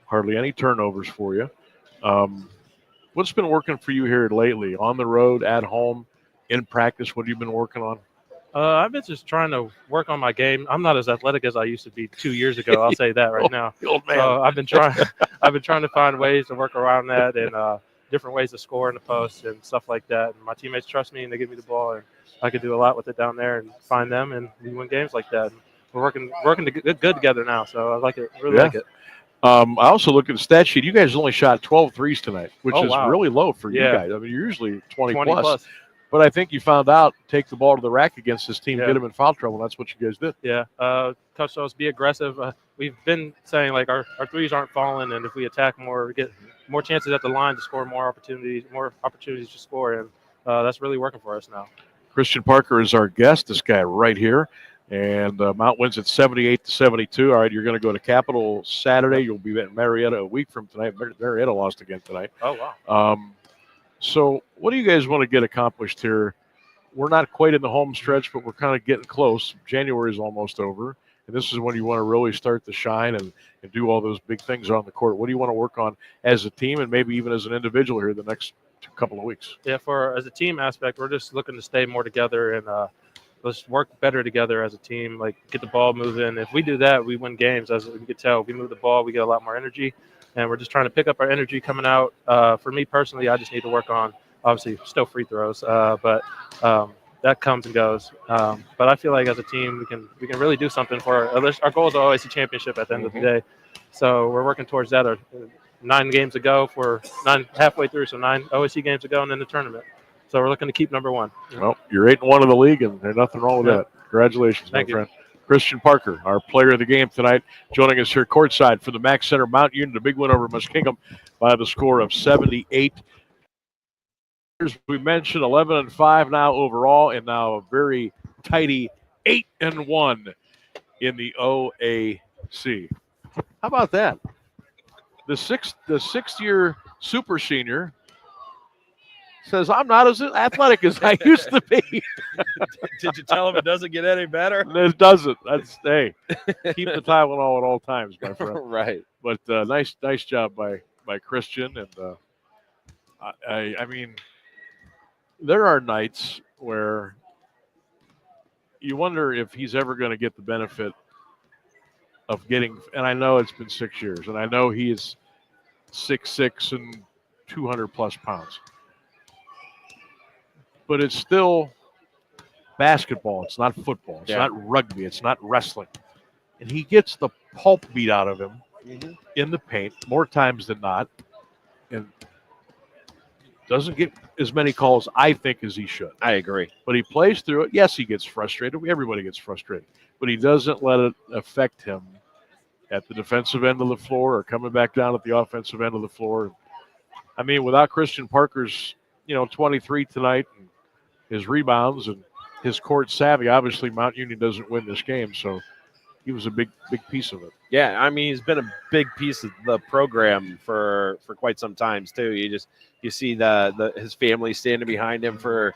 Hardly any turnovers for you. What's been working for you here lately? On the road, at home, in practice, what have you been working on? I've been just trying to work on my game. I'm not as athletic as I used to be 2 years ago. I'll say that right now. Old man. So I've been trying to find ways to work around that and different ways to score in the post and stuff like that. And my teammates trust me and they give me the ball, and I can do a lot with it down there and find them, and we win games like that. And we're working good together now, so I like it. Really like it. I also look at the stat sheet. You guys only shot 12 threes tonight, which is really low for you guys. I mean, you're usually 20 plus. But I think you found out, take the ball to the rack against this team, get them in foul trouble. That's what you guys did. Yeah. Coach told us be aggressive. We've been saying, like, our threes aren't falling, and if we attack more, we get more chances at the line to score more opportunities to score, and that's really working for us now. Christian Parker is our guest, this guy right here. And Mount wins at 78-72. All right, you're going to go to Capitol Saturday. You'll be at Marietta a week from tonight. Marietta lost again tonight. Oh, wow. So what do you guys want to get accomplished here? We're not quite in the home stretch, but we're kind of getting close. January is almost over, and this is when you want to really start to shine and do all those big things on the court. What do you want to work on as a team and maybe even as an individual here the next couple of weeks? Yeah, as a team aspect, we're just looking to stay more together and let's work better together as a team, like get the ball moving. If we do that, we win games. As you can tell, if we move the ball, we get a lot more energy. And we're just trying to pick up our energy coming out. For me personally, I just need to work on, obviously, still free throws, but that comes and goes. But I feel like as a team, we can really do something for our goals are always the championship at the end of the day. So we're working towards that. 9 games to go. We're halfway through, so 9 OSC games to go, and then the tournament. So we're looking to keep number 1. Well, you're 8-1 in the league, and there's nothing wrong with that. Congratulations, my friend. Christian Parker, our player of the game tonight, joining us here courtside for the Mack Center Mount Union, a big win over Muskingum by the score of 78. As we mentioned, 11-5 now overall, and now a very tidy 8-1 in the OAC. How about that? The sixth-year super senior says, I'm not as athletic as I used to be. Did you tell him it doesn't get any better? It doesn't. Hey, keep the Tylenol at all times, my friend. Right. But nice job by Christian. And I mean, there are nights where you wonder if he's ever going to get the benefit of getting, and I know it's been 6 years, and I know he is 6'6" and 200-plus pounds. But it's still basketball. It's not football. It's not rugby. It's not wrestling. And he gets the pulp beat out of him in the paint more times than not, and doesn't get as many calls, I think, as he should. I agree. But he plays through it. Yes, he gets frustrated. Everybody gets frustrated. But he doesn't let it affect him at the defensive end of the floor or coming back down at the offensive end of the floor. I mean, without Christian Parker's, 23 tonight, and his rebounds and his court savvy, obviously Mount Union doesn't win this game. So he was a big piece of it. Yeah, I mean, he's been a big piece of the program for quite some time too. You see his family standing behind him for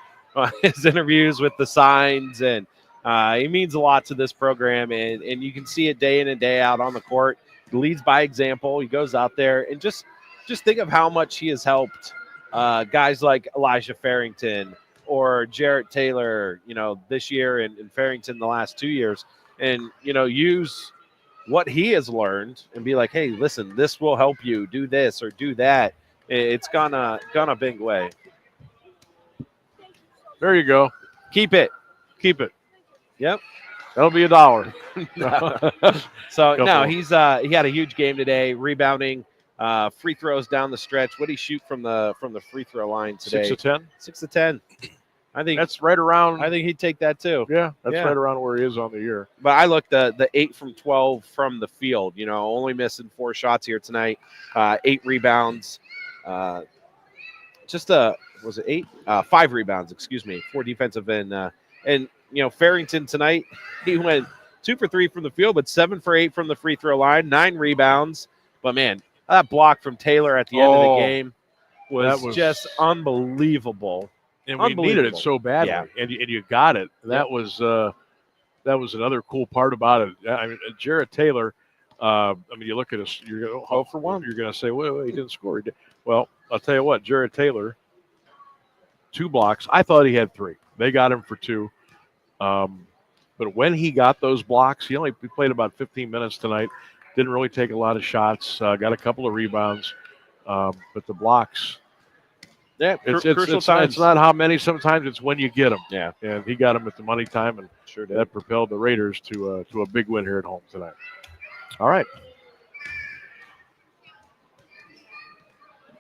his interviews with the signs, and he means a lot to this program, and you can see it day in and day out on the court. leads by example. He goes out there and just think of how much he has helped guys like Elijah Farrington or Jarrett Taylor, this year and Farrington the last 2 years, and, use what he has learned and be like, hey, listen, this will help you do this or do that. It's gone a big way. There you go. Keep it. Yep. That'll be $1. So no, he had a huge game today, rebounding, free throws down the stretch. What did he shoot from the free throw line today? 6 of 10. 6 of 10. I think that's right around. I think he'd take that too. Yeah, that's right around where he is on the year. But I looked the 8 from 12 from the field. Only missing 4 shots here tonight. 8 rebounds. Was it 8? 5 rebounds. Excuse me. 4 defensive and Farrington tonight, he went 2 for 3 from the field, but 7 for 8 from the free throw line. 9 rebounds. But man, that block from Taylor at the end of the game was just unbelievable. And we needed it so badly, and you got it. That was another cool part about it. I mean, Jarrett Taylor. You look at us. You're going 0 for 1. You're going to say, "Well, he didn't score." Well, I'll tell you what, Jarrett Taylor, 2 blocks. I thought he had 3. They got him for 2. But when he got those blocks, he played about 15 minutes tonight. Didn't really take a lot of shots. Got a couple of rebounds, but the blocks. Yeah, it's not how many. Sometimes it's when you get them. Yeah, and he got them at the money time, and sure did. That propelled the Raiders to a big win here at home tonight. All right.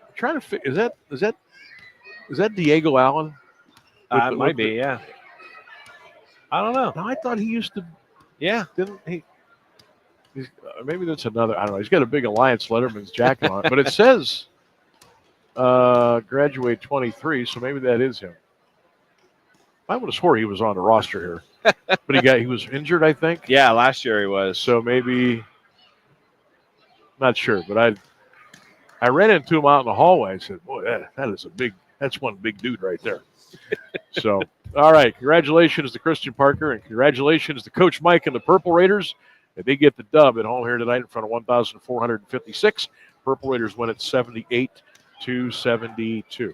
I'm trying to figure, is that Diego Allen? It might be. Yeah. I don't know. No, I thought he used to. Yeah. Didn't he? Maybe that's another. I don't know. He's got a big Alliance Letterman's jacket on it, but it says graduate 23, so maybe that is him. I would have swore he was on the roster here, but he was injured, I think. Yeah, last year he was. So maybe, not sure, but I ran into him out in the hallway. I said, "Boy, that's one big dude right there." So, all right, congratulations to Christian Parker, and congratulations to Coach Mike and the Purple Raiders. They get the dub at home here tonight in front of 1,456. Purple Raiders win it 78-72.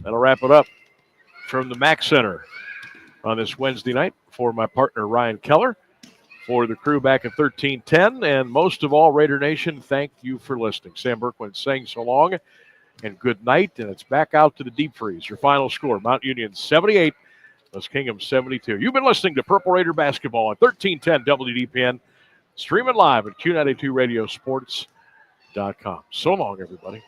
That'll wrap it up from the Mac Center on this Wednesday night for my partner Ryan Keller, for the crew back at 1310, and most of all, Raider Nation, thank you for listening. Sam Berkwin saying so long and good night, and it's back out to the deep freeze. Your final score, Mount Union 78, Muskingum 72. You've been listening to Purple Raider Basketball on 1310 WDPN, streaming live at Q92 Radiosports.com. So long, everybody.